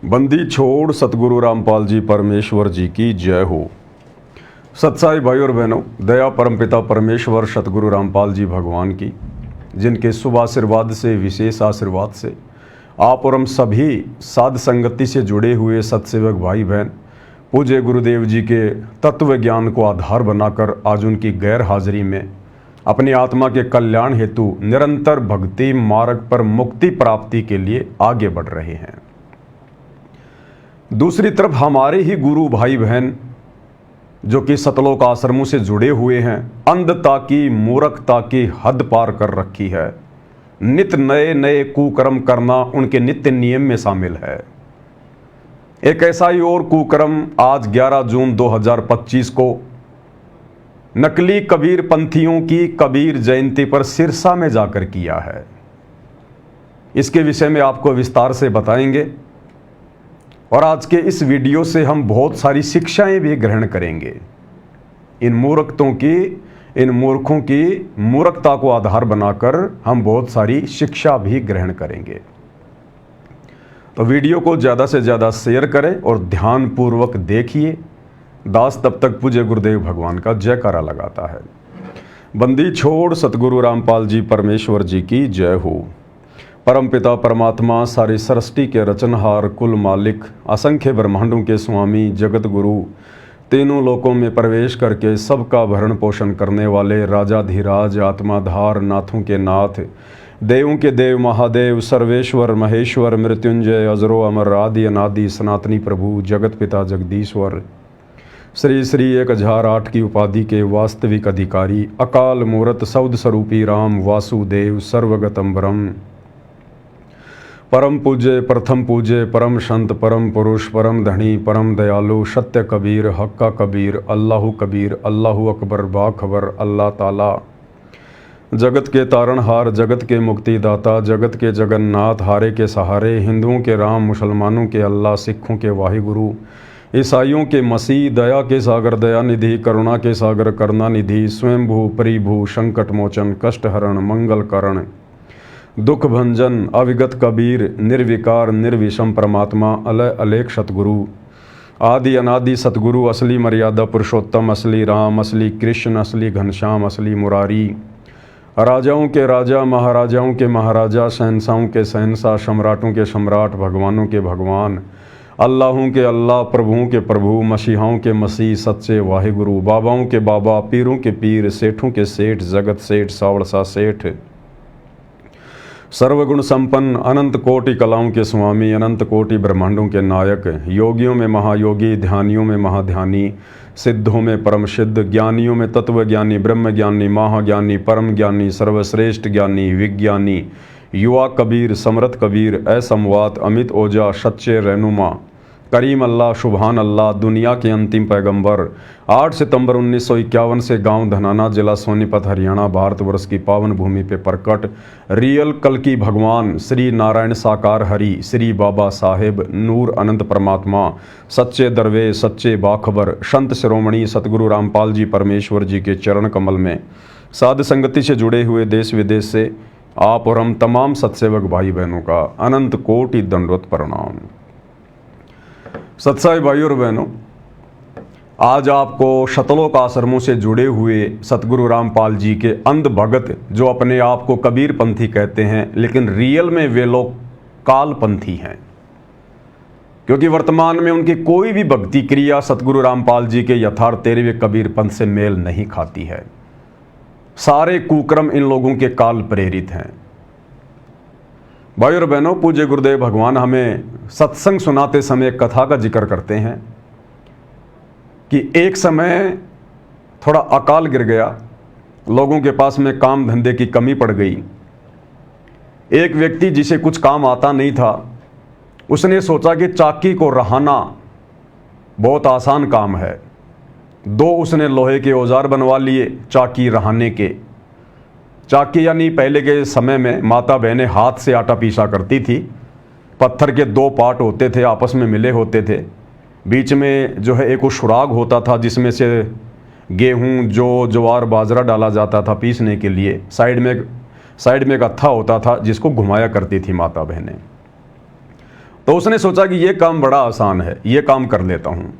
बंदी छोड़ सतगुरु रामपाल जी परमेश्वर जी की जय हो। सत्साई भाई और बहनों, दया परमपिता परमेश्वर सतगुरु रामपाल जी भगवान की, जिनके शुभ आशीर्वाद से, विशेष आशीर्वाद से आप और हम सभी साध संगति से जुड़े हुए सत्सेवक भाई बहन पूज्य गुरुदेव जी के तत्व ज्ञान को आधार बनाकर आज उनकी गैर हाजिरी में अपनी आत्मा के कल्याण हेतु निरंतर भक्ति मार्ग पर मुक्ति प्राप्ति के लिए आगे बढ़ रहे हैं। दूसरी तरफ हमारे ही गुरु भाई बहन जो कि सतलोक आश्रमों से जुड़े हुए हैं, अंधता की मूर्खता की हद पार कर रखी है। नित्य नए नए कुकर्म करना उनके नित्य नियम में शामिल है। एक ऐसा ही और कुकर्म आज 11 जून 2025 को नकली कबीर पंथियों की कबीर जयंती पर सिरसा में जाकर किया है। इसके विषय में आपको विस्तार से बताएंगे और आज के इस वीडियो से हम बहुत सारी शिक्षाएं भी ग्रहण करेंगे। इन मूर्खों की मूर्खता को आधार बनाकर हम बहुत सारी शिक्षा भी ग्रहण करेंगे। तो वीडियो को ज़्यादा से ज़्यादा शेयर करें और ध्यानपूर्वक देखिए। दास तब तक पूज्य गुरुदेव भगवान का जयकारा लगाता है। बंदी छोड़ सतगुरु रामपाल जी परमेश्वर जी की जय हो। परमपिता परमात्मा सारी सृष्टि के रचनहार, कुल मालिक, असंख्य ब्रह्मांडों के स्वामी, जगत गुरु, तीनों लोकों में प्रवेश करके सबका भरण पोषण करने वाले राजाधिराज, आत्माधार, नाथों के नाथ, देवों के देव, महादेव, सर्वेश्वर, महेश्वर, मृत्युंजय, अजरो अमर, आदि अनादि, सनातनी प्रभु, जगत पिता जगदीश्वर, श्री श्री 1008 की उपाधि के वास्तविक अधिकारी, अकाल मूर्त सौद स्वरूपी राम वासुदेव, सर्वगतम ब्रह्म, परम पूज्य, प्रथम पूज्य, परम संत, परम पुरुष, परम धनी, परम दयालु, सत्य कबीर, हक्का कबीर, अल्लाहु कबीर, अल्लाहु अकबर, बाखबर, अल्लाह ताला, जगत के तारणहार, जगत के मुक्तिदाता, जगत के जगन्नाथ, हारे के सहारे, हिंदुओं के राम, मुसलमानों के अल्लाह, सिखों के वाहिगुरु, ईसाइयों के मसीह, दया के सागर दया निधि, करुणा के सागर करुणा निधि, स्वयंभू परिभू, संकट मोचन, कष्ट हरण, मंगल करण, दुख भंजन, अविगत कबीर, निर्विकार निर्विषम परमात्मा, अलय अलेख सतगुरु, आदि अनादि सतगुरु, असली मर्यादा पुरुषोत्तम, असली राम, असली कृष्ण, असली घनश्याम, असली मुरारी, राजाओं के राजा, महाराजाओं के महाराजा, शहंशाहों के शहंशाह, सम्राटों के सम्राट, भगवानों के भगवान, अल्लाहों के अल्लाह, प्रभुओं के प्रभु, मसीहाओं के मसीह, सच्चे वाहिगुरु, बाबाओं के बाबा, पीरों के पीर, सेठों के सेठ, जगत सेठ, सावड़सा सेठ, सर्वगुण संपन्न, अनंत कोटि कलाओं के स्वामी, अनंत कोटि ब्रह्मांडों के नायक, योगियों में महायोगी, ध्यानियों में महाध्यानी, सिद्धों में परम सिद्ध, ज्ञानियों में तत्व ज्ञानी, ब्रह्म ज्ञानी, महाज्ञानी, परम ज्ञानी, सर्वश्रेष्ठ ज्ञानी, विज्ञानी, युवा कबीर, समर्थ कबीर, असमवात, अमित ओजा, सच्चे रहनुमा, करीम अल्लाह, सुबहान अल्लाह, दुनिया के अंतिम पैगंबर, 8 सितंबर 1951 से गांव धनाना, जिला सोनीपत, हरियाणा, भारतवर्ष की पावन भूमि पे प्रकट रियल कल की भगवान श्री नारायण साकार हरि, श्री बाबा साहेब नूर अनंत परमात्मा, सच्चे दरवेश, सच्चे बाखबर, संत शिरोमणि सतगुरु रामपाल जी परमेश्वर जी के चरण कमल में साध संगति से जुड़े हुए देश विदेश से आप और हम तमाम सत्सेवक भाई बहनों का अनंत कोटि दंडवत प्रणाम। सत्साई भाई और बहनों, आज आपको सतलोक आश्रमों से जुड़े हुए सतगुरु रामपाल जी के अंध भगत जो अपने आप को कबीर पंथी कहते हैं, लेकिन रियल में वे लोग काल पंथी हैं, क्योंकि वर्तमान में उनकी कोई भी भक्ति क्रिया सतगुरु रामपाल जी के यथार्थ 13वें कबीर पंथ से मेल नहीं खाती है। सारे कुकर्म इन लोगों के काल प्रेरित हैं। भाई और बहनों, पूज्य गुरुदेव भगवान हमें सत्संग सुनाते समय कथा का जिक्र करते हैं कि एक समय थोड़ा अकाल गिर गया, लोगों के पास में काम धंधे की कमी पड़ गई। एक व्यक्ति जिसे कुछ काम आता नहीं था, उसने सोचा कि चाकी को रहाना बहुत आसान काम है। 2 उसने लोहे के औजार बनवा लिए चाकी रहाने के। चाकी यानी पहले के समय में माता बहनें हाथ से आटा पीसा करती थी। पत्थर के 2 पार्ट होते थे, आपस में मिले होते थे। बीच में जो है एक वो सुराग होता था जिसमें से गेहूं, जौ, ज्वार, बाजरा डाला जाता था पीसने के लिए। साइड में एक अत्था होता था जिसको घुमाया करती थी माता बहनें। तो उसने सोचा कि ये काम बड़ा आसान है, ये काम कर लेता हूँ।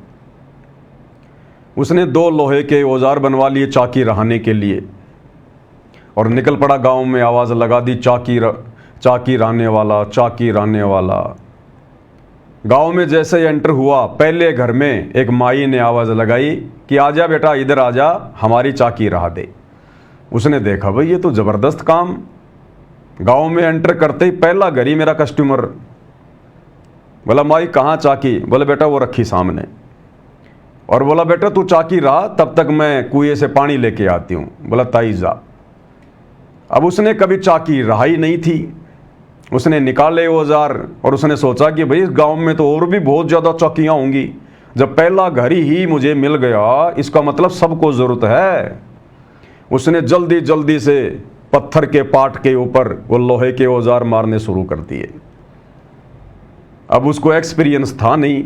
उसने 2 लोहे के औजार बनवा लिए चाकी रहाने के लिए और निकल पड़ा गांव में। आवाज़ लगा दी, चाकी राने वाला, चाकी राने वाला। गांव में जैसे एंटर हुआ, पहले घर में एक माई ने आवाज़ लगाई कि आजा बेटा, इधर आजा, हमारी चाकी रहा दे। उसने देखा भाई ये तो ज़बरदस्त काम। गांव में एंटर करते ही पहला घर ही मेरा कस्टमर। बोला माई कहाँ चाकी? बोले बेटा वो रखी सामने। और बोला बेटा तू चाकी रहा, तब तक मैं कुएं से पानी लेके आती हूँ। बोला ताई जा। अब उसने कभी चाकी रहा ही नहीं थी। उसने निकाले औजार और उसने सोचा कि भाई इस गांव में तो और भी बहुत ज़्यादा चौकियाँ होंगी। जब पहला घर ही मुझे मिल गया, इसका मतलब सबको ज़रूरत है। उसने जल्दी जल्दी से पत्थर के पाट के ऊपर वो लोहे के औजार मारने शुरू कर दिए। अब उसको एक्सपीरियंस था नहीं,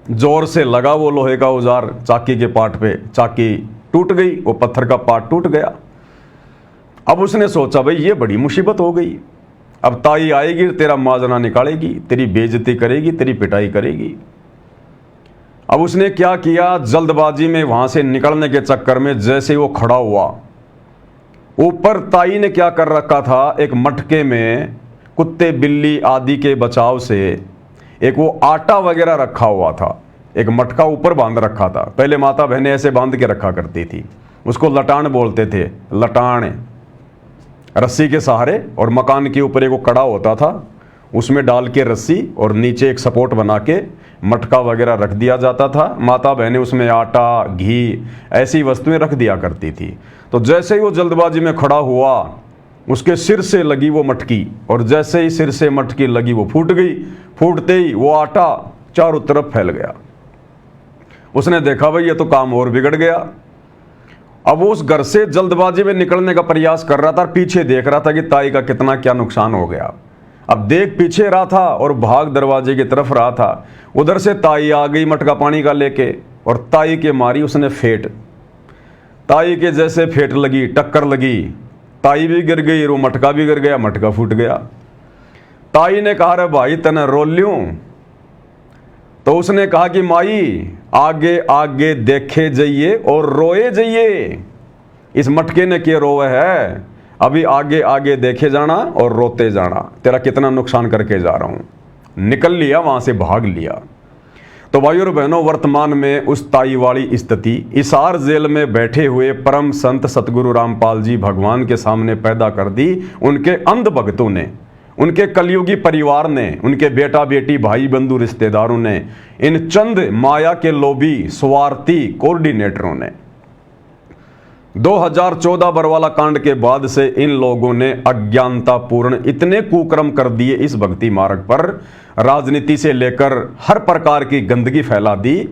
जोर से लगा वो लोहे का औजार चाकी के पाट पे, चाकी टूट गई, वो पत्थर का पाट टूट गया। अब उसने सोचा भाई ये बड़ी मुसीबत हो गई। अब ताई आएगी, तेरा माजना निकालेगी, तेरी बेइज्जती करेगी, तेरी पिटाई करेगी। अब उसने क्या किया, जल्दबाजी में वहां से निकलने के चक्कर में जैसे ही वो खड़ा हुआ, ऊपर ताई ने क्या कर रखा था, एक मटके में कुत्ते बिल्ली आदि के बचाव से एक वो आटा वगैरह रखा हुआ था। एक मटका ऊपर बांध रखा था। पहले माता बहनें ऐसे बांध के रखा करती थी, उसको लटान बोलते थे। लटान रस्सी के सहारे, और मकान के ऊपर एक वो कड़ा होता था, उसमें डाल के रस्सी और नीचे एक सपोर्ट बना के मटका वगैरह रख दिया जाता था। माता बहनें उसमें आटा, घी, ऐसी वस्तुएं रख दिया करती थी। तो जैसे ही वो जल्दबाजी में खड़ा हुआ, उसके सिर से लगी वो मटकी, और जैसे ही सिर से मटकी लगी वो फूट गई। फूटते ही वो आटा चारों तरफ फैल गया। उसने देखा भाई ये तो काम और बिगड़ गया। अब वो उस घर से जल्दबाजी में निकलने का प्रयास कर रहा था, पीछे देख रहा था कि ताई का कितना क्या नुकसान हो गया। अब देख पीछे रहा था और भाग दरवाजे की तरफ रहा था। उधर से ताई आ गई मटका पानी का लेके, और ताई के मारी उसने फेंट। ताई के जैसे फेंट लगी, टक्कर लगी, ताई भी गिर गई, वो मटका भी गिर गया, मटका फूट गया। ताई ने कहा रे भाई तने रो ल्यूं? तो उसने कहा कि माई आगे आगे देखे जाइए और रोए जाइए। इस मटके ने क्या रोवे है, अभी आगे आगे देखे जाना और रोते जाना। तेरा कितना नुकसान करके जा रहा हूं। निकल लिया वहां से, भाग लिया। तो भाइयों और बहनों, वर्तमान में उस ताई वाली स्थिति हिसार जेल में बैठे हुए परम संत सतगुरु रामपाल जी भगवान के सामने पैदा कर दी उनके अंध भक्तों ने, उनके कलयुगी परिवार ने, उनके बेटा बेटी भाई बंधु रिश्तेदारों ने, इन चंद माया के लोभी स्वार्थी कोऑर्डिनेटरों ने। 2014 बरवाला कांड के बाद से इन लोगों ने अज्ञानतापूर्ण इतने कुकर्म कर दिए इस भक्ति मार्ग पर, राजनीति से लेकर हर प्रकार की गंदगी फैला दी,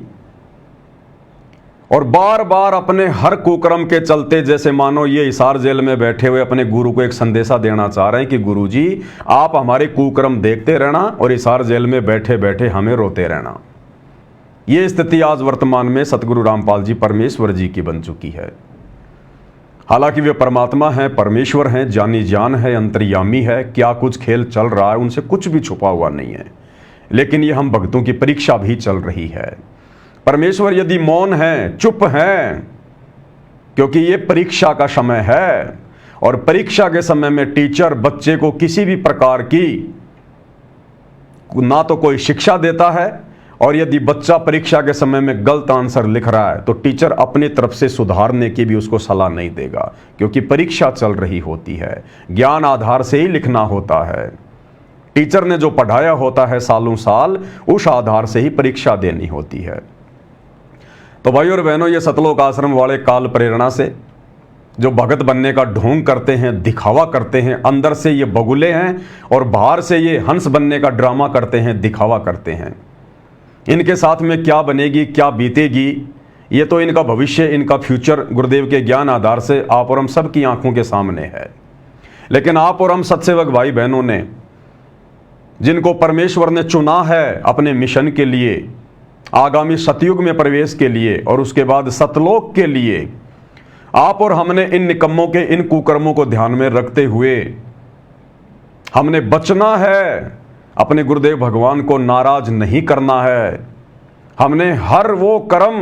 और बार बार अपने हर कुकर्म के चलते जैसे मानो ये हिसार जेल में बैठे हुए अपने गुरु को एक संदेशा देना चाह रहे हैं कि गुरु जी आप हमारे कुकर्म देखते रहना और हिसार जेल में बैठे बैठे हमें रोते रहना। ये स्थिति आज वर्तमान में सतगुरु रामपाल जी परमेश्वर जी की बन चुकी है। हालांकि वे परमात्मा हैं, परमेश्वर हैं, जानी जान है, अंतर्यामी है, क्या कुछ खेल चल रहा है उनसे कुछ भी छुपा हुआ नहीं है। लेकिन ये हम भक्तों की परीक्षा भी चल रही है। परमेश्वर यदि मौन है, चुप है, क्योंकि ये परीक्षा का समय है, और परीक्षा के समय में टीचर बच्चे को किसी भी प्रकार की ना तो कोई शिक्षा देता है, और यदि बच्चा परीक्षा के समय में गलत आंसर लिख रहा है तो टीचर अपनी तरफ से सुधारने की भी उसको सलाह नहीं देगा, क्योंकि परीक्षा चल रही होती है। ज्ञान आधार से ही लिखना होता है। टीचर ने जो पढ़ाया होता है सालों साल, उस आधार से ही परीक्षा देनी होती है। तो भाई और बहनों, ये सतलोक आश्रम वाले काल प्रेरणा से जो भगत बनने का ढोंग करते हैं, दिखावा करते हैं, अंदर से ये बगुले हैं और बाहर से ये हंस बनने का ड्रामा करते हैं, दिखावा करते हैं। इनके साथ में क्या बनेगी, क्या बीतेगी, ये तो इनका भविष्य, इनका फ्यूचर गुरुदेव के ज्ञान आधार से आप और हम सब की आंखों के सामने है। लेकिन आप और हम सत्सेवक भाई बहनों ने, जिनको परमेश्वर ने चुना है अपने मिशन के लिए, आगामी सतयुग में प्रवेश के लिए और उसके बाद सतलोक के लिए, आप और हमने इन निकम्मों के इन कुकर्मों को ध्यान में रखते हुए हमने बचना है। अपने गुरुदेव भगवान को नाराज नहीं करना है। हमने हर वो कर्म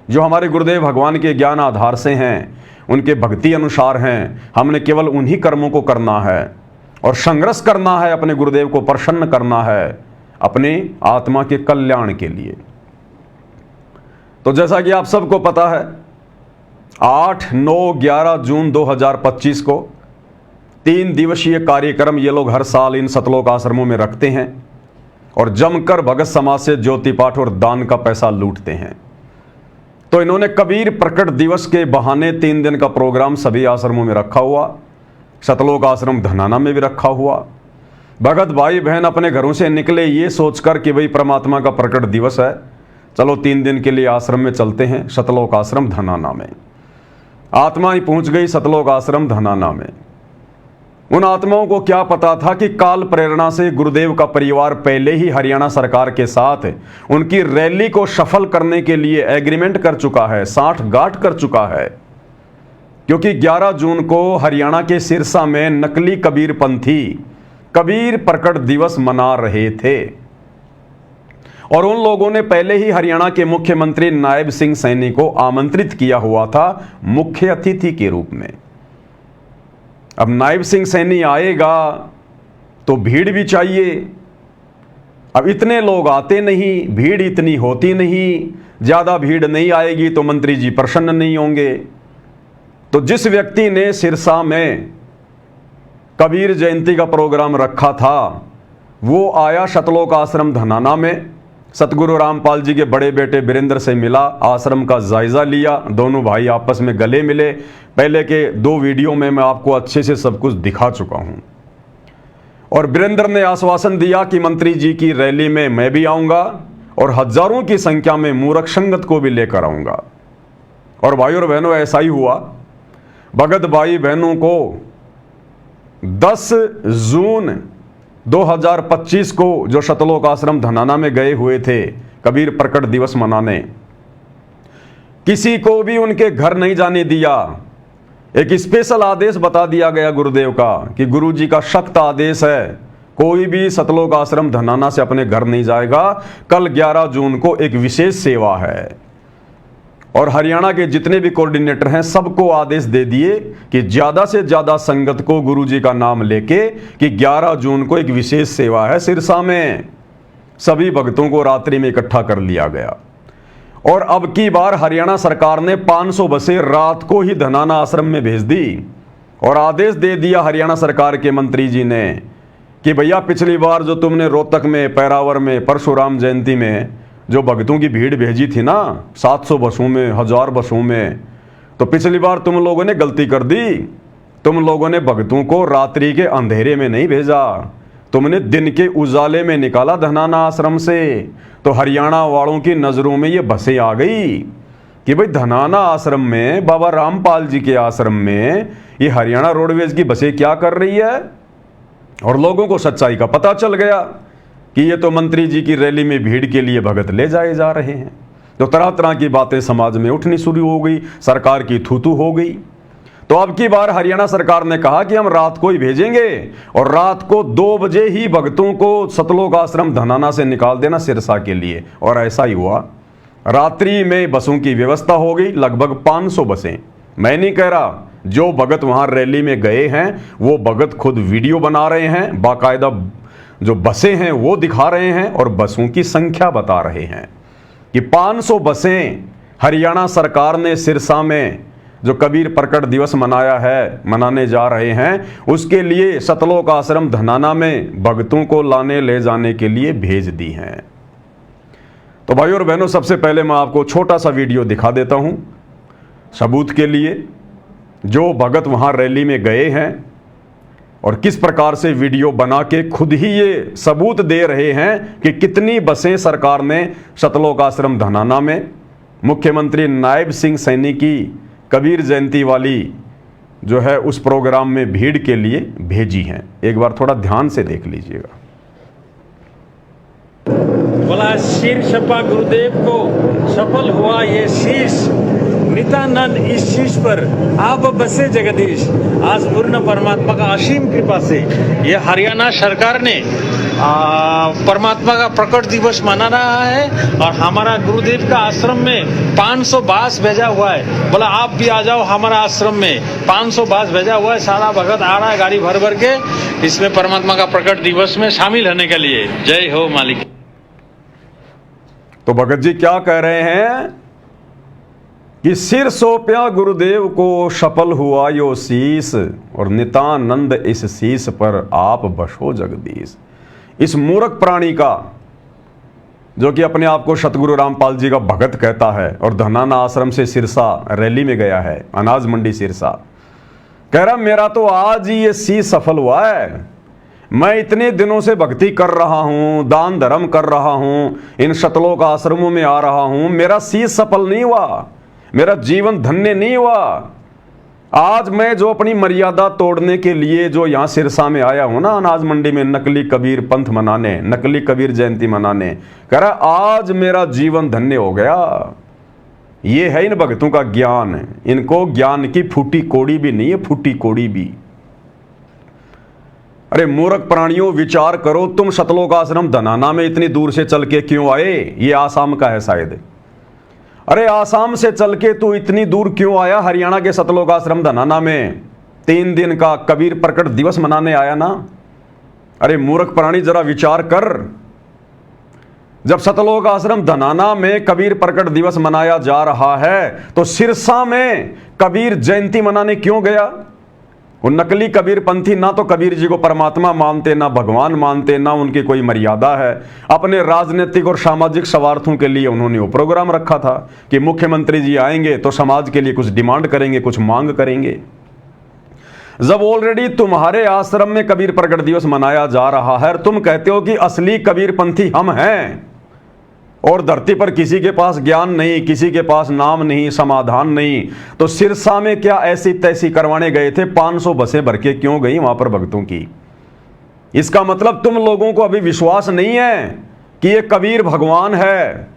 जो हमारे गुरुदेव भगवान के ज्ञान आधार से हैं, उनके भक्ति अनुसार हैं, हमने केवल उन्हीं कर्मों को करना है और संघर्ष करना है, अपने गुरुदेव को प्रसन्न करना है अपने आत्मा के कल्याण के लिए। तो जैसा कि आप सबको पता है, 8, 9, 11 जून 2025 को 3 दिवसीय कार्यक्रम ये लोग हर साल इन सतलोक आश्रमों में रखते हैं और जमकर भगत समाज से ज्योति पाठ और दान का पैसा लूटते हैं। तो इन्होंने कबीर प्रकट दिवस के बहाने 3 दिन का प्रोग्राम सभी आश्रमों में रखा हुआ, सतलोक आश्रम धनाना में भी रखा हुआ। भगत भाई बहन अपने घरों से निकले ये सोचकर कि भाई परमात्मा का प्रकट दिवस है, चलो 3 दिन के लिए आश्रम में चलते हैं, सतलोक आश्रम धनाना में। आत्मा ही पहुंच गई सतलोक आश्रम धनाना में। उन आत्माओं को क्या पता था कि काल प्रेरणा से गुरुदेव का परिवार पहले ही हरियाणा सरकार के साथ उनकी रैली को सफल करने के लिए एग्रीमेंट कर चुका है, साठगांठ कर चुका है। क्योंकि 11 जून को हरियाणा के सिरसा में नकली कबीरपंथी कबीर प्रकट दिवस मना रहे थे और उन लोगों ने पहले ही हरियाणा के मुख्यमंत्री नायब सिंह सैनी को आमंत्रित किया हुआ था मुख्य अतिथि के रूप में। अब नायब सिंह सैनी आएगा तो भीड़ भी चाहिए। अब इतने लोग आते नहीं, भीड़ इतनी होती नहीं, ज़्यादा भीड़ नहीं आएगी तो मंत्री जी प्रसन्न नहीं होंगे। तो जिस व्यक्ति ने सिरसा में कबीर जयंती का प्रोग्राम रखा था वो आया सतलोक आश्रम धनाना में, सतगुरु रामपाल जी के बड़े बेटे वीरेंद्र से मिला, आश्रम का जायजा लिया, दोनों भाई आपस में गले मिले। पहले के 2 वीडियो में मैं आपको अच्छे से सब कुछ दिखा चुका हूं। और वीरेंद्र ने आश्वासन दिया कि मंत्री जी की रैली में मैं भी आऊंगा और हजारों की संख्या में मूर्ख संगत को भी लेकर आऊंगा। और भाई और बहनों ऐसा ही हुआ। भगत भाई बहनों को 10 जून 2025 को जो सतलोक आश्रम धनाना में गए हुए थे कबीर प्रकट दिवस मनाने, किसी को भी उनके घर नहीं जाने दिया। एक स्पेशल आदेश बता दिया गया गुरुदेव का कि गुरु जी का सख्त आदेश है, कोई भी सतलोक आश्रम धनाना से अपने घर नहीं जाएगा। कल 11 जून को एक विशेष सेवा है और हरियाणा के जितने भी कोऑर्डिनेटर हैं सबको आदेश दे दिए कि ज़्यादा से ज़्यादा संगत को गुरु जी का नाम लेके कि 11 जून को एक विशेष सेवा है सिरसा में। सभी भक्तों को रात्रि में इकट्ठा कर लिया गया और अब की बार हरियाणा सरकार ने 500 बसें रात को ही धनाना आश्रम में भेज दी और आदेश दे दिया हरियाणा सरकार के मंत्री जी ने कि भैया पिछली बार जो तुमने रोहतक में, पैरावर में, परशुराम जयंती में जो भक्तों की भीड़ भेजी थी ना 700 बसों में, 1000 बसों में, तो पिछली बार तुम लोगों ने गलती कर दी। तुम लोगों ने भक्तों को रात्रि के अंधेरे में नहीं भेजा, तुमने दिन के उजाले में निकाला धनाना आश्रम से। तो हरियाणा वालों की नज़रों में ये बसें आ गई कि भाई धनाना आश्रम में, बाबा रामपाल जी के आश्रम में ये हरियाणा रोडवेज की बसें क्या कर रही है। और लोगों को सच्चाई का पता चल गया कि ये तो मंत्री जी की रैली में भीड़ के लिए भगत ले जाए जा रहे हैं। तो तरह तरह की बातें समाज में उठनी शुरू हो गई, सरकार की थू-थू हो गई। तो अब की बार हरियाणा सरकार ने कहा कि हम रात को ही भेजेंगे और रात को 2 बजे ही भक्तों को सतलोक आश्रम धनाना से निकाल देना सिरसा के लिए। और ऐसा ही हुआ, रात्रि में बसों की व्यवस्था हो गई, लगभग 500 बसें। मैं नहीं कह रहा, जो भगत वहां रैली में गए हैं वो भगत खुद वीडियो बना रहे हैं, बाकायदा जो बसें हैं वो दिखा रहे हैं और बसों की संख्या बता रहे हैं कि 500 बसें हरियाणा सरकार ने सिरसा में जो कबीर प्रकट दिवस मनाने जा रहे हैं उसके लिए सतलोक आश्रम धनाना में भक्तों को लाने ले जाने के लिए भेज दी हैं। तो भाइयों और बहनों, सबसे पहले मैं आपको छोटा सा वीडियो दिखा देता हूं सबूत के लिए। जो भगत वहां रैली में गए हैं और किस प्रकार से वीडियो बना के खुद ही ये सबूत दे रहे हैं कि कितनी बसें सरकार ने सतलोक आश्रम धनाना में मुख्यमंत्री नायब सिंह सैनी की कबीर जयंती वाली जो है उस प्रोग्राम में भीड़ के लिए भेजी हैं। एक बार थोड़ा ध्यान से देख लीजिएगा। बोला शीर शपा गुरुदेव को सफल हुआ ये शीश, नित्यानंद इस चीज पर आप बसे जगदीश। आज पूर्ण परमात्मा का असीम कृपा से ये हरियाणा सरकार ने परमात्मा का प्रकट दिवस मना रहा है और हमारा गुरुदेव का आश्रम में 500 बास भेजा हुआ है। बोला आप भी आ जाओ हमारा आश्रम में, 500 बास भेजा हुआ है। सारा भगत आ रहा है गाड़ी भर भर के इसमें परमात्मा का प्रकट दिवस में शामिल होने के लिए। जय हो मालिक। तो भगत जी क्या कह रहे हैं कि सिर सौंप्या गुरुदेव को सफल हुआ यो शीस, और नित्यानंद इस शीस पर आप बसो जगदीश। इस मूर्ख प्राणी का, जो कि अपने आप को सतगुरु रामपाल जी का भगत कहता है और धनाना आश्रम से सिरसा रैली में गया है, अनाज मंडी सिरसा, कह रहा मेरा तो आज ही ये शीस सफल हुआ है। मैं इतने दिनों से भक्ति कर रहा हूं, दान धर्म कर रहा हूं, इन शतलोक आश्रमों में आ रहा हूं, मेरा शीस सफल नहीं हुआ, मेरा जीवन धन्य नहीं हुआ। आज मैं जो अपनी मर्यादा तोड़ने के लिए जो यहां सिरसा में आया हूं ना, अनाज मंडी में नकली कबीर पंथ मनाने, नकली कबीर जयंती मनाने, कह रहा आज मेरा जीवन धन्य हो गया। ये है इन भक्तों का ज्ञान। इनको ज्ञान की फूटी कोड़ी भी नहीं है, फूटी कोड़ी भी। अरे मूर्ख प्राणियों, विचार करो, तुम शतलोक आश्रम धनाना में इतनी दूर से चल के क्यों आए? ये आसाम का है शायद। अरे आसाम से चल के तू इतनी दूर क्यों आया? हरियाणा के शतलोक आश्रम धनाना में 3 दिन का कबीर प्रकट दिवस मनाने आया ना। अरे मूर्ख प्राणी, जरा विचार कर। जब शतलोक आश्रम धनाना में कबीर प्रकट दिवस मनाया जा रहा है तो सिरसा में कबीर जयंती मनाने क्यों गया? वो नकली कबीर पंथी ना तो कबीर जी को परमात्मा मानते, ना भगवान मानते, ना उनकी कोई मर्यादा है। अपने राजनीतिक और सामाजिक स्वार्थों के लिए उन्होंने वो प्रोग्राम रखा था कि मुख्यमंत्री जी आएंगे तो समाज के लिए कुछ डिमांड करेंगे, कुछ मांग करेंगे। जब ऑलरेडी तुम्हारे आश्रम में कबीर प्रकट दिवस मनाया जा रहा है, तुम कहते हो कि असली कबीर पंथी हम हैं और धरती पर किसी के पास ज्ञान नहीं, किसी के पास नाम नहीं, समाधान नहीं, तो सिरसा में क्या ऐसी तैसी करवाने गए थे? 500 बसें भर के क्यों गई वहां पर भक्तों की? इसका मतलब तुम लोगों को अभी विश्वास नहीं है कि ये कबीर भगवान है।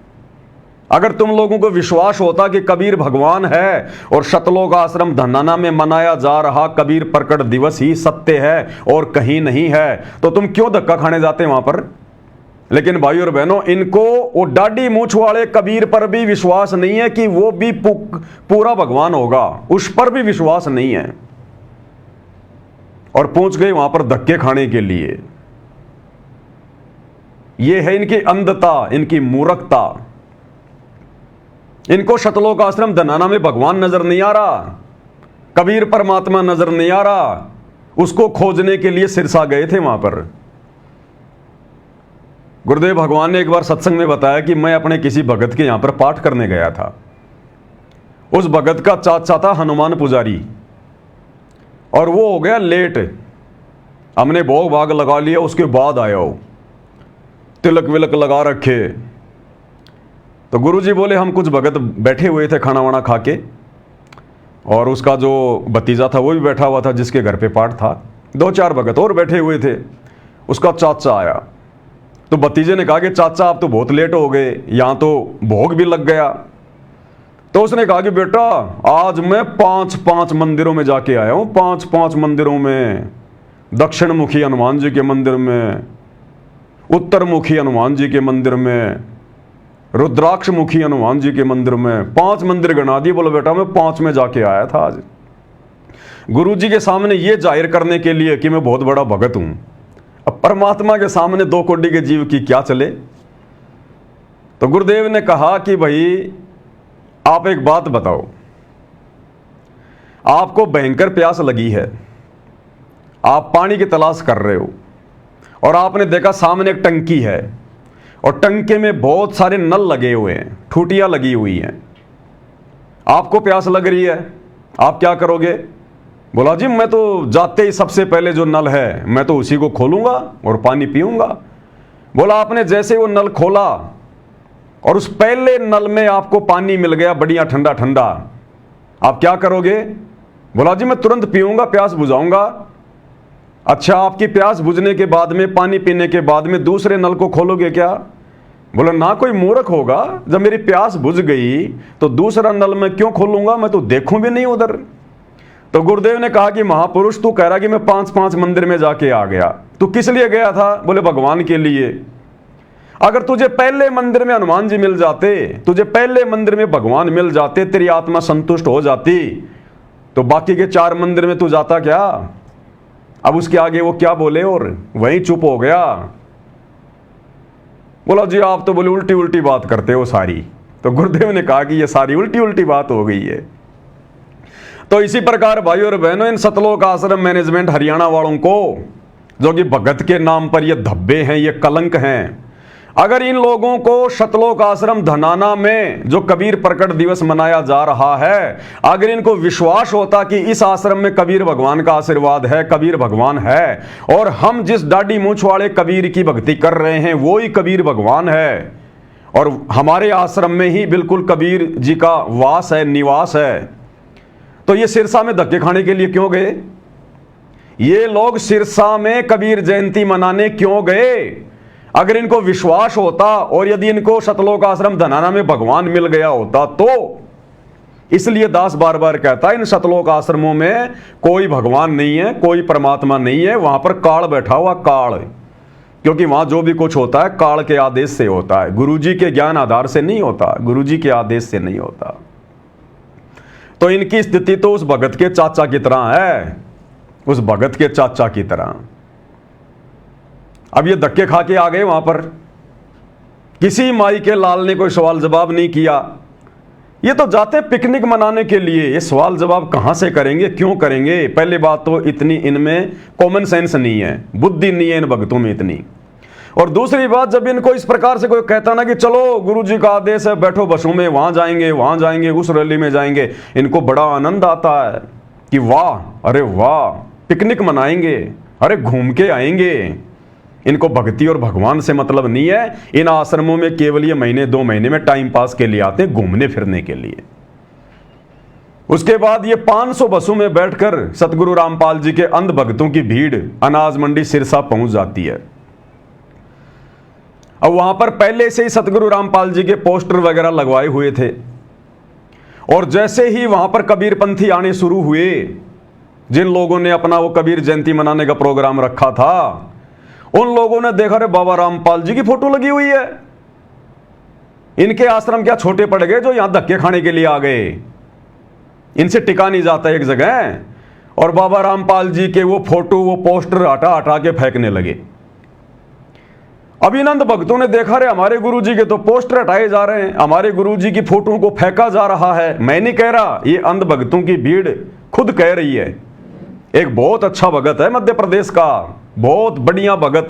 अगर तुम लोगों को विश्वास होता कि कबीर भगवान है और शतलोक आश्रम धनाना में मनाया जा रहा कबीर प्रकट दिवस ही सत्य है और कहीं नहीं है, तो तुम क्यों धक्का खाने जाते वहां पर? लेकिन भाई और बहनों, इनको वो डाडी मूछ वाले कबीर पर भी विश्वास नहीं है कि वो भी पूरा भगवान होगा, उस पर भी विश्वास नहीं है और पहुंच गए वहां पर धक्के खाने के लिए। ये है इनकी अंधता, इनकी मूर्खता। इनको शतलोक आश्रम धनाना में भगवान नजर नहीं आ रहा, कबीर परमात्मा नजर नहीं आ रहा। उसको खोजने के लिए सिरसा गए थे वहां पर। गुरुदेव भगवान ने एक बार सत्संग में बताया कि मैं अपने किसी भगत के यहां पर पाठ करने गया था। उस भगत का चाचा था हनुमान पुजारी और वो हो गया लेट। हमने भोग भाग लगा लिया, उसके बाद आया हो, तिलक विलक लगा रखे। तो गुरुजी बोले हम कुछ भगत बैठे हुए थे खाना वाना खा के, और उसका जो भतीजा था वो भी बैठा हुआ था जिसके घर पे पाठ था। 2-4 भगत और बैठे हुए थे। उसका चाचा आया तो भतीजे ने कहा कि चाचा आप तो बहुत लेट हो गए, यहां तो भोग भी लग गया। तो उसने कहा कि बेटा आज मैं 5 मंदिरों में जाके आया हूं, 5 मंदिरों में, दक्षिण मुखी हनुमान जी के मंदिर में, उत्तर मुखी हनुमान जी के मंदिर में, रुद्राक्ष मुखी हनुमान जी के मंदिर में, 5 मंदिर गणा दिए। बोलो बेटा मैं 5 में जाके आया था आज, गुरुजी के सामने ये जाहिर करने के लिए कि मैं बहुत बड़ा भगत हूं। अब परमात्मा के सामने 2 कोटि के जीव की क्या चले? तो गुरुदेव ने कहा कि भाई आप एक बात बताओ, आपको भयंकर प्यास लगी है, आप पानी की तलाश कर रहे हो और आपने देखा सामने एक टंकी है और टंकी में बहुत सारे नल लगे हुए हैं, ठूटियां लगी हुई हैं। आपको प्यास लग रही है, आप क्या करोगे? बोला जी मैं तो जाते ही सबसे पहले जो नल है मैं तो उसी को खोलूंगा और पानी पीऊंगा। बोला आपने जैसे वो नल खोला और उस पहले नल में आपको पानी मिल गया बढ़िया ठंडा ठंडा, आप क्या करोगे? बोला जी मैं तुरंत पीऊंगा, प्यास बुझाऊंगा। अच्छा, आपकी प्यास बुझने के बाद में, पानी पीने के बाद में दूसरे नल को खोलोगे क्या? बोला ना कोई मूर्ख होगा, जब मेरी प्यास बुझ गई तो दूसरा नल मैं क्यों खोलूंगा, मैं तो देखूं भी नहीं उधर। तो गुरुदेव ने कहा कि महापुरुष तू कह रहा कि मैं 5-5 मंदिर में जाके आ गया, तू किस लिए गया था? बोले भगवान के लिए। अगर तुझे पहले मंदिर में हनुमान जी मिल जाते, तुझे पहले मंदिर में भगवान मिल जाते, तेरी आत्मा संतुष्ट हो जाती, तो बाकी के 4 मंदिर में तू जाता क्या? अब उसके आगे वो क्या बोले और वहीं चुप हो गया। बोला जी आप तो बोले उल्टी उल्टी बात करते हो सारी। तो गुरुदेव ने कहा कि ये सारी उल्टी उल्टी बात हो गई है। तो इसी प्रकार भाइयों और बहनों, इन सतलोक आश्रम मैनेजमेंट हरियाणा वालों को, जो कि भगत के नाम पर ये धब्बे हैं, ये कलंक हैं, अगर इन लोगों को सतलोक आश्रम धनाना में जो कबीर प्रकट दिवस मनाया जा रहा है, अगर इनको विश्वास होता कि इस आश्रम में कबीर भगवान का आशीर्वाद है, कबीर भगवान है, और हम जिस दाढ़ी मूंछ वाले कबीर की भक्ति कर रहे हैं वो ही कबीर भगवान है, और हमारे आश्रम में ही बिल्कुल कबीर जी का वास है, निवास है, तो ये सिरसा में धक्के खाने के लिए क्यों गए? ये लोग सिरसा में कबीर जयंती मनाने क्यों गए? अगर इनको विश्वास होता और यदि इनको सतलोक आश्रम धनाना में भगवान मिल गया होता तो। इसलिए दास बार बार कहता है इन सतलोक आश्रमों में कोई भगवान नहीं है, कोई परमात्मा नहीं है, वहां पर काल बैठा हुआ, काल। क्योंकि वहां जो भी कुछ होता है काल के आदेश से होता है, गुरुजी के ज्ञान आधार से नहीं होता, गुरुजी के आदेश से नहीं होता। तो इनकी स्थिति तो उस भगत के चाचा की तरह है, उस भगत के चाचा की तरह। अब ये धक्के खा के आ गए वहां पर, किसी माई के लाल ने कोई सवाल जवाब नहीं किया। ये तो जाते पिकनिक मनाने के लिए, ये सवाल जवाब कहां से करेंगे, क्यों करेंगे? पहली बात तो इतनी इनमें कॉमन सेंस नहीं है, बुद्धि नहीं है इन भक्तों में इतनी। और दूसरी बात, जब इनको इस प्रकार से कोई कहता ना कि चलो गुरुजी का आदेश है, बैठो बसों में, वहां जाएंगे, उस रैली में जाएंगे, इनको बड़ा आनंद आता है कि वाह, अरे वाह, पिकनिक मनाएंगे, अरे घूम के आएंगे। इनको भक्ति और भगवान से मतलब नहीं है। इन आश्रमों में केवल ये महीने 2 महीने में टाइम पास के लिए आते हैं, घूमने फिरने के लिए। उसके बाद ये 500 बसों में बैठकर सतगुरु रामपाल जी के अंध भक्तों की भीड़ अनाज मंडी सिरसा पहुंच जाती है। अब वहां पर पहले से ही सतगुरु रामपाल जी के पोस्टर वगैरह लगवाए हुए थे, और जैसे ही वहां पर कबीर पंथी आने शुरू हुए, जिन लोगों ने अपना वो कबीर जयंती मनाने का प्रोग्राम रखा था, उन लोगों ने देखा रे बाबा रामपाल जी की फोटो लगी हुई है, इनके आश्रम क्या छोटे पड़ गए जो यहां धक्के खाने के लिए आ गए, इनसे टिका नहीं जाता एक जगह। और बाबा रामपाल जी के वो फोटो, वो पोस्टर हटा हटा के फेंकने लगे। अभिनंद भक्तों ने देखा रे हमारे गुरुजी के तो पोस्टर हटाए जा रहे हैं, हमारे गुरुजी की फोटो को फेंका जा रहा है। मैं नहीं कह रहा, ये अंध भक्तों की भीड़ खुद कह रही है। एक बहुत अच्छा भगत है मध्य प्रदेश का, बहुत बढ़िया भगत,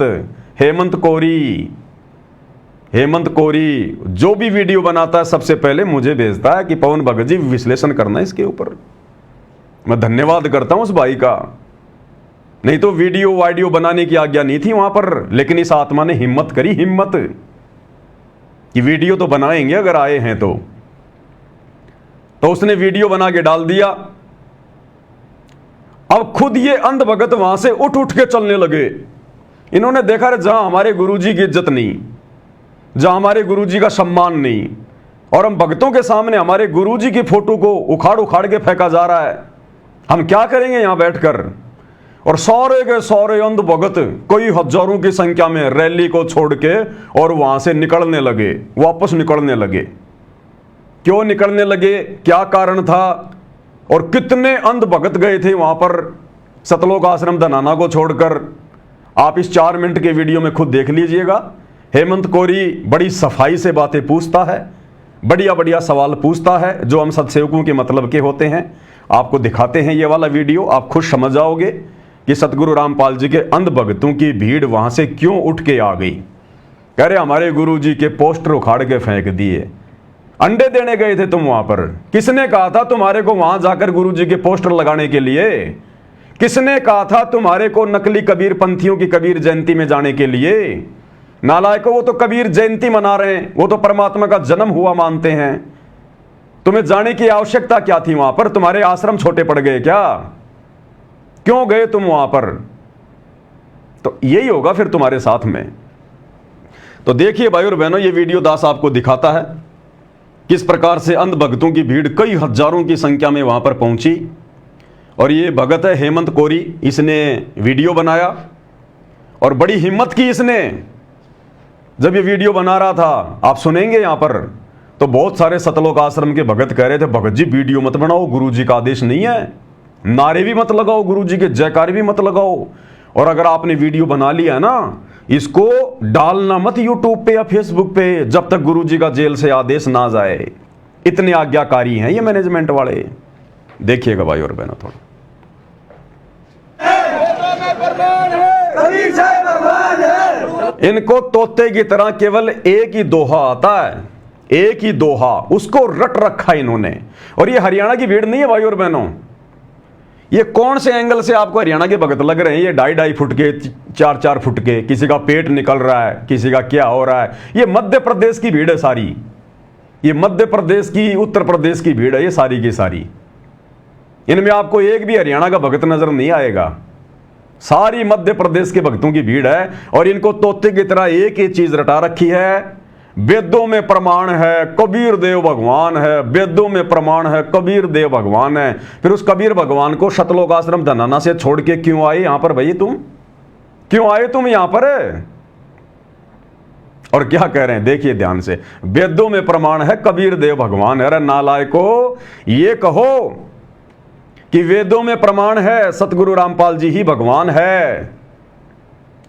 हेमंत कोरी जो भी वीडियो बनाता है सबसे पहले मुझे भेजता है कि पवन भगत जी विश्लेषण करना है इसके ऊपर। मैं धन्यवाद करता हूं उस भाई का, नहीं तो वीडियो बनाने की आज्ञा नहीं थी वहां पर, लेकिन इस आत्मा ने हिम्मत करी, हिम्मत कि वीडियो तो बनाएंगे अगर आए हैं तो उसने वीडियो बना के डाल दिया। अब खुद ये अंध भगत वहां से उठ उठ के चलने लगे। इन्होंने देखा रे जहां हमारे गुरुजी की इज्जत नहीं, जहां हमारे गुरुजी का सम्मान नहीं, और हम भक्तों के सामने हमारे गुरुजी की फोटो को उखाड़ उखाड़ के फेंका जा रहा है, हम क्या करेंगे यहां बैठकर? और सारे के सारे अंध भगत कई हजारों की संख्या में रैली को छोड़ के और वहां से निकलने लगे, वापस निकलने लगे। क्यों निकलने लगे, क्या कारण था, और कितने अंध भगत गए थे वहां पर सतलोक आश्रम धनाना को छोड़कर, आप इस 4 मिनट के वीडियो में खुद देख लीजिएगा। हेमंत कोरी बड़ी सफाई से बातें पूछता है, बढ़िया बढ़िया सवाल पूछता है जो हम सत्सेवकों के मतलब के होते हैं। आपको दिखाते हैं ये वाला वीडियो, आप खुद समझ जाओगे कि सतगुरु रामपाल जी के अंध भक्तों की भीड़ वहां से क्यों उठ के आ गई। कह रहे हमारे गुरु जी के पोस्टर उखाड़ के फेंक दिए, अंडे देने गए थे तुम वहां पर, किसने कहा था तुम्हारे को वहां जाकर गुरु जी के पोस्टर लगाने के लिए? किसने कहा था तुम्हारे को नकली कबीर पंथियों की कबीर जयंती में जाने के लिए? नालायकों, वो तो कबीर जयंती मना रहे हैं, वो तो परमात्मा का जन्म हुआ मानते हैं। तुम्हें जाने की आवश्यकता क्या थी वहां पर? तुम्हारे आश्रम छोटे पड़ गए क्या? क्यों गए तुम वहां पर? तो यही होगा फिर तुम्हारे साथ में। तो देखिए भाई और बहनों, ये वीडियो दास आपको दिखाता है किस प्रकार से अंध भक्तों की भीड़ कई हजारों की संख्या में वहां पर पहुंची। और ये भगत है हेमंत कोरी, इसने वीडियो बनाया और बड़ी हिम्मत की इसने। जब ये वीडियो बना रहा था, आप सुनेंगे यहां पर, तो बहुत सारे सतलोक आश्रम के भगत कह रहे थे, भगत जी वीडियो मत बनाओ, गुरुजी का आदेश नहीं है, नारे भी मत लगाओ, गुरुजी के जयकार भी मत लगाओ, और अगर आपने वीडियो बना लिया ना, इसको डालना मत यूट्यूब पे या फेसबुक पे जब तक गुरुजी का जेल से आदेश ना जाए। इतने आज्ञाकारी हैं ये मैनेजमेंट वाले। देखिएगा भाई और बहनों थोड़ा। इनको तोते की तरह केवल एक ही दोहा आता है, एक ही दोहा, उसको रट रखा इन्होंने। और ये हरियाणा की भीड़ नहीं है भाई और बहनों, ये कौन से एंगल से आपको हरियाणा के भगत लग रहे हैं? ये 2.5 फुट के, 4-4 फुट के, किसी का पेट निकल रहा है, किसी का क्या हो रहा है। ये मध्य प्रदेश की भीड़ है सारी, ये मध्य प्रदेश की, उत्तर प्रदेश की भीड़ है ये सारी की सारी। इनमें आपको एक भी हरियाणा का भगत नजर नहीं आएगा, सारी मध्य प्रदेश के भक्तों की भीड़ है। और इनको तोते की तरह एक ही चीज रटा रखी है, वेदों में प्रमाण है कबीर देव भगवान है, वेदों में प्रमाण है कबीर देव भगवान है। फिर उस कबीर भगवान को सतलोक आश्रम धनाना से छोड़ के क्यों आए यहां पर भाई? तुम क्यों आए तुम यहां पर? और क्या कह रहे हैं देखिए ध्यान से, वेदों में प्रमाण है कबीर देव भगवान है। अरे नालायको, ये कहो कि वेदों में प्रमाण है सतगुरु रामपाल जी ही भगवान है।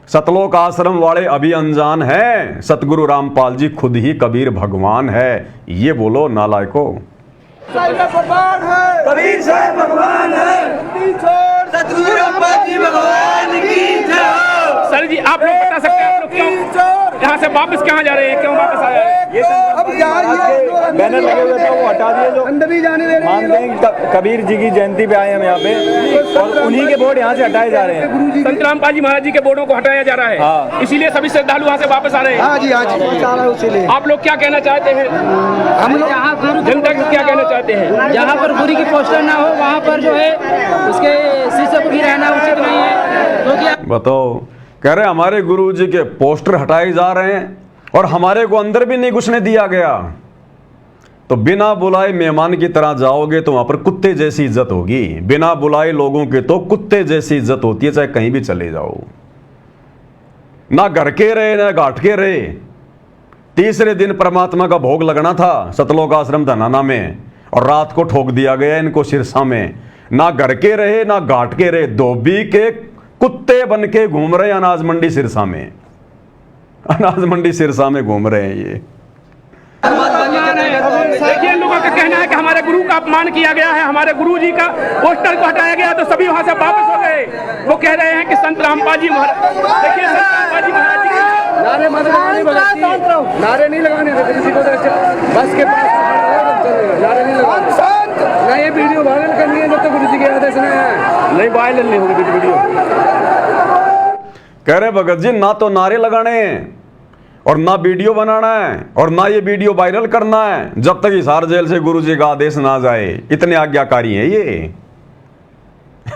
सतलोक आश्रम वाले अभी अनजान हैं, सतगुरु रामपाल जी खुद ही कबीर भगवान है। ये बोलो नालायको। कबीर साहब भगवान है, सतगुरु रामपाल जी भगवान की जय। सर जी आप लोग बता सकते हैं आप लोग क्यों यहाँ से वापस कहाँ जा रहे हैं, क्यों वापस आ रहे हैं? ये अब बैनर लगे हुए थे वो हटा दिए, जो अंदर नहीं जाने दे रहे हैं। मानते हैं कि कबीर जी की जयंती पे आए हम यहाँ पे, और उन्हीं के बोर्ड यहाँ से हटाए जा रहे हैं। संत रामपाल जी महाराज जी के बोर्डों को हटाया जा रहा है, हाँ। इसीलिए सभी श्रद्धालु वहाँ से वापस आ रहे हैं। हाँ जी इसीलिए आप लोग क्या कहना चाहते हैं, हम लोग जनता को क्या कहना चाहते हैं? जहाँ पर गुरु की पोस्टर ना हो वहाँ पर जो है उसके शीशे को भी रहना उचित नहीं है, क्योंकि बताओ, कह रहे हमारे गुरु जी के पोस्टर हटाए जा रहे हैं और हमारे को अंदर भी नहीं घुसने दिया गया। तो बिना बुलाए मेहमान की तरह जाओगे तो वहां पर कुत्ते जैसी इज्जत होगी। बिना बुलाए लोगों के तो कुत्ते जैसी इज्जत होती है, चाहे कहीं भी चले जाओ, ना घर के रहे ना घाट के रहे। तीसरे दिन परमात्मा का भोग लगना था सतलोक आश्रम धनाना में, और रात को ठोक दिया गया इनको सिरसा में। ना घर के रहे ना घाट के रहे, धोबी के कुत्ते बन के घूम रहे अनाज मंडी सिरसा में, अनाज मंडी सिरसा में घूम रहे हैं ये। देखिए लोगों का कहना है कि हमारे गुरु का अपमान किया गया है, हमारे गुरु जी का पोस्टर को हटाया गया, तो सभी वहां से वापस हो गए। वो कह रहे हैं कि संत रामपाल जी महाराज, देखिए संत रामपाल जी महाराज जी नारे मत लगाने, नारे नहीं लगाने किसी को, बस के पास नारे नहीं लगाने ना। ये वीडियो वायरल करनी है जब तक गुरु जी के आदेश नहीं वायरल नहीं होगी वीडियो। कह रहे भगत जी ना तो नारे लगाने और ना वीडियो बनाना है और ना ये वीडियो वायरल करना है जब तक हिसार जेल से गुरुजी का आदेश ना जाए। इतने आज्ञाकारी हैं ये।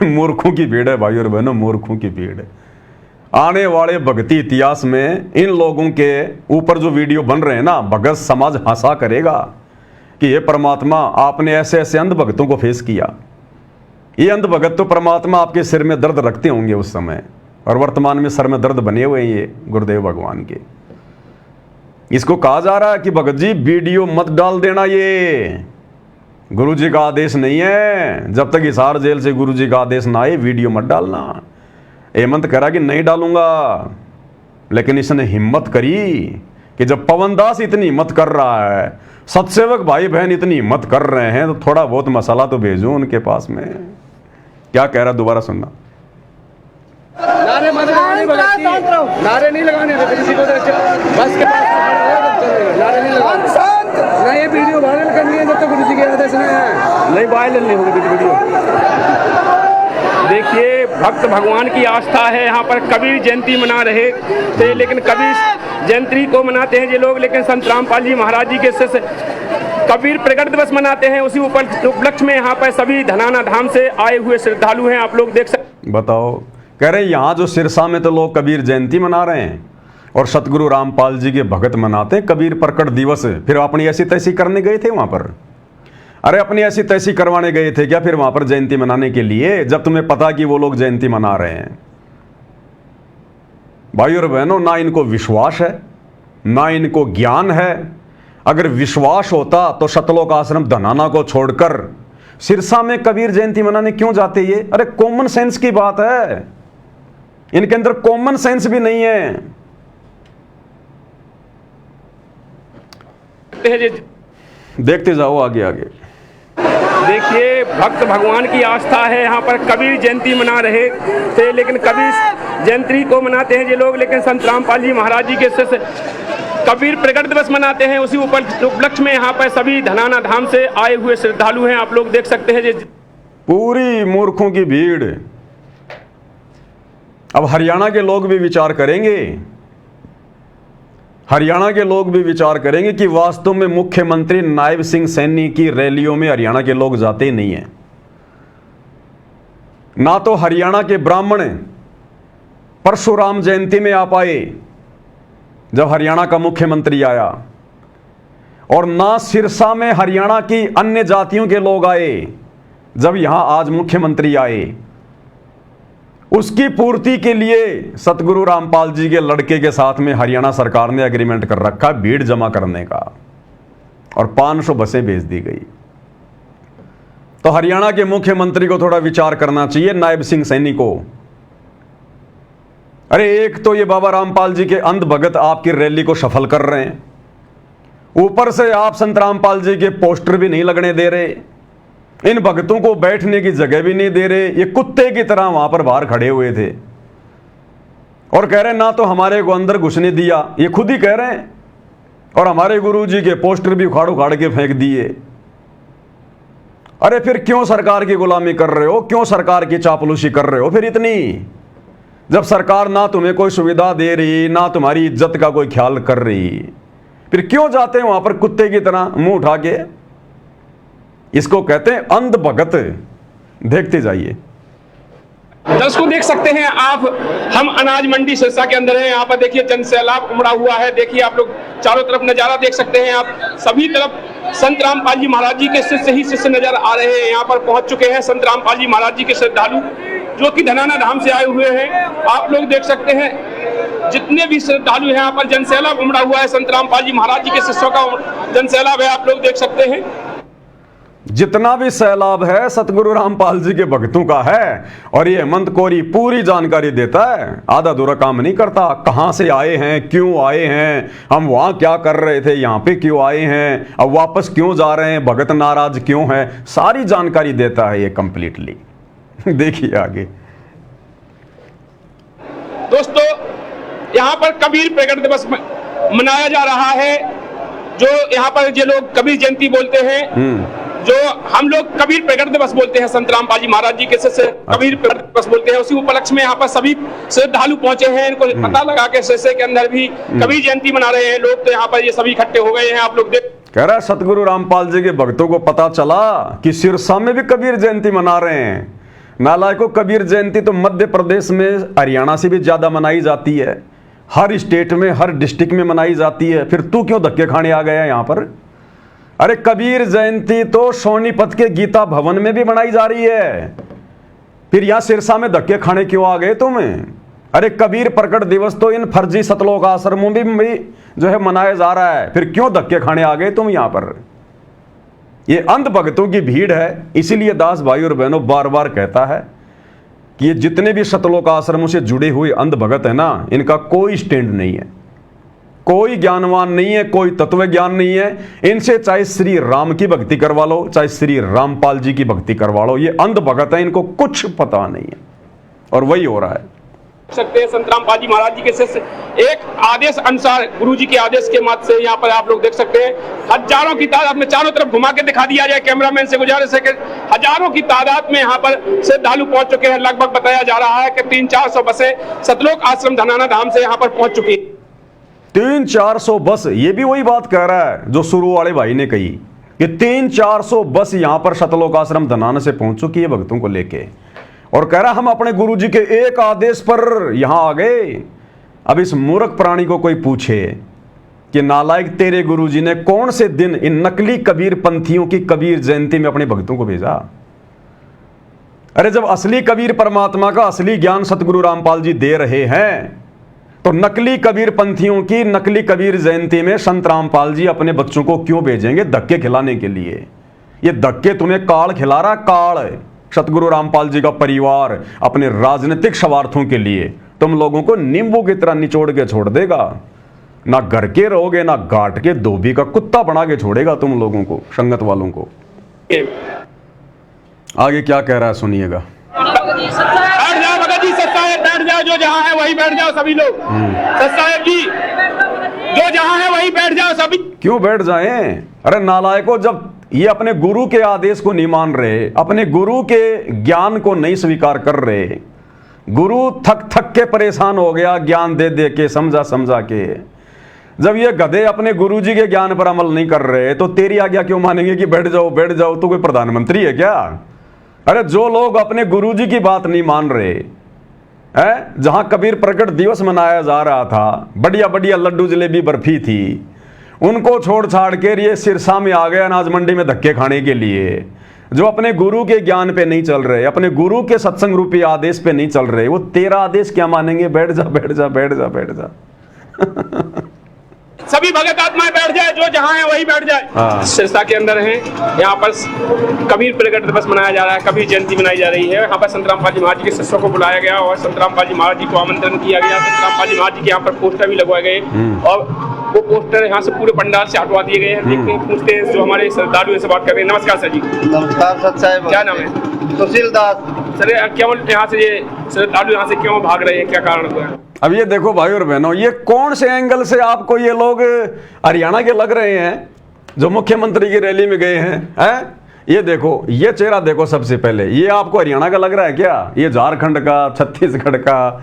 मूर्खों की भीड़ है भाई और बहनों, मूर्खों की भीड़ है। आने वाले भक्ति इतिहास में इन लोगों के ऊपर जो वीडियो बन रहे हैं ना, भगत समाज हंसा करेगा कि ये परमात्मा आपने ऐसे ऐसे अंध भक्तों को फेस किया। ये अंध भगत तो परमात्मा आपके सिर में दर्द रखते होंगे उस समय, और वर्तमान में सर में दर्द बने हुए हैं ये गुरुदेव भगवान के। इसको कहा जा रहा है कि भगत जी वीडियो मत डाल देना, ये गुरुजी का आदेश नहीं है। जब तक हिसार जेल से गुरुजी का आदेश ना आए वीडियो मत डालना। हेमंत करा कि नहीं डालूंगा, लेकिन इसने हिम्मत करी कि जब पवन दास इतनी हिम्मत कर रहा है, सतसेवक भाई बहन इतनी हिम्मत कर रहे हैं, तो थोड़ा बहुत मसाला तो भेजो उनके पास में। क्या कह रहा दोबारा सुनना। नारे मत लगाने, नारे नहीं लगाने किसी को, बस के पास नारे नहीं लगाने ना। ये वीडियो वायरल करनी है जब तक गुरु जी के आदेश नहीं वायरल नहीं होगी वीडियो। देखिए भक्त भगवान की आस्था है, यहाँ पर कबीर जयंती मना रहे थे, लेकिन कबीर जयंती को मनाते हैं ये लोग, लेकिन संत रामपाल जी महाराज जी के से कबीर प्रकट दिवस मनाते हैं। उसी उपलक्ष्य में यहाँ पर सभी धनाना धाम से आए हुए श्रद्धालु हैं, आप लोग देख सकते। बताओ, कह रहे यहाँ जो सिरसा में तो लोग कबीर जयंती मना रहे हैं, और सतगुरु रामपाल जी के भगत मनाते कबीर प्रकट दिवस, फिर अपनी ऐसी तैसी करने गए थे वहां पर? अरे अपनी ऐसी तैसी करवाने गए थे क्या फिर वहां पर जयंती मनाने के लिए, जब तुम्हें पता कि वो लोग जयंती मना रहे हैं? भाई और बहनों, ना इनको विश्वास है ना इनको ज्ञान है। अगर विश्वास होता तो सतलोक आश्रम धनाना को छोड़कर सिरसा में कबीर जयंती मनाने क्यों जाते ये? अरे कॉमन सेंस की बात है, इनके अंदर कॉमन सेंस भी नहीं है। देखते जाओ आगे आगे। देखिए, भक्त भगवान की आस्था है, यहाँ पर कबीर जयंती मना रहे थे, लेकिन कबीर जयंती को मनाते हैं ये लोग, लेकिन संत रामपाल जी महाराज जी के शिष्य कबीर प्रकट दिवस मनाते हैं। उसी उपलक्ष्य में यहाँ पर सभी धनाना धाम से आए हुए श्रद्धालु हैं, आप लोग देख सकते हैं। पूरी मूर्खों की भीड़। अब हरियाणा के लोग भी विचार करेंगे, हरियाणा के लोग भी विचार करेंगे कि वास्तव में मुख्यमंत्री नायब सिंह सैनी की रैलियों में हरियाणा के लोग जाते ही नहीं हैं। ना तो हरियाणा के ब्राह्मण परशुराम जयंती में आ पाए जब हरियाणा का मुख्यमंत्री आया, और ना सिरसा में हरियाणा की अन्य जातियों के लोग आए जब यहां आज मुख्यमंत्री आए। उसकी पूर्ति के लिए सतगुरु रामपाल जी के लड़के के साथ में हरियाणा सरकार ने एग्रीमेंट कर रखा भीड़ जमा करने का, और 500 बसें भेज दी गई। तो हरियाणा के मुख्यमंत्री को थोड़ा विचार करना चाहिए, नायब सिंह सैनी को। अरे एक तो ये बाबा रामपाल जी के अंध भगत आपकी रैली को सफल कर रहे हैं, ऊपर से आप संत रामपाल जी के पोस्टर भी नहीं लगने दे रहे, इन भक्तों को बैठने की जगह भी नहीं दे रहे। ये कुत्ते की तरह वहां पर बाहर खड़े हुए थे और कह रहे ना तो हमारे को अंदर घुसने दिया, ये खुद ही कह रहे हैं, और हमारे गुरु जी के पोस्टर भी उखाड़ उखाड़ के फेंक दिए। अरे फिर क्यों सरकार की गुलामी कर रहे हो, क्यों सरकार की चापलूसी कर रहे हो फिर इतनी, जब सरकार ना तुम्हें कोई सुविधा दे रही ना तुम्हारी इज्जत का कोई ख्याल कर रही, फिर क्यों जाते हैं वहां पर कुत्ते की तरह मुंह उठा के? इसको कहते हैं अंध भगत। देखते जाइए। दर्शकों देख सकते हैं आप, हम अनाज मंडी सिरसा के अंदर हैं। यहाँ पर देखिए जन सैलाब उमड़ा हुआ है। देखिए आप लोग चारों तरफ नजारा देख सकते हैं, आप सभी तरफ संत रामपाल जी महाराज जी के शिष्य ही शिष्य नजर आ रहे हैं। यहाँ पर पहुंच चुके हैं संत रामपाल जी महाराज जी के श्रद्धालु जो कि धनाना धाम से आए हुए हैं। आप लोग देख सकते हैं जितने भी श्रद्धालु हैं, यहाँ पर जन सैलाब उमड़ा हुआ है। संत रामपाल जी महाराज जी के शिष्यों का जन सैलाब है, आप लोग देख सकते हैं। जितना भी सैलाब है सतगुरु रामपाल जी के भक्तों का है, और ये हेमंत कोरी पूरी जानकारी देता है, आधा अधूरा काम नहीं करता। कहां से आए हैं, क्यों आए हैं, हम वहां क्या कर रहे थे, यहां पे क्यों आए हैं, अब वापस क्यों जा रहे हैं, भगत नाराज क्यों है, सारी जानकारी देता है ये कंप्लीटली। देखिए आगे। दोस्तों यहाँ पर कबीर प्रकट दिवस मनाया जा रहा है, जो यहाँ पर ये लोग कबीर जयंती बोलते हैं, जो हम लोग कबीर प्रकट दिवस बोलते हैं। संत रामपाल जी महाराज जी के शिष्य कबीर प्रकट दिवस बोलते हैं। उसी उपलक्ष्य में यहाँ पर सभी श्रद्धालु पहुंचे हैं। इनको पता लगा के शिष्य के अंदर भी कबीर जयंती मना रहे हैं लोग, तो यहाँ पर ये सभी इकट्ठे हो गए हैं। आप लोग देख कह रहा है सतगुरु रामपाल जी के भक्तों को पता चला कि सिरसा में भी कबीर जयंती मना रहे हैं। नालायकों, कबीर जयंती तो मध्य प्रदेश में हरियाणा से भी ज्यादा मनाई जाती है, हर स्टेट में हर डिस्ट्रिक्ट में मनाई जाती है। फिर तू क्यों धक्के खाने आ गया यहाँ पर? अरे कबीर जयंती तो सोनीपत के गीता भवन में भी मनाई जा रही है, फिर यहां सिरसा में धक्के खाने क्यों आ गए तुम? अरे कबीर प्रकट दिवस तो इन फर्जी सतलोक आश्रमों में भी जो है मनाया जा रहा है, फिर क्यों धक्के खाने आ गए तुम यहां पर? ये अंध भक्तों की भीड़ है। इसीलिए दास भाई और बहनों बार बार कहता है कि ये जितने भी सतलोक आश्रमों से जुड़े हुए अंध भगत है ना, इनका कोई स्टैंड नहीं है, कोई ज्ञानवान नहीं है, कोई तत्व ज्ञान नहीं है। इनसे चाहे श्री राम की भक्ति करवा लो, चाहे श्री रामपाल जी की भक्ति करवा लो, ये अंध भगत है, इनको कुछ पता नहीं है, और वही हो रहा है। सकते हैं संत रामपाल जी महाराज जी के शिष्य एक आदेश अनुसार, गुरु जी के आदेश के मत से यहाँ पर आप लोग देख सकते हैं हजारों की तादाद में, चारों तरफ घुमा के दिखा दिया जाए, कैमरामैन से गुजारिश है कि हजारों की तादाद में यहाँ पर श्रद्धालु पहुंच चुके हैं। लगभग बताया जा रहा है कि 300-400 बसें सतलोक आश्रम धनाना धाम से यहाँ पर पहुंच चुकी है। 300-400 बस, ये भी वही बात कह रहा है जो शुरू वाले भाई ने कही कि 300-400 बस यहां पर सतलोक आश्रम धनाना से पहुंच चुकी है भक्तों को लेके, और कह रहा हम अपने गुरु जी के एक आदेश पर यहां आ गए। अब इस मूर्ख प्राणी को कोई पूछे कि नालायक तेरे गुरुजी ने कौन से दिन इन नकली कबीर पंथियों की कबीर जयंती में अपने भक्तों को भेजा? अरे जब असली कबीर परमात्मा का असली ज्ञान सतगुरु रामपाल जी दे रहे हैं तो नकली कबीर पंथियों की नकली कबीर जयंती में संत रामपाल जी अपने बच्चों को क्यों भेजेंगे? धक्के खिलाने के लिए। ये धक्के तुम्हें काल खिला रहा, काल। सतगुरु रामपाल जी का परिवार अपने राजनीतिक स्वार्थों के लिए तुम लोगों को नींबू की तरह निचोड़ के छोड़ देगा। ना घर के रहोगे, ना घाट के धोबी का कुत्ता बना के छोड़ेगा तुम लोगों को, संगत वालों को। आगे क्या कह रहा है सुनिएगा। बैठ जाओ भगत जी, सत साहेब बैठ जाओ, जो जहाँ है वही बैठ जाओ सभी लोग। सत साहेब जी, जो जहाँ है वही बैठ जाओ सभी। क्यों बैठ जाएं? अरे नालायकों, जब ये अपने गुरु के आदेश को नहीं मान रहे, अपने गुरु के ज्ञान को नहीं स्वीकार कर रहे, गुरु थक थक के परेशान हो गया ज्ञान दे दे के, समझा समझा के। जब ये गधे अपने गुरुजी के ज्ञान पर अमल नहीं कर रहे तो तेरी आज्ञा क्यों मानेंगे कि बैठ जाओ बैठ जाओ? तो कोई प्रधानमंत्री है क्या? अरे जो लोग अपने गुरुजी की बात नहीं मान रहे हैं, जहां कबीर प्रकट दिवस मनाया जा रहा था, बढ़िया बढ़िया लड्डू जलेबी बर्फी थी, उनको छोड़ छाड़ के ये सिरसा में आ गए अनाज मंडी में धक्के खाने के लिए। जो अपने गुरु के ज्ञान पे नहीं चल रहे, अपने गुरु के सत्संग रूपी आदेश पे नहीं चल रहे, वो तेरा आदेश क्या मानेंगे? बैठ जा बैठ जा बैठ जा बैठ जा। सभी भगत आत्माएं बैठ जाए, जो जहाँ है वही बैठ जाए। सिरसा के अंदर हैं, यहाँ पर कबीर प्रकट दिवस मनाया जा रहा है, कबीर जयंती मनाई जा रही है। यहाँ पर संत रामपाल जी महाराज जी के शिष्यों को बुलाया गया और संत रामपाल जी महाराज जी को आमंत्रण किया गया। संत रामपाल जी महाराज जी के यहाँ पर पोस्टर भी लगवाए गए और वो पोस्टर यहाँ से पूरे पंडाल से हटवा दिए गए हैं। देखते हैं, पूछते हैं जो हमारे श्रद्धालु से बात कर रहे हैं। नमस्कार सर जी। नमस्कार सत साहेब। क्या नाम है? सुशील दास। सर क्यों यहाँ से ये श्रद्धालु यहाँ से क्यों भाग रहे हैं, क्या कारण हुआ है? अब ये देखो भाई और बहनों, ये कौन से एंगल से आपको ये लोग हरियाणा के लग रहे हैं जो मुख्यमंत्री की रैली में गए हैं? ये देखो, ये चेहरा देखो सबसे पहले, ये आपको हरियाणा का लग रहा है क्या? ये झारखंड का, छत्तीसगढ़ का,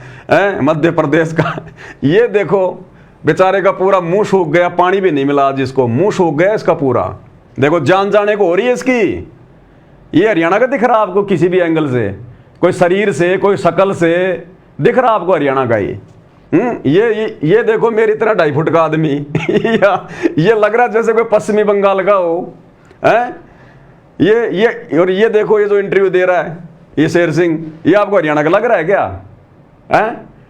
मध्य प्रदेश का। ये देखो बेचारे का पूरा मुंह सूख गया, पानी भी नहीं मिला जिसको, मुंह सूख गया इसका पूरा। देखो जान जाने को हो रही है इसकी। ये हरियाणा का दिख रहा आपको किसी भी एंगल से? कोई शरीर से, कोई शकल से दिख रहा आपको हरियाणा का? ये देखो मेरी तरह 2.5 फुट का आदमी ये लग रहा जैसे कोई पश्चिमी बंगाल का हो। और ये देखो ये जो इंटरव्यू दे रहा है ये शेर सिंह, ये आपको हरियाणा का लग रहा है क्या?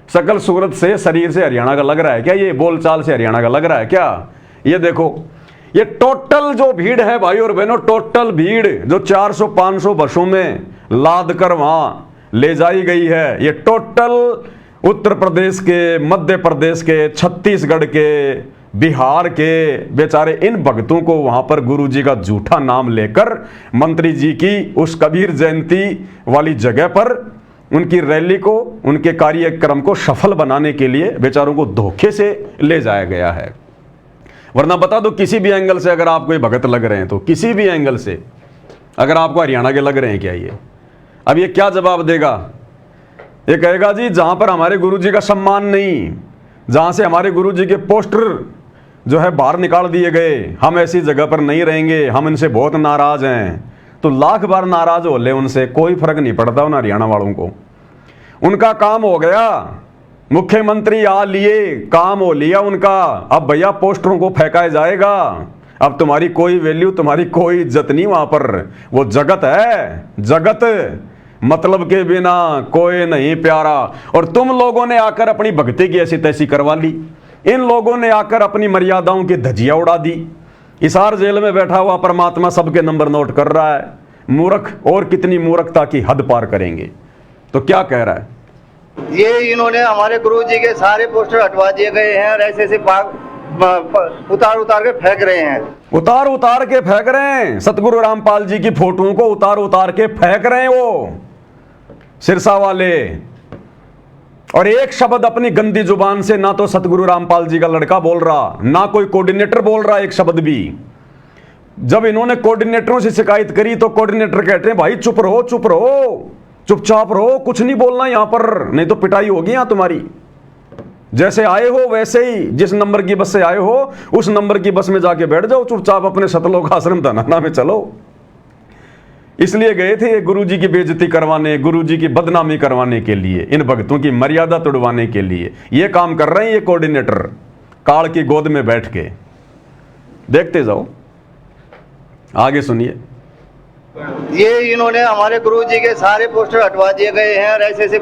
शकल सूरत से, शरीर से हरियाणा का लग रहा है क्या? ये बोलचाल से हरियाणा का लग रहा है क्या? ये देखो, ये टोटल जो भीड़ है भाई और बहनों, टोटल भीड़ जो 400-500 बसों में लाद कर वहां ले जाई गई है, ये टोटल उत्तर प्रदेश के, मध्य प्रदेश के, छत्तीसगढ़ के, बिहार के बेचारे इन भक्तों को वहां पर गुरुजी का झूठा नाम लेकर मंत्री जी की उस कबीर जयंती वाली जगह पर उनकी रैली को, उनके कार्यक्रम को सफल बनाने के लिए बेचारों को धोखे से ले जाया गया है। वरना बता दो, किसी भी एंगल से अगर आपको ये भगत लग रहे हैं तो किसी भी एंगल से अगर आपको हरियाणा के लग रहे हैं क्या, ये अब ये क्या जवाब देगा? ये कहेगा जी जहां पर हमारे गुरुजी का सम्मान नहीं, जहां से हमारे गुरुजी के पोस्टर जो है बाहर निकाल दिए गए, हम ऐसी जगह पर नहीं रहेंगे, हम इनसे बहुत नाराज हैं। तो लाख बार नाराज हो ले उनसे, कोई फर्क नहीं पड़ता उन हरियाणा वालों को। उनका काम हो गया, मुख्यमंत्री आ लिए, काम हो लिया उनका। अब भैया पोस्टरों को फेंका जाएगा, अब तुम्हारी कोई वैल्यू, तुम्हारी कोई इज्जत नहीं वहां पर। वो जगत है, जगत मतलब के बिना कोई नहीं प्यारा। और तुम लोगों ने आकर अपनी भक्ति की ऐसी तैसी करवा ली, इन लोगों ने आकर अपनी मर्यादाओं की धज्जियां उड़ा दी। हिसार जेल में बैठा हुआ परमात्मा सबके नंबर नोट कर रहा है। मूर्ख और कितनी मूर्खता की हद पार करेंगे। तो क्या कह रहा है? ये इन्होंने हमारे गुरुजी के सारे पोस्टर हटवा दिए गए हैं और ऐसे उतार उतार के फेंक रहे हैं। उतार उतार के फेंक रहे हैं सतगुरु रामपाल जी की फोटोओं को, उतार उतार के फेंक रहे हैं वो सिरसा वाले। और एक शब्द अपनी गंदी जुबान से ना तो सतगुरु रामपाल जी का लड़का बोल रहा, ना कोई कोऑर्डिनेटर बोल रहा एक शब्द भी। जब इन्होंने कोऑर्डिनेटरों से शिकायत करी तो कोऑर्डिनेटर कहते हैं भाई चुप रहो, चुप रहो, चुपचाप रहो, कुछ नहीं बोलना यहां पर, नहीं तो पिटाई होगी यहां तुम्हारी। जैसे आए हो वैसे ही, जिस नंबर की बस से आए हो उस नंबर की बस में जाके बैठ जाओ, चुपचाप अपने सतलोक आश्रम धनाना में चलो। इसलिए गए थे ये गुरुजी की बेइज्जती करवाने, गुरुजी की बदनामी करवाने के लिए, इन भक्तों की मर्यादा तोड़वाने के लिए ये काम कर रहे हैं ये कोऑर्डिनेटर काल की गोद में बैठ के। देखते जाओ, आगे सुनिए। ये इन्होंने हमारे गुरुजी के सारे पोस्टर हटवा दिए गए हैं और ऐसे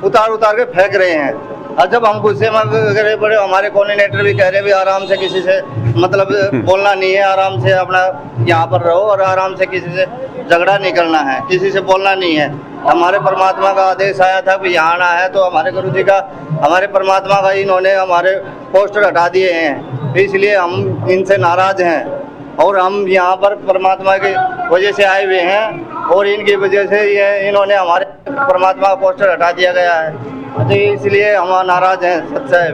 उतार उतार के फेंक रहे हैं। और जब हम गुस्से में गए बड़े, हमारे कोऑर्डिनेटर भी कह रहे भी आराम से, किसी से मतलब बोलना नहीं है, आराम से अपना यहाँ पर रहो और आराम से किसी से झगड़ा नहीं करना है, किसी से बोलना नहीं है। हमारे परमात्मा का आदेश आया था कि यहाँ आना है, तो हमारे गुरुजी का, हमारे परमात्मा का इन्होंने हमारे पोस्टर हटा दिए हैं, इसलिए हम इनसे नाराज हैं और हम यहाँ पर परमात्मा की वजह से आए हुए हैं और इनकी वजह से ये इन्होंने हमारे परमात्मा का पोस्टर हटा दिया गया है, तो इसलिए हम नाराज हैं। सच्चाई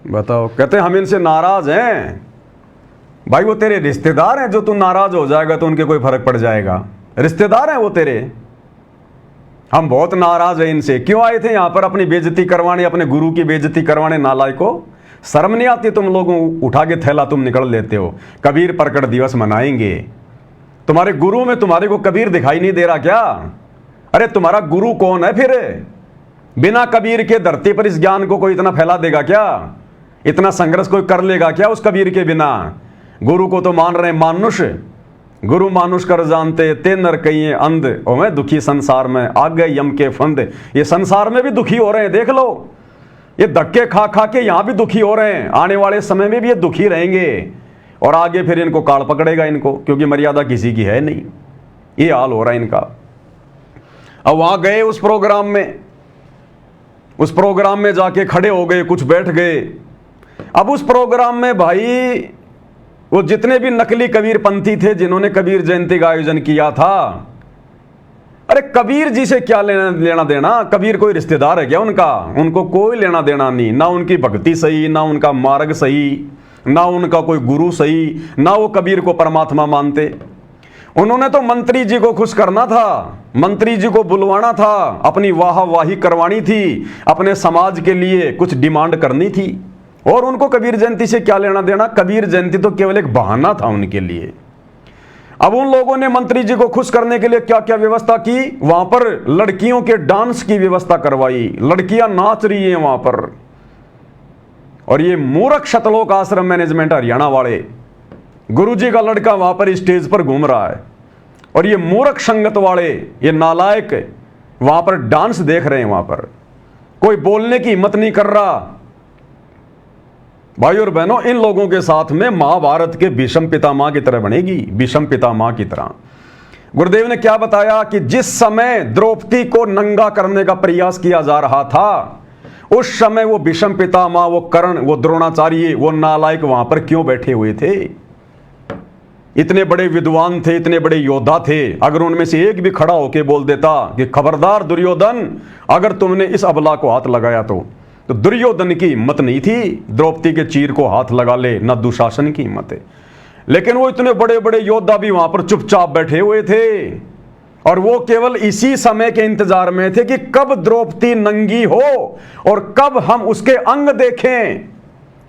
बताओ, कहते हैं हम इनसे नाराज हैं। भाई वो तेरे रिश्तेदार हैं, जो तू नाराज हो जाएगा तो उनके कोई फर्क पड़ जाएगा? रिश्तेदार हैं वो तेरे। हम बहुत नाराज हैं इनसे। क्यों आए थे यहाँ पर? अपनी बेइज्जती करवाने, अपने गुरु की बेइज्जती करवाने। नालायकों, शर्म नहीं आती तुम लोगों? उठा के थैला तुम निकल लेते हो। कबीर प्रकट दिवस मनाएंगे, तुम्हारे गुरु में तुम्हारे को कबीर दिखाई नहीं दे रहा क्या? अरे तुम्हारा गुरु कौन है फिर? बिना कबीर के धरती पर इस ज्ञान को कोई इतना फैला देगा क्या? इतना संघर्ष कोई कर लेगा क्या उस कबीर के बिना? गुरु को तो मान रहे मानुष, गुरु मानुष कर जानते, ते नर कहिए अंध, ओ मैं दुखी संसार में आ गए यम के फंद। ये संसार में भी दुखी हो रहे हैं, देख लो। ये धक्के खा खा के यहां भी दुखी हो रहे हैं, आने वाले समय में भी ये दुखी रहेंगे और आगे फिर इनको काल पकड़ेगा इनको, क्योंकि मर्यादा किसी की है नहीं। ये हाल हो रहा है इनका। अब वहां गए उस प्रोग्राम में जाके खड़े हो गए, कुछ बैठ गए। अब उस प्रोग्राम में भाई वो जितने भी नकली कबीर पंथी थे जिन्होंने कबीर जयंती का आयोजन किया था, अरे कबीर जी से क्या लेना देना? कबीर कोई रिश्तेदार है क्या उनका? उनको कोई लेना देना नहीं। ना उनकी भक्ति सही, ना उनका मार्ग सही, ना उनका कोई गुरु सही, ना वो कबीर को परमात्मा मानते। उन्होंने तो मंत्री जी को खुश करना था, मंत्री जी को बुलवाना था, अपनी वाहवाही करवानी थी, अपने समाज के लिए कुछ डिमांड करनी थी। और उनको कबीर जयंती से क्या लेना देना? कबीर जयंती तो केवल एक बहाना था उनके लिए। अब उन लोगों ने मंत्री जी को खुश करने के लिए क्या क्या व्यवस्था की? वहां पर लड़कियों के डांस की व्यवस्था करवाई, लड़कियां नाच रही हैं वहां पर। और ये मूर्ख शतलोक आश्रम मैनेजमेंट हरियाणा वाले, गुरुजी का लड़का वहां पर स्टेज पर घूम रहा है और ये मूर्ख संगत वाले, ये नालायक वहां पर डांस देख रहे हैं। वहां पर कोई बोलने की हिम्मत नहीं कर रहा। भाई और बहनों, इन लोगों के साथ में महाभारत के भीष्म पितामह की तरह बनेगी, भीष्म पितामह की तरह। गुरुदेव ने क्या बताया कि जिस समय द्रौपदी को नंगा करने का प्रयास किया जा रहा था, उस समय वो भीष्म पितामह, वो कर्ण, वो द्रोणाचार्य, वो नालायक वहां पर क्यों बैठे हुए थे? इतने बड़े विद्वान थे, इतने बड़े योद्धा थे। अगर उनमें से एक भी खड़ा होकर बोल देता कि खबरदार दुर्योधन, अगर तुमने इस अबला को हाथ लगाया तो दुर्योधन की हिम्मत नहीं थी द्रौपदी के चीर को हाथ लगा ले, न दुशासन की हिम्मत है। लेकिन वो इतने बड़े बड़े योद्धा भी वहां पर चुपचाप बैठे हुए थे और वो केवल इसी समय के इंतजार में थे कि कब द्रौपदी नंगी हो और कब हम उसके अंग देखें।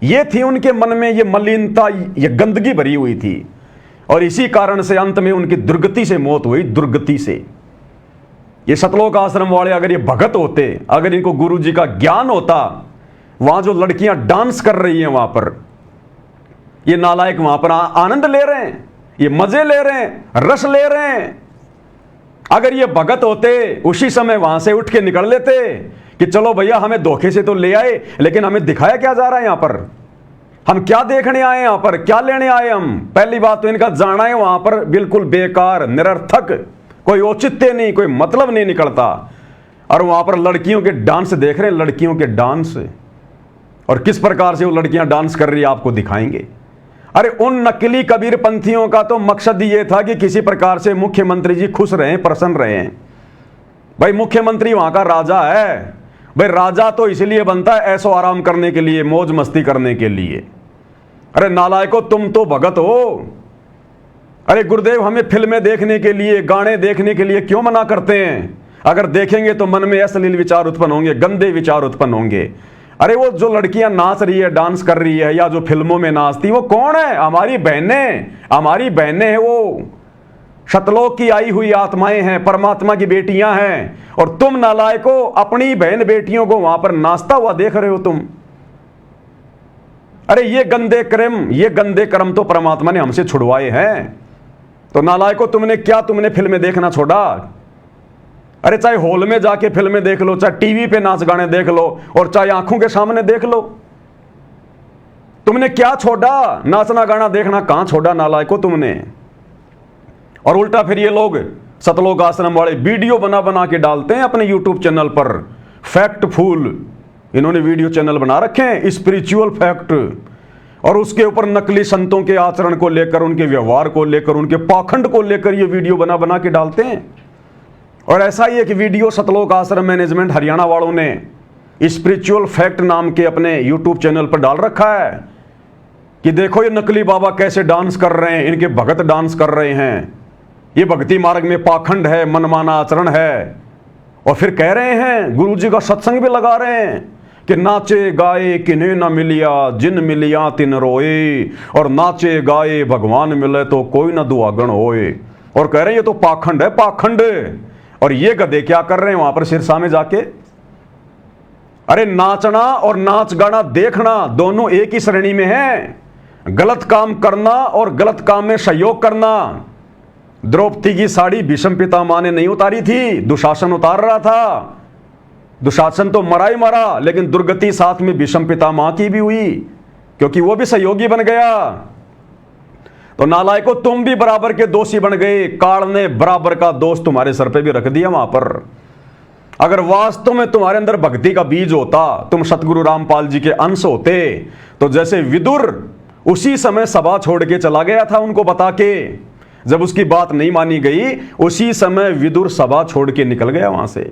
ये थी उनके मन में, ये मलिनता, ये गंदगी भरी हुई थी। और इसी कारण से अंत में उनकी दुर्गति से मौत हुई, दुर्गति से। ये शतलोक आश्रम वाले अगर ये भगत होते, अगर इनको गुरु जी का ज्ञान होता, वहां जो लड़कियां डांस कर रही हैं वहां पर, ये नालायक वहां पर आनंद ले रहे हैं, ये मजे ले रहे हैं, रस ले रहे हैं। अगर ये भगत होते, उसी समय वहां से उठ के निकल लेते कि चलो भैया, हमें धोखे से तो ले आए, लेकिन हमें दिखाया क्या जा रहा है यहां पर? हम क्या देखने आए यहां पर? क्या लेने आए हम? पहली बात तो इनका जाना है वहां पर बिल्कुल बेकार, निरर्थक, कोई औचित्य नहीं, कोई मतलब नहीं निकलता। और वहां पर लड़कियों के डांस देख रहे हैं, लड़कियों के डांस, और किस प्रकार से वो लड़कियां डांस कर रही है आपको दिखाएंगे। अरे उन नकली कबीर पंथियों का तो मकसद ये था कि किसी प्रकार से मुख्यमंत्री जी खुश रहें, प्रसन्न रहें। भाई मुख्यमंत्री वहां का राजा है, भाई राजा तो इसलिए बनता है ऐसो आराम करने के लिए, मौज मस्ती करने के लिए। अरे नालायको, तुम तो भगत हो। अरे गुरुदेव, हमें फिल्में देखने के लिए, गाने देखने के लिए क्यों मना करते हैं? अगर देखेंगे तो मन में अश्लील विचार उत्पन्न होंगे, गंदे विचार उत्पन्न होंगे। अरे वो जो लड़कियां नाच रही है, डांस कर रही है, या जो फिल्मों में नाचती, वो कौन है? हमारी बहनें, हमारी बहनें हैं वो। शतलोक की आई हुई आत्माएं हैं, परमात्मा की बेटियां हैं, और तुम नालायकों अपनी बहन बेटियों को वहां पर नाचता हुआ देख रहे हो तुम। अरे ये गंदे कर्म तो परमात्मा ने हमसे छुड़वाए हैं। तो नालायकों तुमने फिल्में देखना छोड़ा? अरे चाहे हॉल में जाके फिल्में देख लो, चाहे टीवी पे नाच गाने देख लो, और चाहे आंखों के सामने देख लो। तुमने क्या छोड़ा? नाचना गाना देखना कहां छोड़ा नालायकों तुमने? और उल्टा फिर ये लोग सतलोक आश्रम वाले वीडियो बना बना के डालते हैं अपने यूट्यूब चैनल पर। फैक्टफुल इन्होंने वीडियो चैनल बना रखे हैं, स्पिरिचुअल फैक्ट, और उसके ऊपर नकली संतों के आचरण को लेकर, उनके व्यवहार को लेकर, उनके पाखंड को लेकर ये वीडियो बना बना के डालते हैं। और ऐसा ही एक वीडियो सतलोक आश्रम मैनेजमेंट हरियाणा वालों ने स्पिरिचुअल फैक्ट नाम के अपने यूट्यूब चैनल पर डाल रखा है कि देखो ये नकली बाबा कैसे डांस कर रहे हैं, इनके भगत डांस कर रहे हैं, ये भक्ति मार्ग में पाखंड है, मनमाना आचरण है। और फिर कह रहे हैं, गुरुजी का सत्संग भी लगा रहे हैं कि नाचे गाए किन्हें न मिलिया, जिन मिलिया तिन रोए, और नाचे गाए भगवान मिले तो कोई न दुआगण होए। और कह रहे हैं ये तो पाखंड है, पाखंड। और ये गधे क्या कर रहे हैं वहां पर सिरसा में जाके? अरे नाचना और नाच गाना देखना दोनों एक ही श्रेणी में है। गलत काम करना और गलत काम में सहयोग करना। द्रौपदी की साड़ी भीष्म पितामह ने नहीं उतारी थी, दुशासन उतार रहा था। दुशासन तो मरा ही मरा, लेकिन दुर्गति साथ में भीष्म पितामह की भी हुई, क्योंकि वो भी सहयोगी बन गया। तो नालायकों तुम भी बराबर के दोषी बन गए। काल ने बराबर का दोष तुम्हारे सर पे भी रख दिया वहां पर। अगर वास्तव में तुम्हारे अंदर भक्ति का बीज होता, तुम सतगुरु रामपाल जी के अंश होते, तो जैसे विदुर उसी समय सभा छोड़ के चला गया था उनको बता के, जब उसकी बात नहीं मानी गई उसी समय विदुर सभा छोड़ के निकल गया वहां से।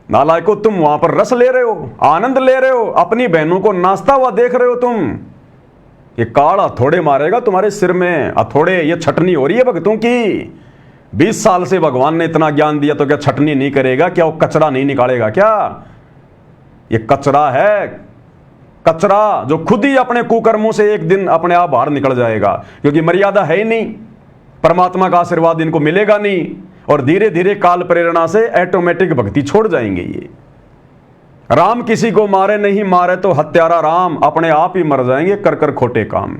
नालायकों तुम वहां पर रस ले रहे हो, आनंद ले रहे हो, अपनी बहनों को नाचता हुआ देख रहे हो तुम। ये काल हथौड़े मारेगा तुम्हारे सिर में, हथौड़े। ये छटनी हो रही है भक्तों की। 20 साल से भगवान ने इतना ज्ञान दिया तो क्या छटनी नहीं करेगा? क्या वो कचरा नहीं निकालेगा क्या? ये कचरा है, कचरा जो खुद ही अपने कुकर्मों से एक दिन अपने आप बाहर निकल जाएगा, क्योंकि मर्यादा है ही नहीं, परमात्मा का आशीर्वाद इनको मिलेगा नहीं, और धीरे धीरे काल प्रेरणा से ऑटोमेटिक भक्ति छोड़ जाएंगे ये। राम किसी को मारे नहीं, मारे तो हत्यारा राम, अपने आप ही मर जाएंगे कर कर खोटे काम।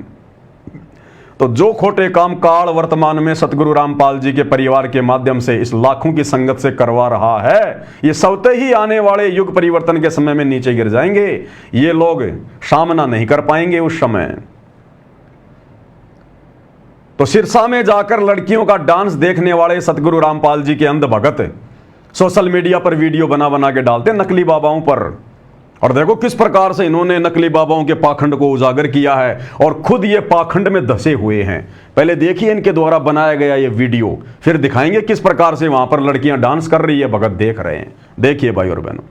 तो जो खोटे काम काल वर्तमान में सतगुरु रामपाल जी के परिवार के माध्यम से इस लाखों की संगत से करवा रहा है, ये स्वतः ही आने वाले युग परिवर्तन के समय में नीचे गिर जाएंगे। ये लोग सामना नहीं कर पाएंगे उस समय। तो सिरसा में जाकर लड़कियों का डांस देखने वाले सतगुरु रामपाल जी के अंध भगत सोशल मीडिया पर वीडियो बना बना के डालते नकली बाबाओं पर। और देखो किस प्रकार से इन्होंने नकली बाबाओं के पाखंड को उजागर किया है, और खुद ये पाखंड में धसे हुए हैं। पहले देखिए इनके द्वारा बनाया गया ये वीडियो, फिर दिखाएंगे किस प्रकार से वहां पर लड़कियां डांस कर रही है, भगत देख रहे हैं। देखिए भाई और बहनों।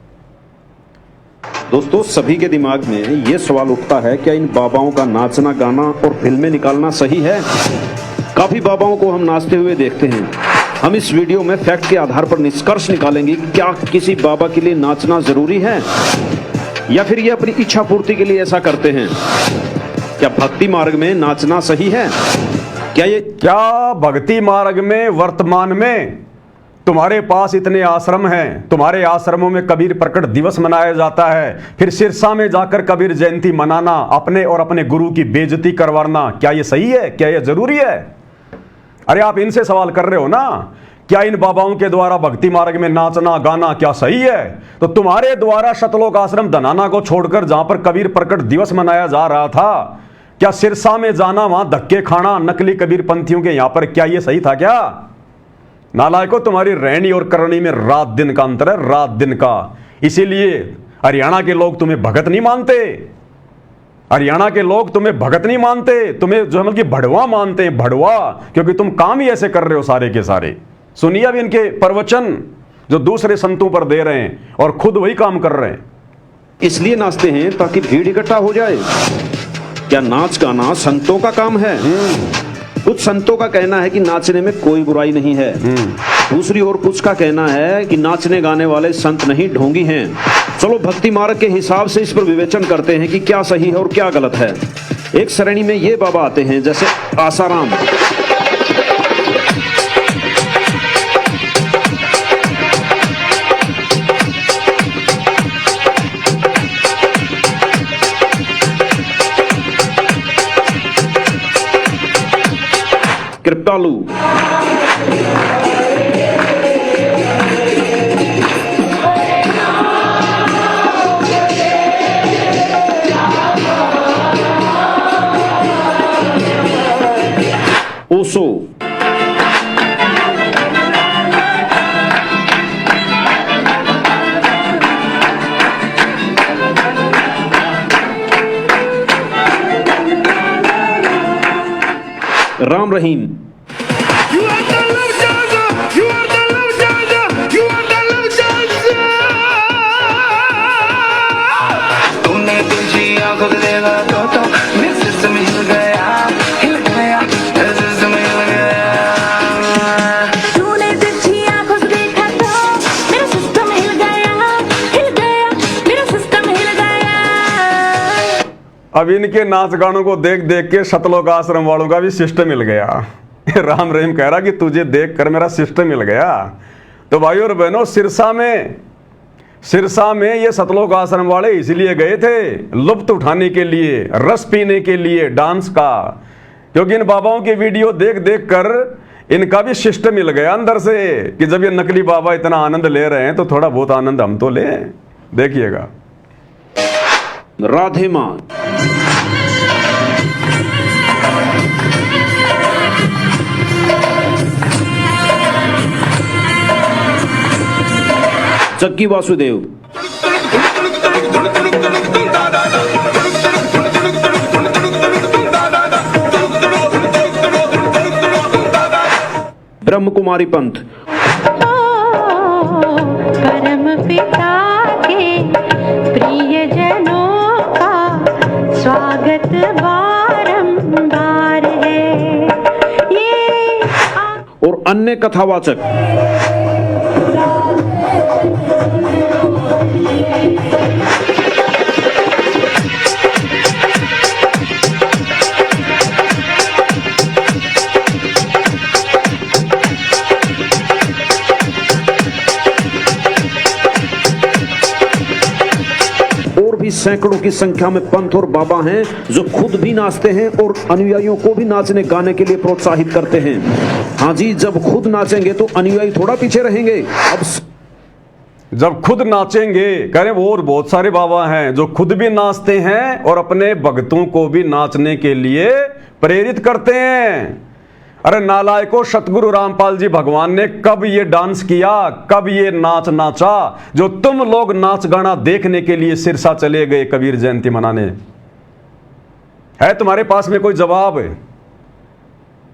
दोस्तों सभी के दिमाग में ये सवाल उठता है, क्या इन बाबाओं का नाचना गाना और फिल्में निकालना सही है? काफी बाबाओं को हम नाचते हुए देखते हैं। हम इस वीडियो में फैक्ट के आधार पर निष्कर्ष निकालेंगे कि क्या किसी बाबा के लिए नाचना जरूरी है, या फिर ये अपनी इच्छा पूर्ति के लिए ऐसा करते हैं। क्या भक्ति मार्ग में नाचना सही है? क्या भक्ति मार्ग में वर्तमान में तुम्हारे पास इतने आश्रम हैं, तुम्हारे आश्रमों में कबीर प्रकट दिवस मनाया जाता है, फिर सिरसा में जाकर कबीर जयंती मनाना, अपने और अपने गुरु की बेइज्जती करवाना, क्या ये सही है? क्या ये जरूरी है? अरे आप इनसे सवाल कर रहे हो ना, क्या इन बाबाओं के द्वारा भक्ति मार्ग में नाचना गाना क्या सही है? तो तुम्हारे द्वारा सतलोक आश्रम धनाना को छोड़कर जहां पर कबीर प्रकट दिवस मनाया जा रहा था, क्या सिरसा में जाना, वहां धक्के खाना नकली कबीर पंथियों के यहां पर, क्या ये सही था क्या? नालायकों तुम्हारी रहनी और करनी में रात दिन का अंतर है, रात दिन का। इसीलिए हरियाणा के लोग तुम्हें भगत नहीं मानते, हरियाणा के लोग तुम्हें भगत नहीं मानते, तुम्हें जो है कि भड़वा मानते हैं, भड़वा, क्योंकि तुम काम ही ऐसे कर रहे हो सारे के सारे। सुनिए अब इनके प्रवचन जो दूसरे संतों पर दे रहे हैं और खुद वही काम कर रहे हैं। इसलिए नाचते हैं ताकि भीड़ इकट्ठा हो जाए। क्या नाच गाना संतों का काम है? कुछ संतों का कहना है कि नाचने में कोई बुराई नहीं है। दूसरी ओर कुछ का कहना है कि नाचने गाने वाले संत नहीं ढोंगी हैं। चलो भक्ति मार्ग के हिसाब से इस पर विवेचन करते हैं कि क्या सही है और क्या गलत है। एक श्रेणी में ये बाबा आते हैं जैसे आसाराम, कृपालु। ओशो, राम रहीम, तूने तुझी आंखों से देखा तो मेरे सिस्टम हिल गया, हिल गया, मेरे सिस्टम हिल गया। तूने तुझी आंखों से देखा तो मेरा सिस्टम हिल गया, हिल गया, मेरा सिस्टम हिल गया। अब इनके नाच गानों को देख देख के सतलोक आश्रम वालों का भी सिस्टम मिल गया। राम रहीम कह रहा कि तुझे देख कर मेरा सिस्टम मिल गया। तो भाइयों और बहनों, सिरसा में ये सतलोक आश्रम वाले इसलिए गए थे, लुत्फ उठाने के लिए, रस पीने के लिए डांस का, क्योंकि इन बाबाओं की वीडियो देख देख कर इनका भी सिस्टम मिल गया अंदर से कि जब ये नकली बाबा इतना आनंद ले रहे हैं तो थोड़ा बहुत आनंद हम तो लें। देखिएगा। राधे मां, जग्गी वासुदेव, ब्रह्म कुमारी पंथ, परम पिता के प्रियजनों का स्वागत बारंबार है ये। और अन्य कथावाचक। और भी सैकड़ों की संख्या में पंथ और बाबा हैं जो खुद भी नाचते हैं और अनुयायियों को भी नाचने गाने के लिए प्रोत्साहित करते हैं। हाँ जी, जब खुद नाचेंगे तो अनुयायी थोड़ा पीछे रहेंगे। अब जब खुद नाचेंगे, कह रहे और बहुत सारे बाबा हैं जो खुद भी नाचते हैं और अपने भक्तों को भी नाचने के लिए प्रेरित करते हैं। अरे नालायकों, सतगुरु रामपाल जी भगवान ने कब ये डांस किया, कब ये नाच नाचा जो तुम लोग नाच गाना देखने के लिए सिरसा चले गए कबीर जयंती मनाने? है तुम्हारे पास में कोई जवाब?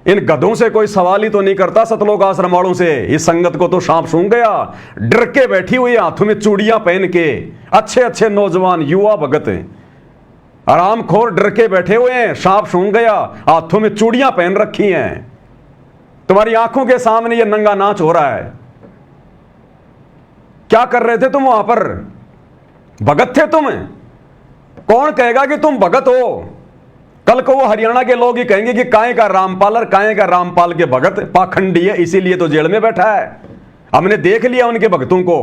इन गधों से कोई सवाल ही तो नहीं करता सतलोक आश्रम वालों से। इस संगत को तो सांप सूंघ गया। डर के बैठी हुई, हाथों में चूड़ियां पहन के, अच्छे अच्छे नौजवान युवा भगत आरामखोर डर के बैठे हुए हैं। सांप सूंघ गया, हाथों में चूड़ियां पहन रखी हैं। तुम्हारी आंखों के सामने ये नंगा नाच हो रहा है। क्या कर रहे थे तुम वहां पर? भगत थे तुम? कौन कहेगा कि तुम भगत हो? कल को वो हरियाणा के लोग ही कहेंगे कि काहे का रामपाल और काहे का रामपाल के भगत पाखंडी है, इसीलिए तो जेल में बैठा है। हमने देख लिया उनके भक्तों को।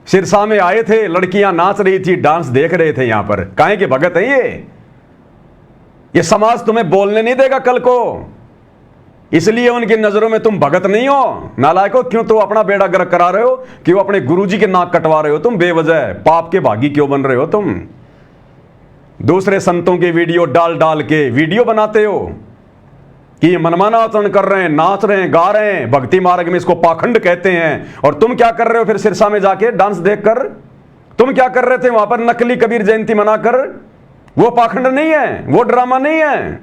सिरसा में आए थे, लड़कियां नाच रही थी, डांस देख रहे थे। यहां पर काहे के भगत हैं ये समाज तुम्हें बोलने नहीं देगा कल को, इसलिए उनकी नजरों में तुम भगत नहीं हो। नालायकों, क्यों तो अपना बेड़ा गर्क करा रहे हो? क्यों अपने गुरुजी के नाक कटवा रहे हो? तुम बेवजह पाप के भागी क्यों बन रहे हो? तुम दूसरे संतों के वीडियो डाल डाल के वीडियो बनाते हो कि ये मनमाना आचरण कर रहे हैं, नाच रहे हैं, गा रहे हैं, भक्ति मार्ग में इसको पाखंड कहते हैं। और तुम क्या कर रहे हो फिर सिरसा में जाके डांस देखकर? तुम क्या कर रहे थे वहां पर नकली कबीर जयंती मनाकर? वो पाखंड नहीं है, वो ड्रामा नहीं है।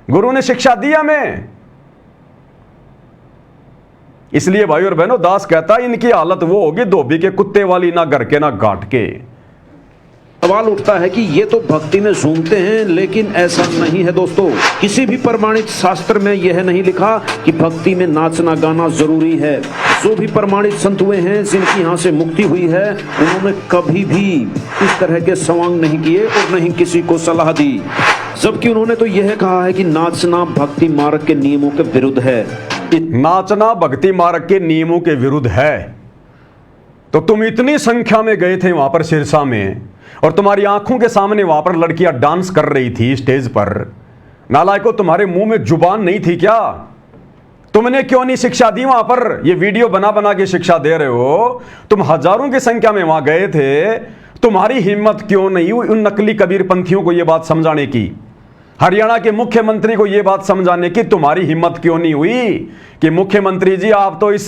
गुरु ने शिक्षा दी हमें। इसलिए भाई और बहनों, दास कहता है इनकी हालत वो होगी धोबी के कुत्ते वाली, ना घर के ना घाट के। सवाल उठता है कि ये तो भक्ति में झूमते हैं, लेकिन ऐसा नहीं है दोस्तों। किसी भी प्रमाणित शास्त्र में यह नहीं लिखा कि भक्ति में नाचना गाना जरूरी है। जो भी प्रमाणित संत हुए हैं जिनकी यहाँ से मुक्ति हुई है, उन्होंने कभी भी इस तरह के सवांग नहीं किए और नहीं किसी को सलाह दी। जबकि उन्होंने तो यह कहा है कि नाचना भक्ति मार्ग के नियमों के विरुद्ध है। नाचना भक्ति मार्ग के नियमों के विरुद्ध है। तो तुम इतनी संख्या में गए थे वहां पर सिरसा में, और तुम्हारी आंखों के सामने वहां पर लड़कियां डांस कर रही थी स्टेज पर, नालायकों, तुम्हारे मुंह में जुबान नहीं थी क्या? तुमने क्यों नहीं शिक्षा दी वहां पर? ये वीडियो बना बना के शिक्षा दे रहे हो। तुम हजारों की संख्या में वहां गए थे, तुम्हारी हिम्मत क्यों नहीं हुई उन नकली कबीरपंथियों को यह बात समझाने की? हरियाणा के मुख्यमंत्री को यह बात समझाने की तुम्हारी हिम्मत क्यों नहीं हुई कि मुख्यमंत्री जी, आप तो इस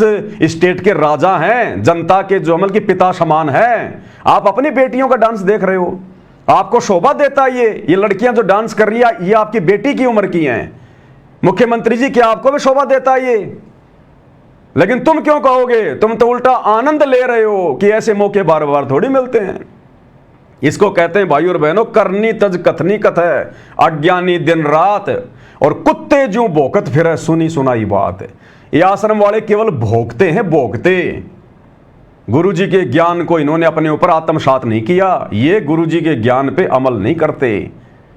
स्टेट के राजा हैं, जनता के जो अमल के पिता समान हैं, आप अपनी बेटियों का डांस देख रहे हो, आपको शोभा देता है ये लड़कियां जो डांस कर रही है, ये आपकी बेटी की उम्र की हैं। मुख्यमंत्री जी, क्या आपको भी शोभा देता है ये? लेकिन तुम क्यों कहोगे? तुम तो उल्टा आनंद ले रहे हो कि ऐसे मौके बार बार थोड़ी मिलते हैं। इसको कहते हैं भाई और बहनों, करनी तज कथनी कथ है, अज्ञानी दिन रात और कुत्ते जो भोकत फिर सुनी सुनाई बात। ये आश्रम वाले केवल भोगते हैं, भोगते। गुरु जी के ज्ञान को इन्होंने अपने ऊपर आत्मसात नहीं किया, ये गुरु जी के ज्ञान पे अमल नहीं करते।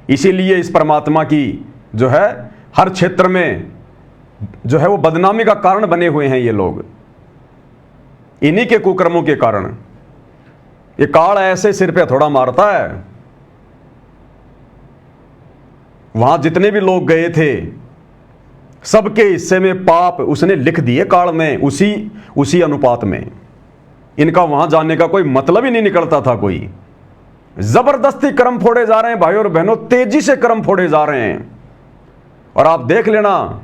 इसीलिए इस परमात्मा की जो है हर क्षेत्र में जो है वो बदनामी का कारण बने हुए हैं ये लोग, इन्हीं के कुकर्मों के कारण। ये काल ऐसे सिर पे थोड़ा मारता है। वहां जितने भी लोग गए थे सबके हिस्से में पाप उसने लिख दिए काल ने, उसी अनुपात में। इनका वहां जाने का कोई मतलब ही नहीं निकलता था कोई। जबरदस्ती कर्म फोड़े जा रहे हैं भाई और बहनों, तेजी से कर्म फोड़े जा रहे हैं। और आप देख लेना,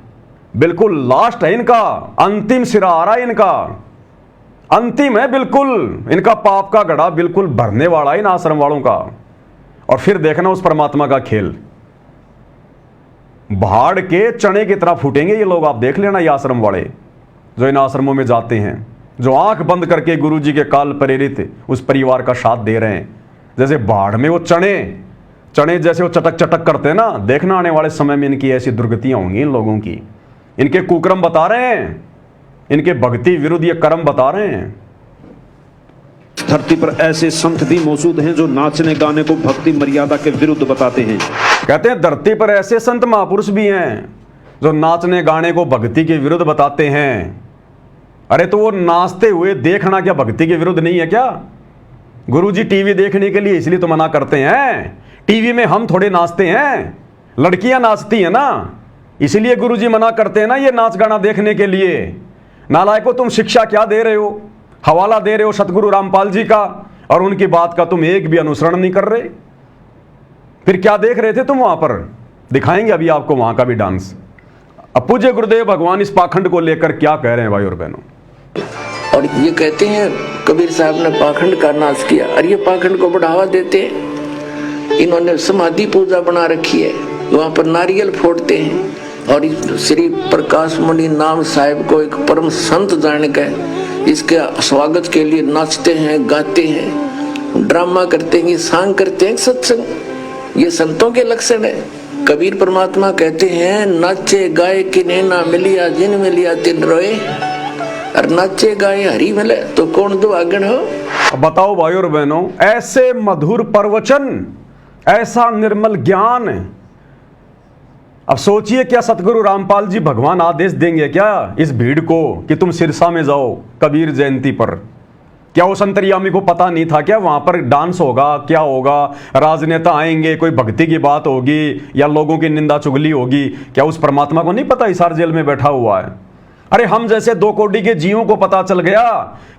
बिल्कुल लास्ट है इनका, अंतिम सिरा आ रहा है इनका, अंतिम है बिल्कुल। इनका पाप का घड़ा बिल्कुल भरने वाला है इन आश्रम वालों का। और फिर देखना उस परमात्मा का खेल, भाड़ के चने की तरह फूटेंगे ये लोग। आप देख लेना, ये आश्रम वाले जो इन आश्रमों में जाते हैं, जो आंख बंद करके गुरु जी के काल प्रेरित उस परिवार का साथ दे रहे हैं। जैसे भाड़ में वो चने जैसे वो चटक चटक करते हैं ना, देखना आने वाले समय में इनकी ऐसी दुर्गतियां होंगी इन लोगों की। इनके कुकर्म बता रहे हैं, इनके भक्ति विरुद्ध ये कर्म बता रहे हैं। धरती पर ऐसे संत भी मौजूद हैं जो नाचने गाने को भक्ति मर्यादा के विरुद्ध बताते हैं। कहते हैं धरती पर ऐसे संत महापुरुष भी हैं जो नाचने गाने को भक्ति के विरुद्ध बताते हैं। अरे तो वो नाचते हुए देखना क्या भक्ति के विरुद्ध नहीं है क्या? गुरुजी टीवी देखने के लिए इसलिए तो मना करते हैं। टीवी में हम थोड़े नाचते हैं, लड़कियां नाचती हैं ना, इसलिए गुरुजी मना करते हैं ना ये नाच गाना देखने के लिए। नालायकों, तुम शिक्षा क्या दे रहे हो? हवाला दे रहे हो सतगुरु रामपाल जी का, और उनकी बात का तुम एक भी अनुसरण नहीं कर रहे। फिर क्या देख रहे थे तुम वहां पर? दिखाएंगे अभी आपको वहां का भी डांस। अब पूज्य गुरुदेव भगवान इस पाखंड को लेकर क्या कह रहे हैं भाई और बहनों। और ये कहते हैं कबीर साहब ने पाखंड का नाश किया, और ये पाखंड को बढ़ावा देते हैं। इन्होंने समाधि पूजा बना रखी है, वहां पर नारियल फोड़ते हैं, और श्री प्रकाश मणि नाम साहिब को एक परम संत जानकर इसके स्वागत के लिए नाचते हैं, गाते हैं, ड्रामा करते हैं, सांग करते हैं, सत्संग। ये संतों के लक्षण है। कबीर परमात्मा कहते हैं, नाचे गाए किन्हें ना मिलिया, जिन मिलिया तिन रोए। और नाचे गाए हरी मिले तो कौन दो आगन हो। बताओ भाई और बहनों, ऐसे मधुर प्रवचन, ऐसा निर्मल ज्ञान। अब सोचिए, क्या सतगुरु रामपाल जी भगवान आदेश देंगे क्या इस भीड़ को कि तुम सिरसा में जाओ कबीर जयंती पर? क्या उस अंतर्यामी को पता नहीं था क्या वहां पर डांस होगा, क्या होगा, राजनेता आएंगे, कोई भक्ति की बात होगी या लोगों की निंदा चुगली होगी? क्या उस परमात्मा को नहीं पता हिसार जेल में बैठा हुआ है? अरे हम जैसे 2 कोटि के जीवों को पता चल गया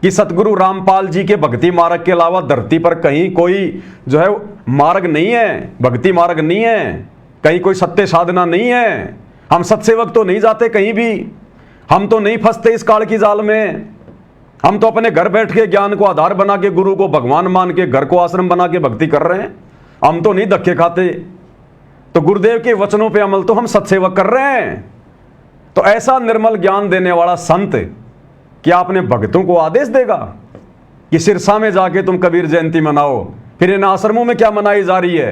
कि सतगुरु रामपाल जी के भक्ति मार्ग के अलावा धरती पर कहीं कोई जो है मार्ग नहीं है, भक्ति मार्ग नहीं है, कहीं कोई सत्य साधना नहीं है। हम सत्सेवक तो नहीं जाते कहीं भी, हम तो नहीं फंसते इस काल की जाल में। हम तो अपने घर बैठ के ज्ञान को आधार बना के, गुरु को भगवान मान के, घर को आश्रम बना के भक्ति कर रहे हैं। हम तो नहीं धक्के खाते। तो गुरुदेव के वचनों पे अमल तो हम सत्सेवक कर रहे हैं। तो ऐसा निर्मल ज्ञान देने वाला संत क्या अपने भक्तों को आदेश देगा कि सिरसा में जाके तुम कबीर जयंती मनाओ? फिर इन आश्रमों में क्या मनाई जा रही है?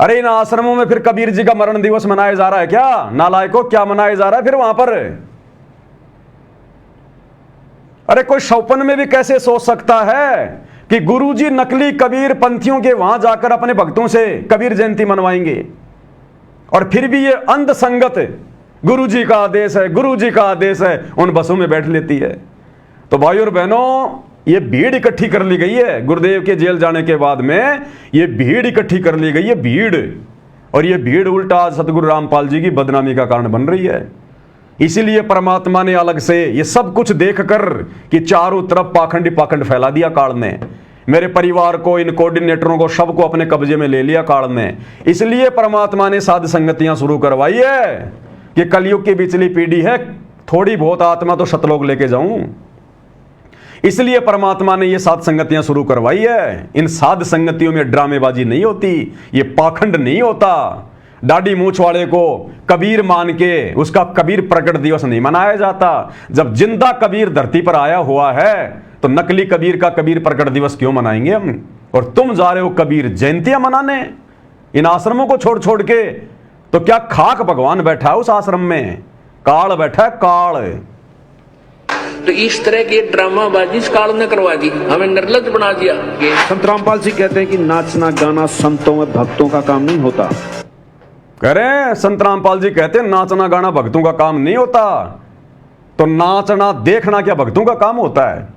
अरे इन आश्रमों में फिर कबीर जी का मरण दिवस मनाया जा रहा है क्या? नालायकों, क्या मनाया जा रहा है फिर वहां पर? अरे कोई स्वप्न में भी कैसे सोच सकता है कि गुरुजी नकली कबीर पंथियों के वहां जाकर अपने भक्तों से कबीर जयंती मनवाएंगे? और फिर भी ये अंध संगत गुरुजी का आदेश है, गुरुजी का आदेश है, उन बसों में बैठ लेती है। तो भाई और बहनों, ये भीड़ इकट्ठी कर ली गई है गुरुदेव के जेल जाने के बाद में। ये भीड़ इकट्ठी कर ली गई है, भीड़। और ये भीड़ उल्टा आज सतगुरु रामपाल जी की बदनामी का कारण बन रही है। इसीलिए परमात्मा ने अलग से ये सब कुछ देखकर कि चारों तरफ पाखंड ही पाखंड फैला दिया काल ने, मेरे परिवार को, इन कोऑर्डिनेटरों को, सबको अपने कब्जे में ले लिया काल ने। इसलिए परमात्मा ने साध संगतियां शुरू करवाई है कि कलयुग की बिचली पीढ़ी है, थोड़ी बहुत आत्मा तो सतलोक लेके जाऊं। इसलिए परमात्मा ने ये साध संगतियां शुरू करवाई है। इन साध संगतियों में ड्रामेबाजी नहीं होती, ये पाखंड नहीं होता। दाढ़ी मूछ वाले को कबीर मान के उसका कबीर प्रकट दिवस नहीं मनाया जाता। जब जिंदा कबीर धरती पर आया हुआ है तो नकली कबीर का कबीर प्रकट दिवस क्यों मनाएंगे हम? और तुम जा रहे हो कबीर जयंतियां मनाने इन आश्रमों को छोड़ छोड़ के। तो क्या खाक भगवान बैठा है उस आश्रम में? काल बैठा है, काल। तो इस तरह की ड्रामाबाजी इस काल ने करवा दी, हमें निर्लज बना दिया। संत रामपाल जी कहते हैं कि नाचना गाना संतों में भक्तों का काम नहीं होता। कह रहे हैं संत रामपाल जी कहते हैं नाचना गाना भक्तों का काम नहीं होता। तो नाचना देखना क्या भक्तों का काम होता है?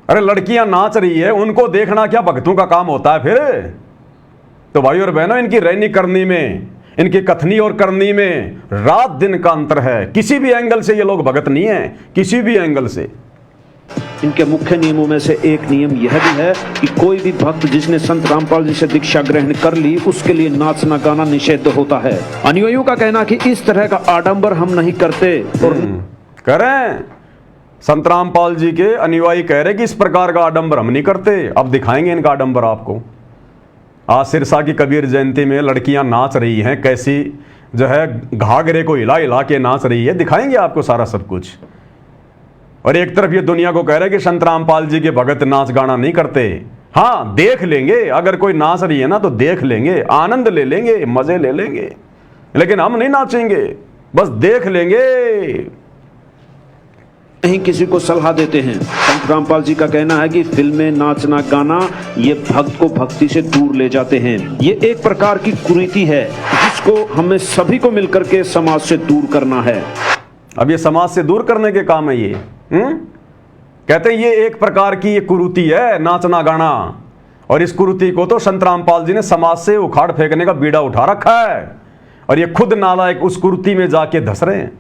अरे लड़कियां नाच रही है, उनको देखना क्या भक्तों का काम होता है फिर? तो भाई और बहनों, इनकी रहनी करनी में, इनकी कथनी और करनी में रात दिन का अंतर है। किसी भी एंगल से ये लोग भगत नहीं है, किसी भी एंगल से। इनके मुख्य नियमों में से एक नियम यह भी है कि कोई भी भक्त जिसने संत रामपाल जी से दीक्षा ग्रहण कर ली उसके लिए नाचना गाना निषिद्ध होता है। अनुयायियों का कहना कि इस तरह का आडंबर हम नहीं करते। और करें संत रामपाल जी के अनुयायी कह रहे कि इस प्रकार का आडंबर हम नहीं करते। अब दिखाएंगे इनका आडंबर आपको। आज सिरसा की कबीर जयंती में लड़कियां नाच रही हैं, कैसी जो है घाघरे को हिला हिला के नाच रही है, दिखाएंगे आपको सारा सब कुछ। और एक तरफ ये दुनिया को कह रहे हैं कि संत रामपाल जी के भगत नाच गाना नहीं करते। हाँ, देख लेंगे, अगर कोई नाच रही है ना तो देख लेंगे, आनंद ले लेंगे, मजे ले लेंगे, लेकिन हम नहीं नाचेंगे, बस देख लेंगे। नहीं किसी को सलाह देते हैं। संत रामपाल जी का कहना है कि फिल्में, नाचना गाना ये भक्त को भक्ति से दूर ले जाते हैं। ये एक प्रकार की कुरीति है जिसको हमें सभी को मिलकर के समाज से दूर करना है। अब ये समाज से दूर करने के काम है ये। कहते हैं ये एक प्रकार की ये कुरीति है नाचना गाना, और इस कुरीति को तो संत रामपाल जी ने समाज से उखाड़ फेंकने का बीड़ा उठा रखा है। और ये खुद नालायक उस कुरीति में जाके धस रहे हैं।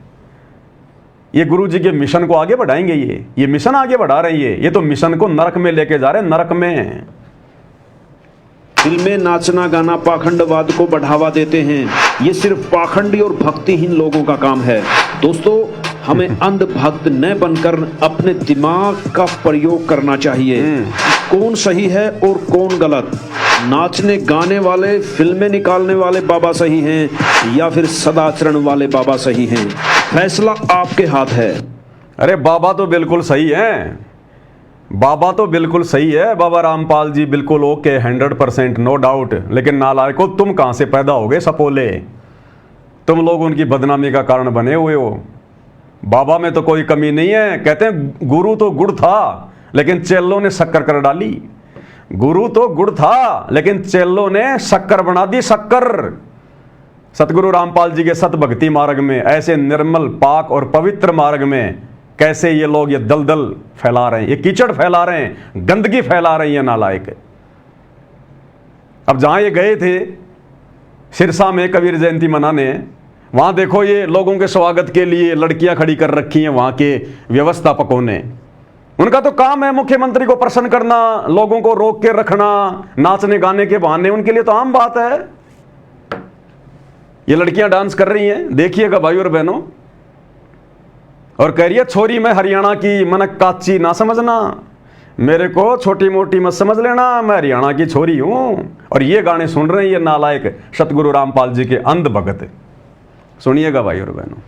ये गुरु जी के मिशन को आगे बढ़ाएंगे, ये मिशन आगे बढ़ा रहे हैं। ये तो मिशन को नरक में लेके जा रहे हैं, नरक में। फिल्में, नाचना गाना पाखंडवाद को बढ़ावा देते हैं। ये सिर्फ पाखंडी और भक्तिहीन लोगों का काम है। दोस्तों, हमें अंधभक्त न बनकर अपने दिमाग का प्रयोग करना चाहिए। कौन सही है और कौन गलत? नाचने गाने वाले, फिल्में निकालने वाले बाबा सही हैं या फिर सदाचरण वाले बाबा सही हैं? फैसला आपके हाथ है। अरे बाबा तो बिल्कुल सही है, बाबा तो बिल्कुल सही है। बाबा रामपाल जी बिल्कुल ओके, 100% नो डाउट। लेकिन नालायको, तुम कहां से पैदा हो गए सपोले? तुम लोग उनकी बदनामी का कारण बने हुए हो। बाबा में तो कोई कमी नहीं है। कहते हैं गुरु तो गुड़ था लेकिन चेलों ने शक्कर कर डाली। गुरु तो गुड़ था लेकिन चेलों ने शक्कर बना दी, शक्कर। सतगुरु रामपाल जी के सत भक्ति मार्ग में, ऐसे निर्मल, पाक और पवित्र मार्ग में कैसे ये लोग ये दलदल फैला रहे हैं, ये कीचड़ फैला रहे हैं, गंदगी फैला रहे हैं नालायक। अब जहां ये गए थे सिरसा में कबीर जयंती मनाने, वहां देखो ये लोगों के स्वागत के लिए लड़कियां खड़ी कर रखी हैं वहां के व्यवस्थापकों ने। उनका तो काम है मुख्यमंत्री को प्रसन्न करना, लोगों को रोक के रखना नाचने गाने के बहाने। उनके लिए तो आम बात है। ये लड़कियां डांस कर रही हैं, देखिएगा भाई और बहनों। और कह रही है छोरी मैं हरियाणा की, मन काची ना समझना, मेरे को छोटी मोटी मत समझ लेना, मैं हरियाणा की छोरी हूं। और ये गाने सुन रहे हैं ये नालायक सतगुरु रामपाल जी के अंध भगत। सुनिएगा भाई और बहनों।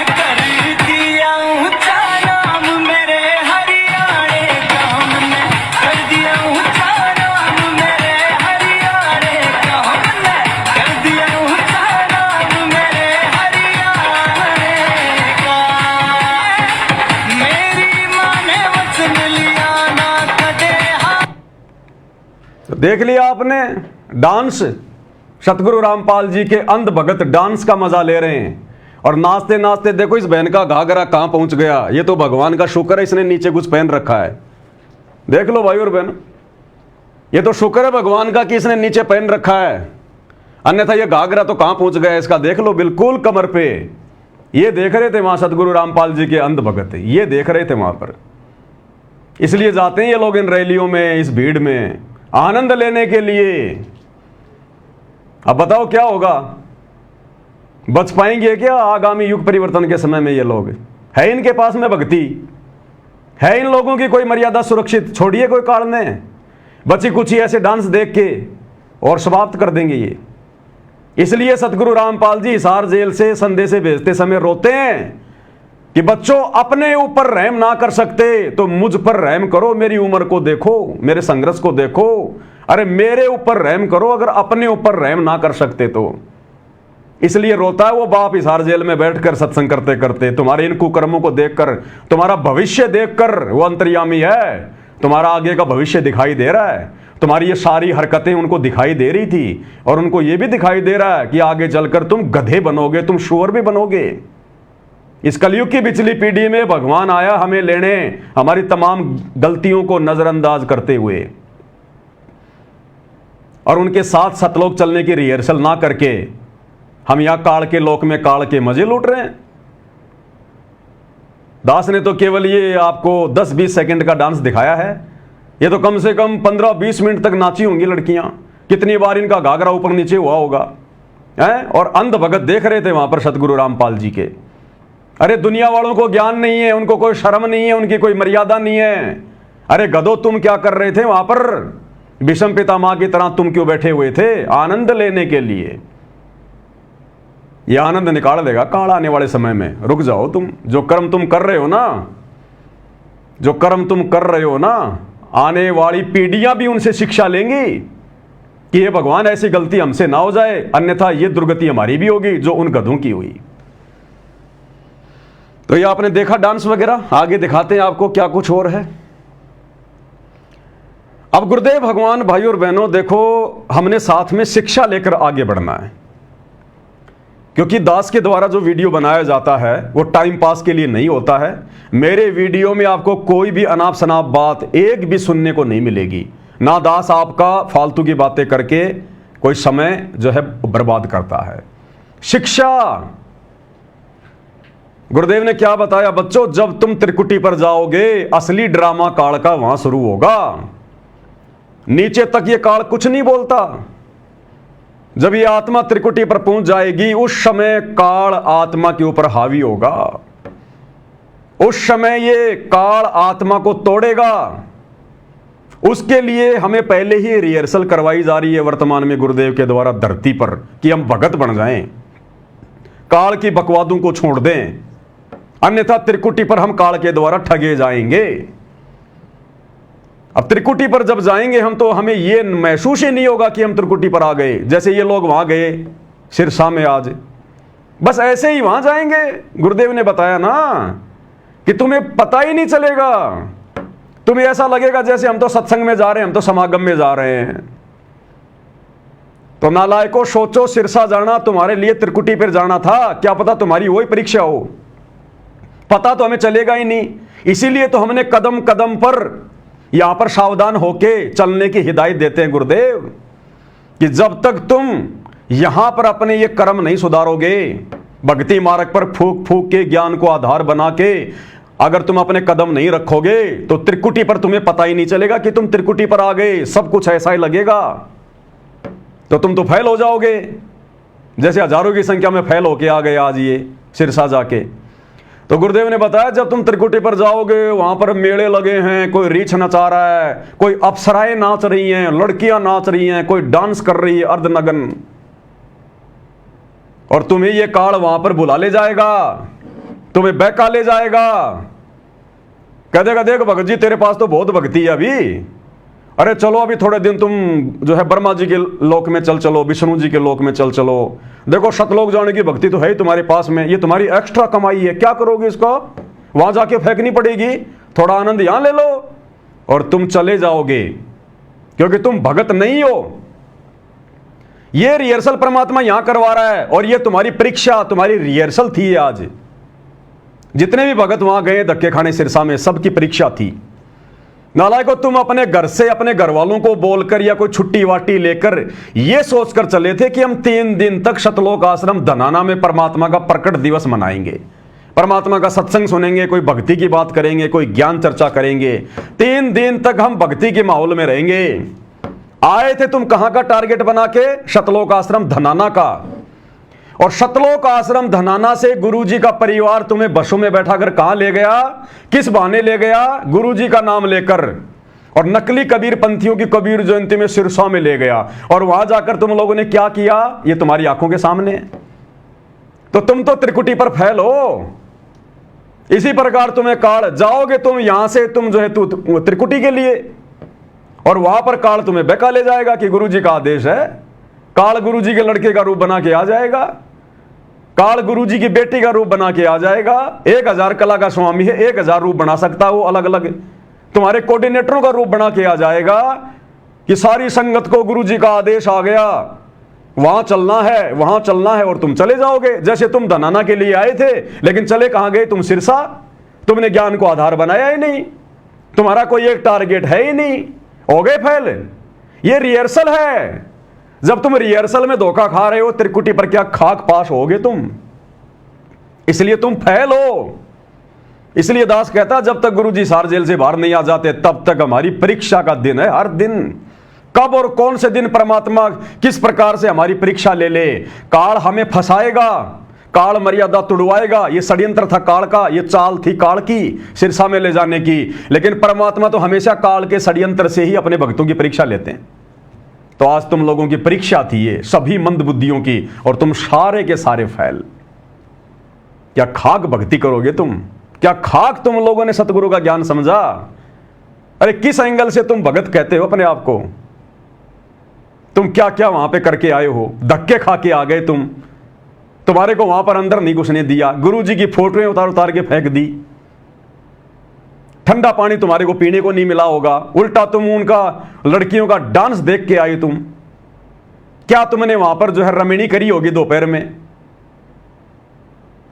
कर दिया ऊंचा नाम देख लिया आपने डांस, सतगुरु रामपाल जी के अंध भगत डांस का मजा ले रहे हैं और नाचते नाचते देखो इस बहन का घाघरा कहां पहुंच गया। ये तो भगवान का शुक्र है इसने नीचे कुछ पहन रखा है। देख लो भाई और बहन, ये तो शुक्र है भगवान का कि इसने नीचे पहन रखा है, अन्यथा ये घाघरा तो कहां पहुंच गया इसका। देख लो बिल्कुल कमर पे। ये देख रहे थे वहां सतगुरु रामपाल जी के अंध भगत, ये देख रहे थे वहां पर। इसलिए जाते हैं ये लोग इन रैलियों में, इस भीड़ में आनंद लेने के लिए। अब बताओ क्या होगा, बच पाएंगे क्या आगामी युग परिवर्तन के समय में? ये लोग है इनके पास में भक्ति है, इन लोगों की कोई मर्यादा सुरक्षित? छोड़िए कोई कारण है, बची कुछ ही ऐसे डांस देख के और समाप्त कर देंगे ये। इसलिए सतगुरु रामपाल जी हिसार जेल से संदेश भेजते समय रोते हैं कि बच्चों अपने ऊपर रहम ना कर सकते तो मुझ पर रहम करो, मेरी उम्र को देखो, मेरे संघर्ष को देखो, अरे मेरे ऊपर रहम करो अगर अपने ऊपर रहम ना कर सकते तो। इसलिए रोता है वो बाप हिसार जेल में बैठकर सत्संग करते करते। तुम्हारे इन कुकर्मों को देखकर, तुम्हारा भविष्य देखकर वो अंतर्यामी है, तुम्हारा आगे का भविष्य दिखाई दे रहा है। तुम्हारी ये सारी हरकतें उनको दिखाई दे रही थी और उनको ये भी दिखाई दे रहा है कि आगे चलकर तुम गधे बनोगे, तुम शुअर भी बनोगे। इस कलयुग की पिछली पीढ़ी में भगवान आया हमें लेने, हमारी तमाम गलतियों को नजरअंदाज करते हुए, और उनके साथ सतलोक चलने की रिहर्सल ना करके हम यहां काल के लोक में काल के मजे लूट रहे हैं। दास ने तो केवल ये आपको 10-20 सेकंड का डांस दिखाया है, ये तो कम से कम 15-20 मिनट तक नाची होंगी लड़कियां। कितनी बार इनका घाघरा ऊपर नीचे हुआ होगा है? और अंध भगत देख रहे थे वहां पर सतगुरु रामपाल जी के। अरे दुनिया वालों को ज्ञान नहीं है, उनको कोई शर्म नहीं है, उनकी कोई मर्यादा नहीं है। अरे गधो तुम क्या कर रहे थे वहां पर? विषम पितामह की तरह तुम क्यों बैठे हुए थे? आनंद लेने के लिए। यह आनंद निकाल देगा काल आने वाले समय में। रुक जाओ तुम, जो कर्म तुम कर रहे हो ना, जो कर्म तुम कर रहे हो ना, आने वाली पीढ़ियां भी उनसे शिक्षा लेंगी कि ये भगवान ऐसी गलती हमसे ना हो जाए, अन्यथा ये दुर्गति हमारी भी होगी जो उन गधों की हुई। तो ये आपने देखा डांस वगैरह, आगे दिखाते हैं आपको क्या कुछ और है। अब गुरुदेव भगवान भाई और बहनों देखो, हमने साथ में शिक्षा लेकर आगे बढ़ना है, क्योंकि दास के द्वारा जो वीडियो बनाया जाता है वो टाइम पास के लिए नहीं होता है। मेरे वीडियो में आपको कोई भी अनाप शनाप बात एक भी सुनने को नहीं मिलेगी। ना दास आपका फालतू की बातें करके कोई समय जो है बर्बाद करता है। शिक्षा, गुरुदेव ने क्या बताया बच्चों, जब तुम त्रिकुटी पर जाओगे असली ड्रामा काल का वहां शुरू होगा। नीचे तक ये काल कुछ नहीं बोलता। जब ये आत्मा त्रिकुटी पर पहुंच जाएगी उस समय काल आत्मा के ऊपर हावी होगा। उस समय ये काल आत्मा को तोड़ेगा। उसके लिए हमें पहले ही रिहर्सल करवाई जा रही है वर्तमान में गुरुदेव के द्वारा धरती पर, कि हम भगत बन जाएं, काल की बकवादों को छोड़ दें, अन्यथा त्रिकुटी पर हम काल के द्वारा ठगे जाएंगे। अब त्रिकुटी पर जब जाएंगे हम तो हमें यह महसूस ही नहीं होगा कि हम त्रिकुटी पर आ गए। जैसे ये लोग वहां गए सिरसा में आज, बस ऐसे ही वहां जाएंगे। गुरुदेव ने बताया ना कि तुम्हें पता ही नहीं चलेगा, तुम्हें ऐसा लगेगा जैसे हम तो सत्संग में जा रहे हैं, हम तो समागम में जा रहे हैं। तो नालायकों सोचो, सिरसा जाना तुम्हारे लिए त्रिकुटी पर जाना था, क्या पता तुम्हारी वही परीक्षा हो। पता तो हमें चलेगा ही नहीं। इसीलिए तो हमने कदम कदम पर यहां पर सावधान होके चलने की हिदायत देते हैं गुरुदेव, कि जब तक तुम यहां पर अपने ये कर्म नहीं सुधारोगे, भक्ति मार्ग पर फूक फूक के ज्ञान को आधार बना के अगर तुम अपने कदम नहीं रखोगे तो त्रिकुटी पर तुम्हें पता ही नहीं चलेगा कि तुम त्रिकुटी पर आ गए। सब कुछ ऐसा ही लगेगा, तो तुम तो फेल हो जाओगे, जैसे हजारों की संख्या में फेल होके आ गए आज ये सिरसा जाके। तो गुरुदेव ने बताया जब तुम त्रिकुटी पर जाओगे वहां पर मेले लगे हैं, कोई रीछ नचा रहा है, कोई अप्सराएं नाच रही हैं, लड़कियां नाच रही हैं, कोई डांस कर रही है अर्धनग्न, और तुम्हें ये काल वहां पर बुला ले जाएगा, तुम्हें बहका ले जाएगा, कह देगा देख भगत जी तेरे पास तो बहुत भक्ति है अभी, अरे चलो अभी थोड़े दिन तुम जो है ब्रह्मा जी के लोक में चल चलो, विष्णु जी के लोक में चल चलो, देखो सतलोक जाने की भक्ति तो है ही तुम्हारे पास में, ये तुम्हारी एक्स्ट्रा कमाई है, क्या करोगे इसको, वहां जाके फेंकनी पड़ेगी, थोड़ा आनंद यहां ले लो। और तुम चले जाओगे क्योंकि तुम भगत नहीं हो। ये रिहर्सल परमात्मा यहां करवा रहा है, और ये तुम्हारी परीक्षा, तुम्हारी रिहर्सल थी आज। जितने भी भगत वहां गए धक्के खाने सिरसा में, सबकी परीक्षा थी। नालायको, तुम अपने घर से अपने घर वालों को बोलकर या कोई छुट्टी वाटी लेकर यह सोचकर चले थे कि हम 3 दिन तक शतलोक आश्रम धनाना में परमात्मा का प्रकट दिवस मनाएंगे, परमात्मा का सत्संग सुनेंगे, कोई भक्ति की बात करेंगे, कोई ज्ञान चर्चा करेंगे, 3 दिन तक हम भक्ति के माहौल में रहेंगे। आए थे तुम कहां का टारगेट बना के? शतलोक आश्रम धनाना का। और शतलोक आश्रम धनाना से गुरुजी का परिवार तुम्हें बसों में बैठाकर कहां ले गया? किस बहाने ले गया? गुरुजी का नाम लेकर, और नकली कबीर पंथियों की कबीर जयंती में सिरसा में ले गया। और वहां जाकर तुम लोगों ने क्या किया? ये तुम्हारी आंखों के सामने। तो तुम तो त्रिकुटी पर फैल हो। इसी प्रकार तुम्हें काल, जाओगे तुम यहां से, तुम जो है त्रिकुटी के लिए, और वहां पर काल तुम्हें बहका ले जाएगा कि गुरुजी का आदेश है। काल गुरुजी के लड़के का रूप बना के आ जाएगा, काल गुरुजी की बेटी का रूप बना के आ जाएगा। 1000 कला का स्वामी है, 1000 रूप बना सकता है वो अलग अलग। तुम्हारे कोऑर्डिनेटरों का रूप बना के आ जाएगा कि सारी संगत को गुरुजी का आदेश आ गया, वहां चलना है, वहां चलना है, और तुम चले जाओगे। जैसे तुम धनाना के लिए आए थे, लेकिन चले कहां गए? तुम सिरसा। तुमने ज्ञान को आधार बनाया ही नहीं, तुम्हारा कोई एक टारगेट है ही नहीं, हो गए फैल। ये रिहर्सल है। जब तुम रिहर्सल में धोखा खा रहे हो, त्रिकुटी पर क्या खाक पास होगे तुम? इसलिए तुम फैल हो। इसलिए दास कहता, जब तक गुरुजी सार जेल से बाहर नहीं आ जाते, तब तक हमारी परीक्षा का दिन है। हर दिन, कब और कौन से दिन परमात्मा किस प्रकार से हमारी परीक्षा ले ले। काल हमें फंसाएगा, काल मर्यादा तुड़वाएगा। ये षड्यंत्र था काल का, ये चाल थी काल की सिरसा में ले जाने की। लेकिन परमात्मा तो हमेशा काल के षड्यंत्र से ही अपने भक्तों की परीक्षा लेते हैं। तो आज तुम लोगों की परीक्षा थी ये, सभी मंद बुद्धियों की, और तुम सारे के सारे फैल। क्या खाक भक्ति करोगे तुम? क्या खाक तुम लोगों ने सतगुरु का ज्ञान समझा? अरे किस एंगल से तुम भगत कहते हो अपने आप को? तुम क्या क्या वहां पे करके आए हो? धक्के खा के आ गए तुम। तुम्हारे को वहां पर अंदर नहीं घुसने दिया, गुरुजी की फोटोएं उतार उतार के फेंक दी, ठंडा पानी तुम्हारे को पीने को नहीं मिला होगा, उल्टा तुम उनका लड़कियों का डांस देख के आई तुम। क्या तुमने वहां पर जो है रमणी करी होगी दोपहर में?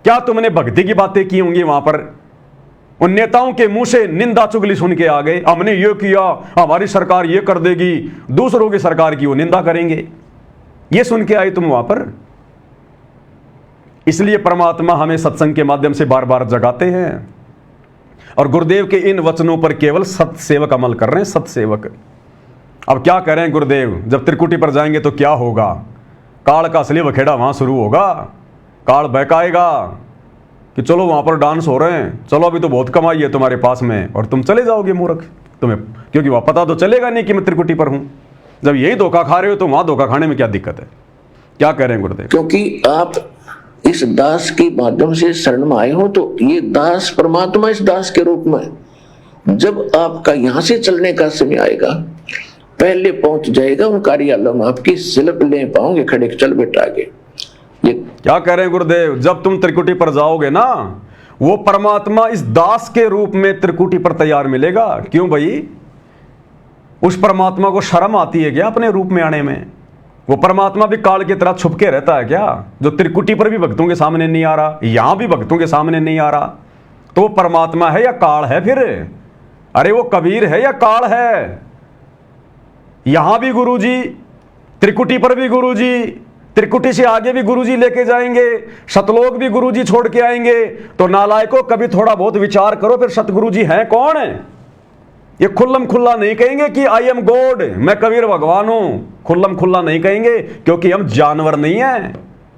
क्या तुमने भक्ति की बातें की होंगी वहां पर? उन नेताओं के मुंह से निंदा चुगली सुन के आ गए, हमने ये किया, हमारी सरकार ये कर देगी, दूसरों की सरकार की वो निंदा करेंगे, ये सुन के आई तुम वहां पर। इसलिए परमात्मा हमें सत्संग के माध्यम से बार बार जगाते हैं, और गुरुदेव के इन वचनों पर केवल सत्सेवक अमल कर रहे हैं। सत्सेवक अब क्या करें गुरुदेव? जब त्रिकुटी पर जाएंगे तो क्या होगा? काल का असली बखेड़ा वहां शुरू होगा। काल बहकाएगा कि चलो वहां पर डांस हो रहे हैं, चलो अभी तो बहुत कमाई है तुम्हारे पास में, और तुम चले जाओगे मूर्ख। तुम्हें क्योंकि वहां पता तो चलेगा नहीं कि मैं त्रिकुटी पर हूं। जब यही धोखा खा रहे हो तो वहां धोखा खाने में क्या दिक्कत है? क्या कह रहे हैं गुरुदेव? क्योंकि आप इस दास के माध्यम से शरण में आए हो, तो ये दास परमात्मा इस दास के रूप में जब आपका यहां से चलने का समय आएगा, पहले पहुंच जाएगा उन कार्यालयों में, आपकी सिलप ले पाओगे खड़े, चल बेटा आगे। ये क्या कह रहे हैं गुरुदेव? जब तुम त्रिकुटी पर जाओगे ना, वो परमात्मा इस दास के रूप में त्रिकुटी पर तैयार मिलेगा। क्यों भाई? उस परमात्मा को शर्म आती है क्या अपने रूप में आने में? वो परमात्मा भी काल की तरह छुप के रहता है क्या? जो त्रिकुटी पर भी भक्तों के सामने नहीं आ रहा, यहां भी भक्तों के सामने नहीं आ रहा, तो वो परमात्मा है या काल है फिर? अरे वो कबीर है या काल है? यहां भी गुरुजी, त्रिकुटी पर भी गुरुजी, त्रिकुटी से आगे भी गुरुजी लेके जाएंगे, सतलोक भी गुरुजी छोड़ के आएंगे। तो नालायकों, कभी थोड़ा बहुत विचार करो, फिर सतगुरुजी हैं कौन है? ये खुल्लम खुल्ला नहीं कहेंगे कि आई एम गॉड, मैं कबीर भगवान हूं। खुल्लम खुल्ला नहीं कहेंगे, क्योंकि हम जानवर नहीं हैं,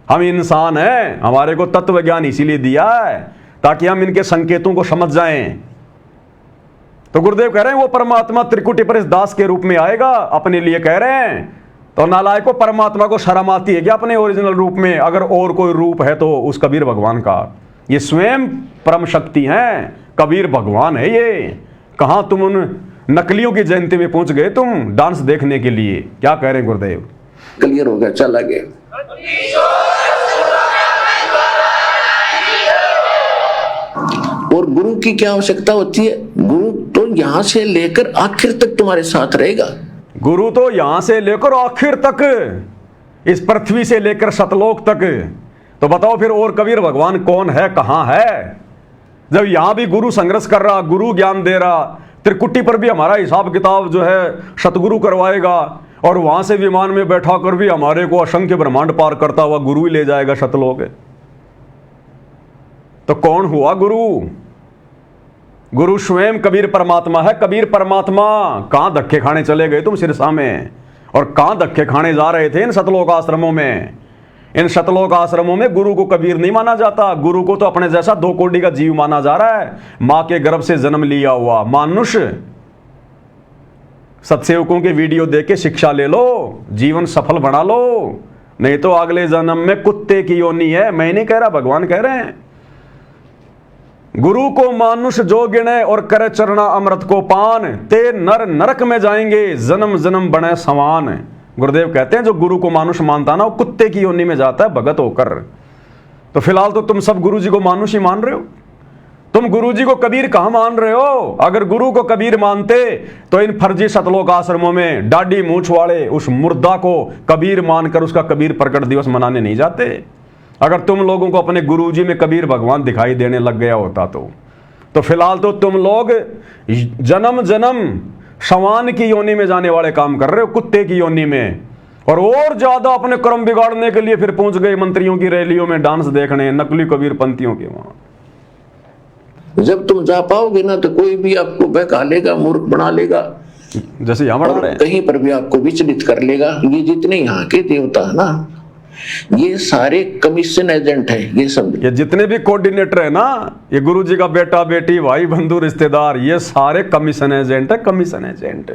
हम इंसान हैं। हमारे को तत्व ज्ञान इसीलिए दिया है ताकि हम इनके संकेतों को समझ जाएं। तो गुरुदेव कह रहे हैं वो परमात्मा त्रिकुटी पर इस दास के रूप में आएगा, अपने लिए कह रहे हैं। तो नालायकों, परमात्मा को शर्म आती है क्या अपने ओरिजिनल रूप में? अगर और कोई रूप है तो उस कबीर भगवान का। ये स्वयं परम शक्ति हैं, कबीर भगवान है ये। कहां तुम उन नकलियों की जयंती में पहुंच गए तुम डांस देखने के लिए? क्या कह रहे हैं गुरुदेव? क्लियर हो गया, चल आगे। और गुरु की क्या आवश्यकता होती है? गुरु तो यहां से लेकर आखिर तक तुम्हारे साथ रहेगा। गुरु तो यहां से लेकर आखिर तक, इस पृथ्वी से लेकर सतलोक तक। तो बताओ फिर और कबीर भगवान कौन है, कहां है? जब यहां भी गुरु संघर्ष कर रहा, गुरु ज्ञान दे रहा, त्रिकुटी पर भी हमारा हिसाब किताब जो है सतगुरु करवाएगा, और वहां से विमान में बैठा कर भी हमारे को असंख्य ब्रह्मांड पार करता हुआ गुरु ही ले जाएगा सतलोक। तो कौन हुआ गुरु? गुरु स्वयं कबीर परमात्मा है। कबीर परमात्मा कहां धक्के खाने चले गए तुम सिरसा में, और कहां धक्के खाने जा रहे थे इन सतलोक आश्रमों में? इन सतलोक आश्रमों में गुरु को कबीर नहीं माना जाता। गुरु को तो अपने जैसा 2 कोड़ी का जीव माना जा रहा है, मां के गर्भ से जन्म लिया हुआ मानुष। सत्सेवकों के वीडियो देख के शिक्षा ले लो, जीवन सफल बना लो, नहीं तो अगले जन्म में कुत्ते की योनि है। मैं नहीं कह रहा, भगवान कह रहे हैं। गुरु को मानुष जो गिने और करे चरना अमृत को पान, ते नर नरक में जाएंगे जन्म जन्म बने समान। गुरुदेव कहते हैं जो गुरु को मानुष मानता ना, वो कुत्ते की योनि में जाता है भगत होकर। तो फिलहाल तो तुम सब गुरु जी को मानुष ही मान रहे हो। तुम गुरु जी को कबीर कहां मान रहे हो? अगर गुरु को कबीर मानते तो इन फर्जी सतलोक आश्रमों में डाडी मूछ वाले उस मुर्दा को कबीर मानकर उसका कबीर प्रकट दिवस मनाने नहीं जाते। अगर तुम लोगों को अपने गुरु जी में कबीर भगवान दिखाई देने लग गया होता तो फिलहाल तो तुम लोग जन्म जन्म शवान की योनि में जाने वाले काम कर रहे हो, कुत्ते की योनि में। और ज्यादा अपने कर्म बिगाड़ने के लिए फिर पहुंच गए मंत्रियों की रैलियों में डांस देखने, नकली कबीर पंथियों के वहां। जब तुम जा पाओगे ना तो कोई भी आपको बहका लेगा, मूर्ख बना लेगा, जैसे यहाँ बना रहे हैं। कहीं पर भी आपको विचलित कर लेगा। ये जितने यहाँ के देवता है ना, ये सारे कमीशन एजेंट है। ये सब, ये जितने भी कोऑर्डिनेटर है ना, ये गुरु जी का बेटा बेटी भाई बंधु रिश्तेदार, ये सारे कमीशन एजेंट है। कमीशन एजेंट,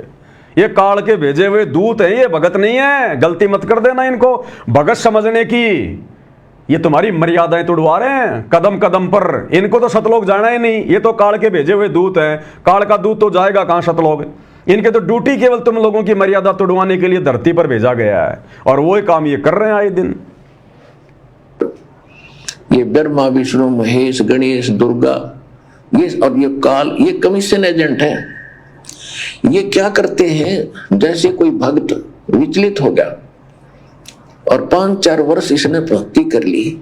ये काल के भेजे हुए दूत हैं, ये भगत नहीं है। गलती मत कर देना इनको भगत समझने की। ये तुम्हारी मर्यादाएं तोड़वा रहे हैं कदम कदम पर। इनको तो सतलोक जाना ही नहीं, ये तो काल के भेजे हुए दूत हैं। काल का दूत तो जाएगा कहां सतलोक? इनके तो ड्यूटी केवल तुम लोगों की मर्यादा तोड़वाने के लिए धरती पर भेजा गया है, और वो ही काम ये कर रहे हैं आए दिन। ये ब्रह्मा विष्णु महेश गणेश दुर्गा, ये और ये काल, ये कमीशन एजेंट है। ये क्या करते हैं, जैसे कोई भक्त विचलित हो गया और 5-4 वर्ष इसने भक्ति कर ली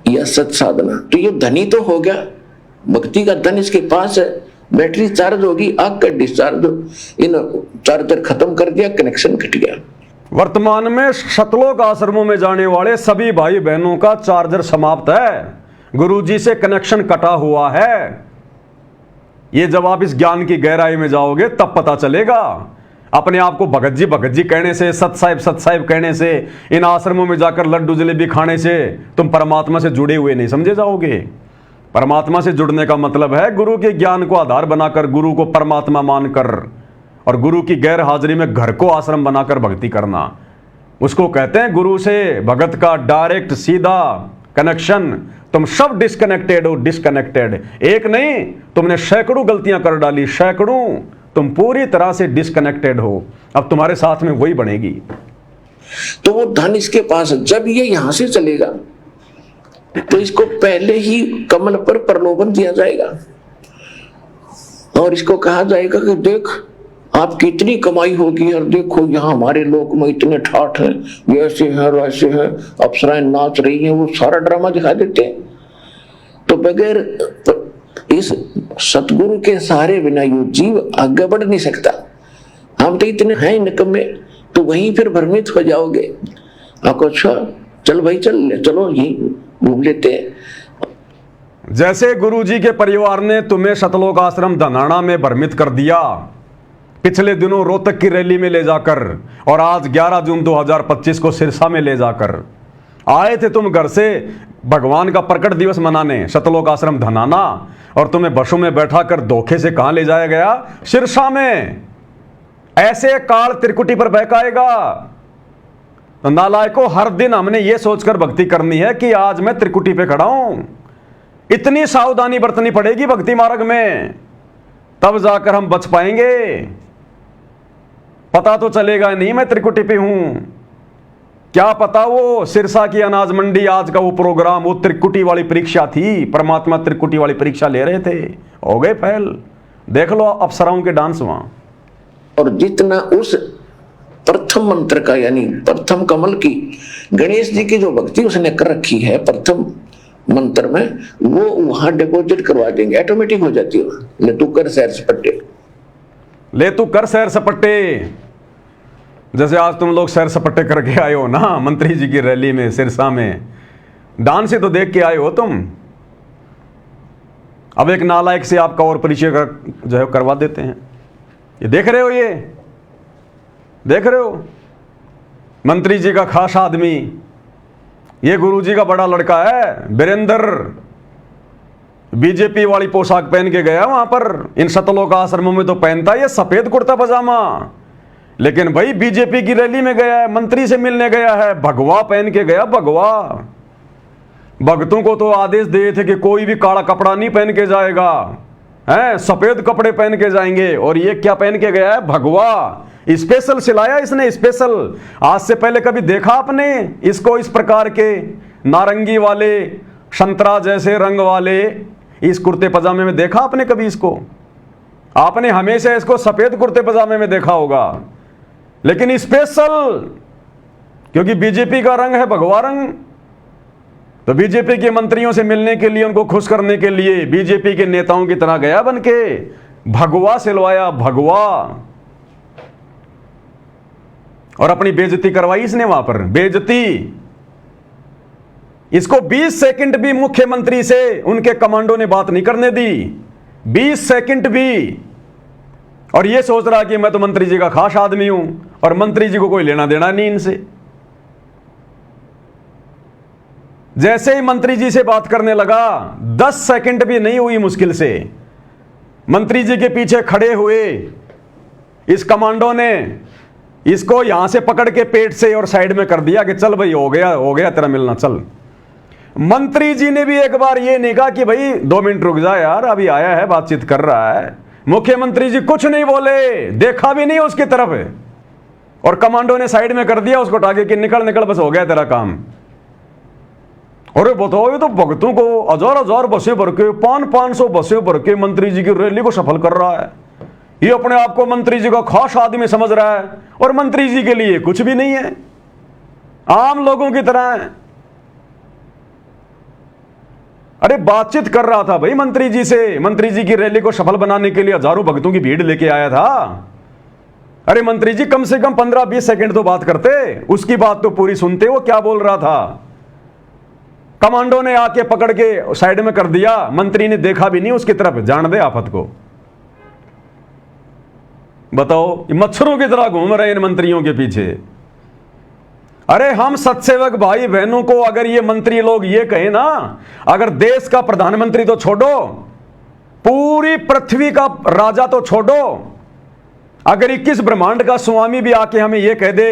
या सत साधना, तो ये धनी तो हो गया, भक्ति का धन इसके पास है, बैटरी चार्ज होगी, आग का डिस्चार्ज, इन चार्जर खत्म कर दिया, कनेक्शन कट गया। वर्तमान में सतलोक आश्रमों में जाने वाले सभी भाई बहनों का चार्जर समाप्त है, गुरुजी से कनेक्शन कटा हुआ है। ये जब आप इस ज्ञान की गहराई में जाओगे तब पता चलेगा। अपने आप को भगत जी कहने से, सत साहिब कहने से, इन आश्रमों में जाकर लड्डू जलेबी खाने से तुम परमात्मा से जुड़े हुए नहीं समझे जाओगे। परमात्मा से जुड़ने का मतलब है गुरु के ज्ञान को आधार बनाकर, गुरु को परमात्मा मानकर, और गुरु की गैर हाजिरी में घर को आश्रम बनाकर भक्ति करना। उसको कहते हैं गुरु से भगत का डायरेक्ट सीधा कनेक्शन। तुम सब डिस्कनेक्टेड हो, डिस्कनेक्टेड। एक नहीं, तुमने सैकड़ों गलतियां कर डाली, सैकड़ों। तुम पूरी तरह से डिस्कनेक्टेड हो। अब तुम्हारे साथ में वही बनेगी। तो वो धन इसके पास है। जब ये यहां से चलेगा तो इसको पहले ही कमल पर प्रलोभन दिया जाएगा और इसको कहा जाएगा कि देख आपकी इतनी कमाई होगी, और देखो यहाँ हमारे लोग में इतने ठाठ हैं, ये ऐसे हैं वैसे हैं, अप्सराएं नाच रही हैं, वो सारा ड्रामा दिखा देते हैं। तो बगैर इस सतगुरु के सहारे बिना ये जीव आगे बढ़ नहीं सकता। हम तो इतने हैं निकम्मे, तो वहीं फिर भ्रमित हो जाओगे। आपको अच्छा चल भाई चलो यही घूम लेते हैं। जैसे गुरुजी के परिवार ने तुम्हें सतलोक आश्रम धनाना में भ्रमित कर दिया पिछले दिनों रोहतक की रैली में ले जाकर, और आज 11 जून 2025 को सिरसा में ले जाकर आए थे तुम घर से भगवान का प्रकट दिवस मनाने सतलोक आश्रम धनाना, और तुम्हें बसों में बैठा कर धोखे से कहां ले जाया गया? सिरसा में। ऐसे काल त्रिकुटी पर बहकाएगा। तो नालायकों, हर दिन हमने ये सोचकर भक्ति करनी है कि आज मैं त्रिकुटी पे खड़ा हूं। इतनी सावधानी बरतनी पड़ेगी भक्ति मार्ग में, तब जाकर हम बच पाएंगे। पता तो चलेगा नहीं मैं त्रिकुटी पे हूं। क्या पता वो सिरसा की अनाज मंडी आज का वो प्रोग्राम वो त्रिकुटी वाली परीक्षा थी, परमात्मा त्रिकुटी वाली परीक्षा ले रहे थे, हो गए फेल। देख लो अप्सराओं के डांस वहां। और जितना उस प्रथम मंत्र का यानी प्रथम कमल की गणेश जी की जो भक्ति उसने कर रखी है प्रथम मंत्र में, वो वहां डिपॉजिट करवा देंगे, ऑटोमेटिक हो जाती है। ले तू कर सैर सपट्टे, ले तू कर सैर सपट्टे। जैसे आज तुम लोग सैर सपट्टे करके आए हो ना मंत्री जी की रैली में सिरसा में, डांस से तो देख के आए हो तुम। अब एक नालायक से आपका और परिचय जो है करवा देते हैं। ये देख रहे हो, ये देख रहे हो, मंत्री जी का खास आदमी, ये गुरु जी का बड़ा लड़का है वीरेंद्र, बीजेपी वाली पोशाक पहन के गया वहां पर। इन सतलोक आश्रमों में तो पहनता है ये सफेद कुर्ता पजामा, लेकिन भाई बीजेपी की रैली में गया है, मंत्री से मिलने गया है, भगवा पहन के गया, भगवा। भक्तों को तो आदेश दिए थे कि कोई भी काला कपड़ा नहीं पहन के जाएगा, हैं, सफेद कपड़े पहन के जाएंगे, और ये क्या पहन के गया है, भगवा। स्पेशल सिलाया इसने, स्पेशल। आज से पहले कभी देखा आपने इसको इस प्रकार के नारंगी वाले, संतरा जैसे रंग वाले इस कुर्ते पजामे में देखा आपने कभी इसको? आपने हमेशा इसको सफेद कुर्ते पजामे में देखा होगा, लेकिन स्पेशल, क्योंकि बीजेपी का रंग है भगवा रंग, तो बीजेपी के मंत्रियों से मिलने के लिए, उनको खुश करने के लिए बीजेपी के नेताओं की तरह गया बनके, भगवा सिलवाया, भगवा, और अपनी बेइज्जती करवाई इसने वहां पर, बेइज्जती। इसको 20 सेकंड भी मुख्यमंत्री से उनके कमांडो ने बात नहीं करने दी, 20 सेकंड भी। और ये सोच रहा कि मैं तो मंत्री जी का खास आदमी हूं और मंत्री जी को कोई लेना देना नहीं इनसे। जैसे ही मंत्री जी से बात करने लगा, 10 सेकंड भी नहीं हुई मुश्किल से, मंत्री जी के पीछे खड़े हुए इस कमांडो ने इसको यहां से पकड़ के पेट से और साइड में कर दिया कि चल भाई, हो गया तेरा मिलना, चल। मंत्री जी ने भी एक बार ये नहीं कहा कि भाई 2 मिनट रुक जा यार, अभी आया है, बातचीत कर रहा है। मुख्यमंत्री जी कुछ नहीं बोले, देखा भी नहीं उसकी तरफ, और कमांडो ने साइड में कर दिया उसको टाके कि निकल निकल, बस हो गया तेरा काम। अरे बताओ, ये तो भक्तों को हजार बसें भर के, 500 बसें भर के मंत्री जी की रैली को सफल कर रहा है। ये अपने आप को मंत्री जी का खास आदमी समझ रहा है, और मंत्री जी के लिए कुछ भी नहीं है, आम लोगों की तरह है। अरे बातचीत कर रहा था भाई मंत्री जी से, मंत्री जी की रैली को सफल बनाने के लिए हजारों भक्तों की भीड़ लेके आया था। अरे मंत्री जी कम से कम 15-20 सेकंड तो बात करते, उसकी बात तो पूरी सुनते, वो क्या बोल रहा था। कमांडो ने आके पकड़ के साइड में कर दिया, मंत्री ने देखा भी नहीं उसकी तरफ, जान दे आफत को। बताओ, मच्छरों की तरह घूम रहे हैं इन मंत्रियों के पीछे। अरे हम सत्सेवक भाई बहनों को अगर ये मंत्री लोग ये कहें ना, अगर देश का प्रधानमंत्री तो छोड़ो, पूरी पृथ्वी का राजा तो छोड़ो, अगर 21 ब्रह्मांड का स्वामी भी आके हमें ये कह दे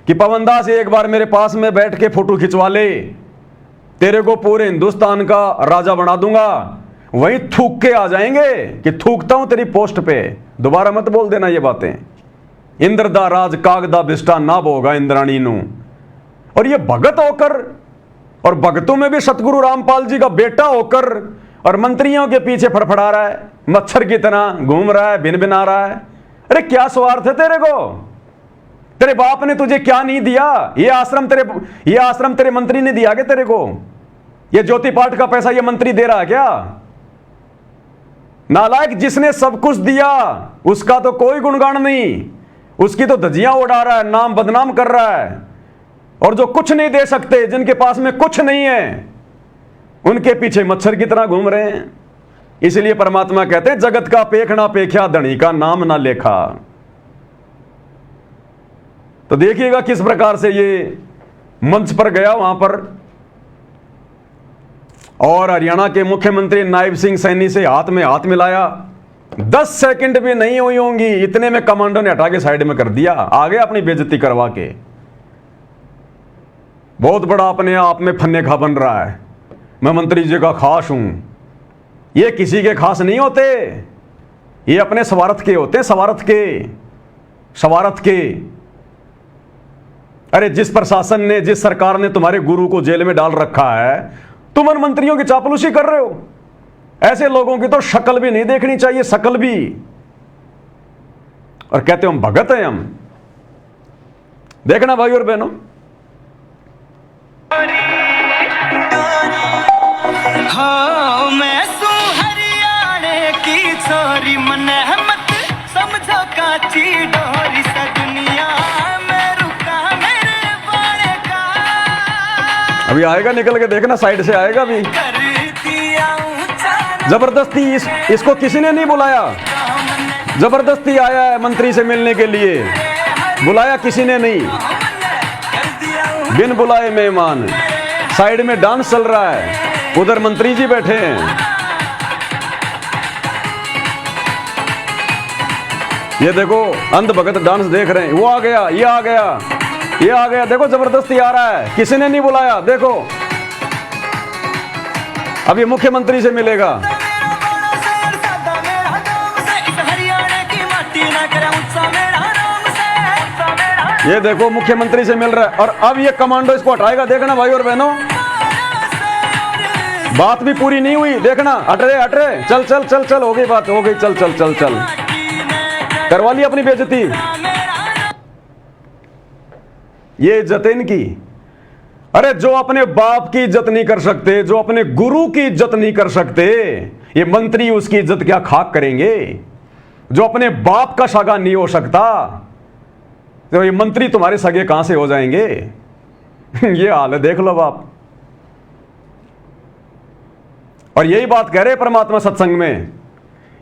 कि पवनदास एक बार मेरे पास में बैठ के फोटो खिंचवा ले, तेरे को पूरे हिंदुस्तान का राजा बना दूंगा, वहीं थूक के आ जाएंगे कि थूकता हूं तेरी पोस्ट पे, दोबारा मत बोल देना ये बातें। इंद्र दा राज कागदा बिस्टा ना बोगा इंद्राणी नू। और ये भगत होकर, और भगतों में भी सतगुरु रामपाल जी का बेटा होकर, और मंत्रियों के पीछे फड़फड़ा रहा है, मच्छर की तरह घूम रहा है, भिन भिना रहा है। अरे क्या स्वार्थ है तेरे को? तेरे बाप ने तुझे क्या नहीं दिया? ये आश्रम तेरे मंत्री ने दिया क्या तेरे को? ये ज्योति पाठ का पैसा ये मंत्री दे रहा है क्या? नालायक, जिसने सब कुछ दिया उसका तो कोई गुणगान नहीं, उसकी तो धज्जियां उड़ा रहा है, नाम बदनाम कर रहा है। और जो कुछ नहीं दे सकते, जिनके पास में कुछ नहीं है, उनके पीछे मच्छर की तरह घूम रहे हैं। इसलिए परमात्मा कहते हैं, जगत का पेख ना पेख्या, धनी का नाम ना लेखा। तो देखिएगा किस प्रकार से ये मंच पर गया वहां पर, और हरियाणा के मुख्यमंत्री नायब सिंह सैनी से हाथ में हाथ मिलाया। 10 सेकंड भी नहीं हुई होंगी, इतने में कमांडो ने हटा के साइड में कर दिया, आगे अपनी बेइज्जती करवा के। बहुत बड़ा अपने आप में फन्ने खा बन रहा है, मैं मंत्री जी का खास हूं। ये किसी के खास नहीं होते, ये अपने स्वार्थ के होते हैं, स्वार्थ के। अरे जिस प्रशासन ने, जिस सरकार ने तुम्हारे गुरु को जेल में डाल रखा है, तुम उन मंत्रियों की चापलूसी कर रहे हो। ऐसे लोगों की तो शक्ल भी नहीं देखनी चाहिए, शक्ल भी। और कहते हो हम भगत हैं हम। देखना भाई और बहनों, हो मैं सू हरियाणे की छोरी मन मत समझो काची डोरी सा दुनिया में रुका मेरे बाड़े का। अभी आएगा निकल के, देखना साइड से आएगा अभी। कर दिया ऊंचा जबरदस्ती इसको किसी ने नहीं बुलाया, जबरदस्ती आया है मंत्री से मिलने के लिए, बुलाया किसी ने नहीं, बिन बुलाए मेहमान। साइड में डांस चल रहा है, उधर मंत्री जी बैठे हैं। ये देखो अंध भगत डांस देख रहे हैं, वो आ गया, ये आ गया, ये आ गया, देखो जबरदस्ती आ रहा है, किसी ने नहीं बुलाया। देखो अब ये मुख्यमंत्री से मिलेगा। ये देखो मुख्यमंत्री से मिल रहा है, और अब ये कमांडो इसको हटाएगा। देखना भाई और बहनों, बात भी पूरी नहीं हुई, देखना। हट रहे, चल चल चल चल, हो गई बात, हो गई, चल चल चल चल, करवा ली अपनी बेइज्जती। ये इज्जत है इनकी। अरे जो अपने बाप की इज्जत नहीं कर सकते, जो अपने गुरु की इज्जत नहीं कर सकते, ये मंत्री उसकी इज्जत क्या खाक करेंगे। जो अपने बाप का सगा नहीं हो सकता, तो ये मंत्री तुम्हारे सगे कहां से हो जाएंगे। ये हाल है, देख लो बाप। और यही बात कह रहे परमात्मा सत्संग में,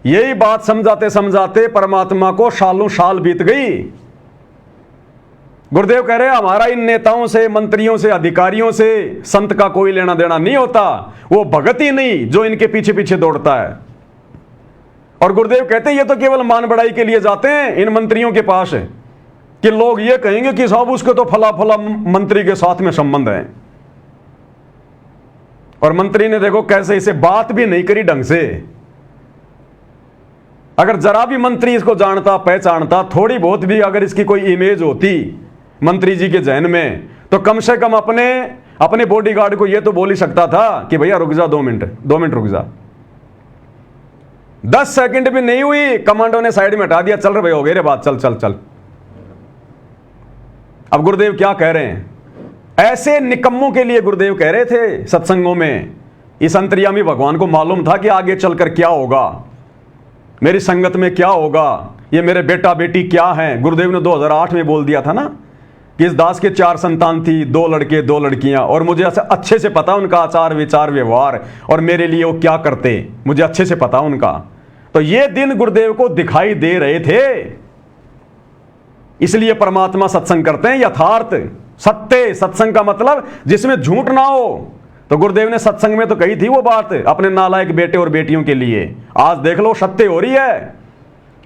यही बात समझाते समझाते परमात्मा को सालों साल बीत गई। गुरुदेव कह रहे हैं हमारा इन नेताओं से, मंत्रियों से, अधिकारियों से, संत का कोई लेना देना नहीं होता। वो भगत ही नहीं जो इनके पीछे पीछे दौड़ता है। और गुरुदेव कहते हैं ये तो केवल मान बढ़ाई के लिए जाते हैं इन मंत्रियों के पास, कि लोग ये कहेंगे कि साहब उसके तो फला फला मंत्री के साथ में संबंध है। और मंत्री ने देखो कैसे इसे बात भी नहीं करी ढंग से। अगर जरा भी मंत्री इसको जानता, पहचानता, थोड़ी बहुत भी अगर इसकी कोई इमेज होती मंत्री जी के जहन में, तो कम से कम अपने बॉडीगार्ड को यह तो बोल ही सकता था कि भैया रुक जा, 2 मिनट रुक जा। 10 सेकंड भी नहीं हुई, कमांडो ने साइड में हटा दिया, चल रहे भाई, हो गई रे बात, चल चल चल। अब गुरुदेव क्या कह रहे हैं, ऐसे निकम्मों के लिए गुरुदेव कह रहे थे सत्संगों में। इस अंतर्यामी भगवान को मालूम था कि आगे चलकर क्या होगा, मेरी संगत में क्या होगा, ये मेरे बेटा बेटी क्या हैं। गुरुदेव ने 2008 में बोल दिया था ना कि इस दास के 4 संतान थी, 2 लड़के 2 लड़कियां, और मुझे अच्छे से पता उनका आचार विचार व्यवहार, और मेरे लिए वो क्या करते मुझे अच्छे से पता उनका। तो ये दिन गुरुदेव को दिखाई दे रहे थे। इसलिए परमात्मा सत्संग करते हैं, यथार्थ सत्य सत्संग का मतलब जिसमें झूठ ना हो। तो गुरुदेव ने सत्संग में तो कही थी वो बात अपने नालायक बेटे और बेटियों के लिए। आज देख लो सत्य हो रही है।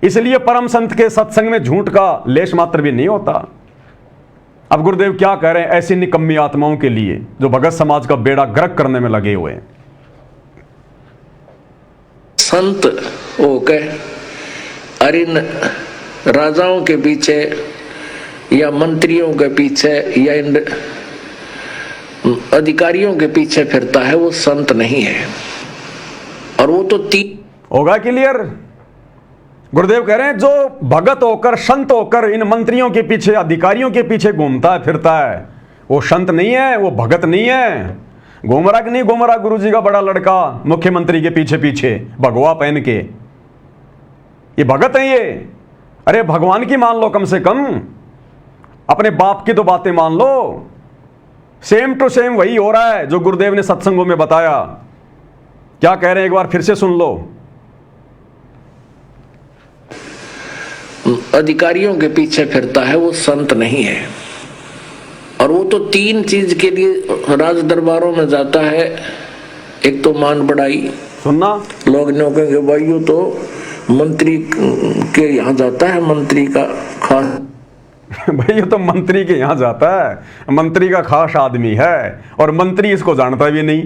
इसलिए परम संत के सत्संग में झूठ का लेश मात्र भी नहीं होता। अब गुरुदेव क्या कह रहे हैं ऐसी निकम्मी आत्माओं के लिए जो भगत समाज का बेड़ा गर्क करने में लगे हुए हैं। संत होकर और इन राजाओं के पीछे या मंत्रियों के पीछे या इन अधिकारियों के पीछे फिरता है, वो संत नहीं है। और वो तो होगा क्लियर। गुरुदेव कह रहे हैं जो भगत होकर, संत होकर इन मंत्रियों के पीछे, अधिकारियों के पीछे घूमता है फिरता है, वो संत नहीं है, वो भगत नहीं है। घूम रहा कि नहीं घूम रहा गुरु जी का बड़ा लड़का मुख्यमंत्री के पीछे पीछे भगवा पहन के, ये भगत है ये। अरे भगवान की मान लो, कम से कम अपने बाप की तो बातें मान लो। सेम टू सेम वही हो रहा है जो गुरुदेव ने सत्संगों में बताया। क्या कह रहे हैं एक बार फिर से सुन लो। अधिकारियों के पीछे फिरता है, वो संत नहीं है। और वो तो 3 चीज के लिए राज दरबारों में जाता है। एक तो मान बढ़ाई, सुनना, लोग नो कहेंगे भाई ये तो मंत्री के यहाँ जाता है, मंत्री का खास भाई ये तो मंत्री के यहां जाता है, मंत्री का खास आदमी है, और मंत्री इसको जानता भी नहीं।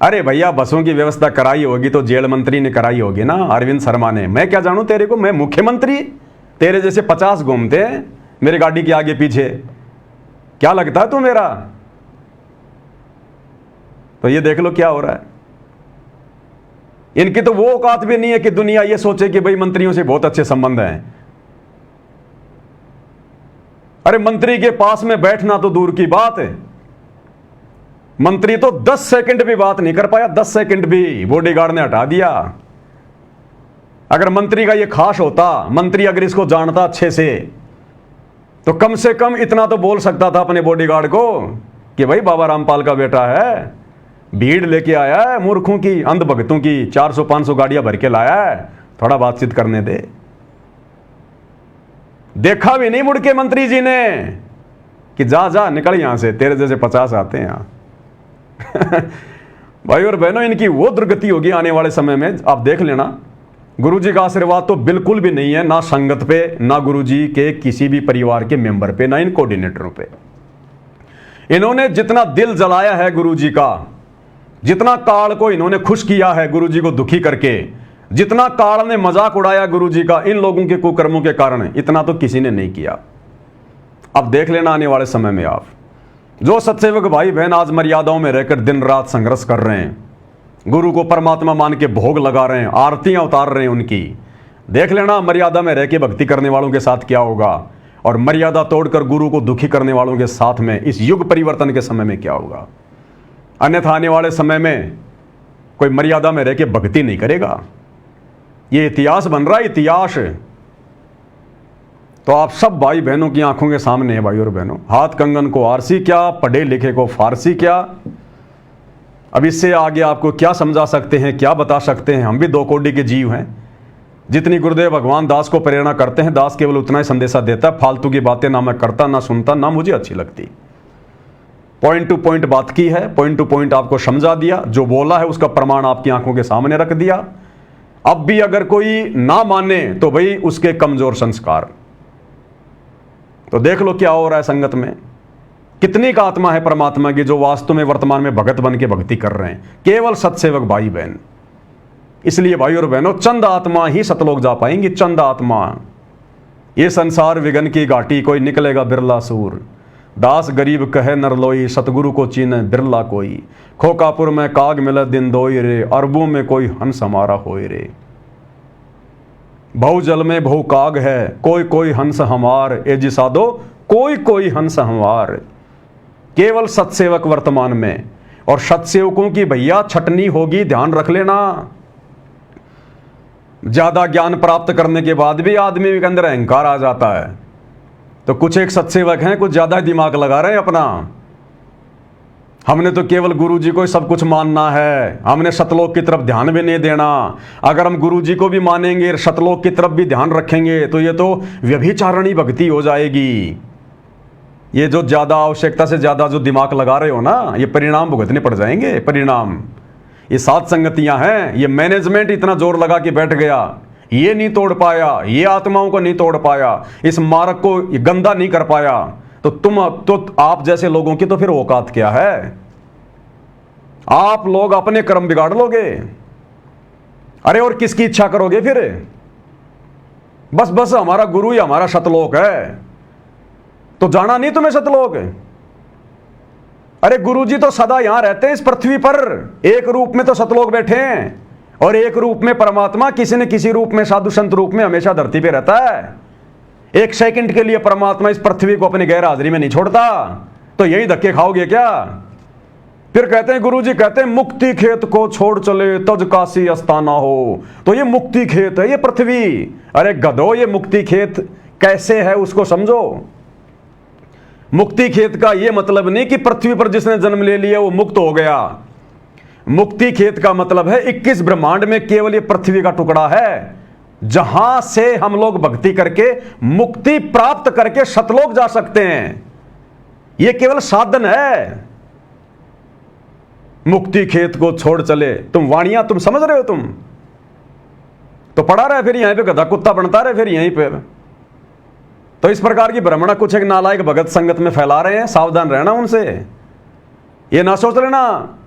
अरे भैया बसों की व्यवस्था कराई होगी तो जेल मंत्री ने कराई होगी ना, अरविंद शर्मा ने। मैं क्या जानूं तेरे को, मैं मुख्यमंत्री? तेरे जैसे 50 घूमते हैं मेरे गाड़ी के आगे पीछे, क्या लगता है तू मेरा? तो ये देख लो क्या हो रहा है। इनकी तो वो औकात भी नहीं है कि दुनिया ये सोचे कि भाई मंत्रियों से बहुत अच्छे संबंध हैं। अरे मंत्री के पास में बैठना तो दूर की बात है, मंत्री तो 10 सेकंड भी बात नहीं कर पाया, 10 सेकंड भी बॉडीगार्ड ने हटा दिया। अगर मंत्री का ये खास होता, मंत्री अगर इसको जानता अच्छे से, तो कम से कम इतना तो बोल सकता था अपने बॉडीगार्ड को कि भाई बाबा रामपाल का बेटा है, भीड़ लेके आया है मूर्खों की, अंधभक्तों की, 400-500 गाड़ियां भर के लाया है, थोड़ा बातचीत करने दे। देखा भी नहीं मुड़ के मंत्री जी ने कि जा जा निकल यहां से, तेरे जैसे 50 आते हैं यहां। भाई और बहनों, इनकी वो दुर्गति होगी आने वाले समय में, आप देख लेना। गुरुजी का आशीर्वाद तो बिल्कुल भी नहीं है, ना संगत पे, ना गुरुजी के किसी भी परिवार के मेंबर पे, ना इन कोऑर्डिनेटरों पे। इन्होंने जितना दिल जलाया है गुरुजी का, जितना काल को इन्होंने खुश किया है गुरुजी को दुखी करके, जितना काल ने मजाक उड़ाया गुरुजी का इन लोगों के कुकर्मों के कारण, इतना तो किसी ने नहीं किया। अब देख लेना आने वाले समय में आप, जो सत्सेवक भाई बहन आज मर्यादाओं में रहकर दिन रात संघर्ष कर रहे हैं, गुरु को परमात्मा मान के भोग लगा रहे हैं, आरतियां उतार रहे हैं उनकी, देख लेना मर्यादा में रह के भक्ति करने वालों के साथ क्या होगा, और मर्यादा तोड़कर गुरु को दुखी करने वालों के साथ में इस युग परिवर्तन के समय में क्या होगा। अन्यथा आने वाले समय में कोई मर्यादा में रह के भक्ति नहीं करेगा। ये इतिहास बन रहा है, इतिहास। तो आप सब भाई बहनों की आंखों के सामने है भाई और बहनों, हाथ कंगन को आरसी क्या, पढ़े लिखे को फारसी क्या। अब इससे आगे आपको क्या समझा सकते हैं, क्या बता सकते हैं। हम भी 2 कोटि के जीव हैं। जितनी गुरुदेव भगवान दास को प्रेरणा करते हैं, दास केवल उतना ही संदेशा देता है, फालतू की बातें ना मैं करता, ना सुनता, ना मुझे अच्छी लगती। पॉइंट टू पॉइंट बात की है, पॉइंट टू पॉइंट आपको समझा दिया, जो बोला है उसका प्रमाण आपकी आंखों के सामने रख दिया। अब भी अगर कोई ना माने तो भाई उसके कमजोर संस्कार। तो देख लो क्या हो रहा है संगत में, कितनी का आत्मा है परमात्मा की जो वास्तव में वर्तमान में भगत बन के भक्ति कर रहे हैं, केवल सत्सेवक भाई बहन। इसलिए भाई और बहनों, चंद आत्मा ही सतलोक जा पाएंगी, चंद आत्मा। ये संसार विघन की घाटी, कोई निकलेगा बिरला सूर। दास गरीब कहे नरलोई, सतगुरु को चीने बिरला कोई। खोकापुर में काग मिले दिन दोई रे, अरबों में कोई हंस हमारा होए रे। बहु जल में बहु काग है, कोई कोई हंस हमार। ए जी साधो कोई कोई हंस हमार। केवल सत्सेवक वर्तमान में, और सत्सेवकों की भैया छटनी होगी, ध्यान रख लेना। ज्यादा ज्ञान प्राप्त करने के बाद भी आदमी के अंदर अहंकार आ जाता है। तो कुछ एक सत्सेवक हैं, कुछ ज्यादा दिमाग लगा रहे हैं अपना। हमने तो केवल गुरुजी को ही सब कुछ मानना है, हमने सतलोक की तरफ ध्यान भी नहीं देना। अगर हम गुरुजी को भी मानेंगे, सतलोक की तरफ भी ध्यान रखेंगे, तो ये तो व्यभिचारणी भक्ति हो जाएगी। ये जो ज्यादा आवश्यकता से ज्यादा जो दिमाग लगा रहे हो ना, ये परिणाम भुगतने पड़ जाएंगे। परिणाम ये 7 संगतियां हैं, ये मैनेजमेंट इतना जोर लगा के बैठ गया, ये नहीं तोड़ पाया, ये आत्माओं को नहीं तोड़ पाया, इस मार्ग को गंदा नहीं कर पाया, तो आप जैसे लोगों की तो फिर औकात क्या है। आप लोग अपने कर्म बिगाड़ लोगे। अरे और किसकी इच्छा करोगे फिर। बस हमारा गुरु ही हमारा सतलोक है, तो जाना नहीं तुम्हें सतलोक। अरे गुरुजी तो सदा यहां रहते हैं इस पृथ्वी पर, एक रूप में तो सतलोक बैठे हैं, और एक रूप में परमात्मा किसी न किसी रूप में, साधु संत रूप में हमेशा धरती पे रहता है। एक सेकंड के लिए परमात्मा इस पृथ्वी को अपनी गैर हाजिरी में नहीं छोड़ता। तो यही धक्के खाओगे क्या। फिर कहते हैं गुरुजी कहते हैं, मुक्ति खेत को छोड़ चले तज काशी अस्ताना हो। तो ये मुक्ति खेत है, ये पृथ्वी। अरे गधो, ये मुक्ति खेत कैसे है उसको समझो। मुक्ति खेत का ये मतलब नहीं कि पृथ्वी पर जिसने जन्म ले लिया वो मुक्त हो गया। मुक्ति खेत का मतलब है 21 ब्रह्मांड में केवल ये पृथ्वी का टुकड़ा है, जहां से हम लोग भक्ति करके मुक्ति प्राप्त करके सतलोक जा सकते हैं। ये केवल साधन है। मुक्ति खेत को छोड़ चले, तुम वाणियां तुम समझ रहे हो, तुम तो पढ़ा रहे फिर यहीं पे गधा कुत्ता बनता रहे फिर यहीं पे। तो इस प्रकार की भ्रमणा कुछ एक नालायक भगत संगत में फैला रहे हैं, सावधान रहना उनसे। ये ना सोच लेना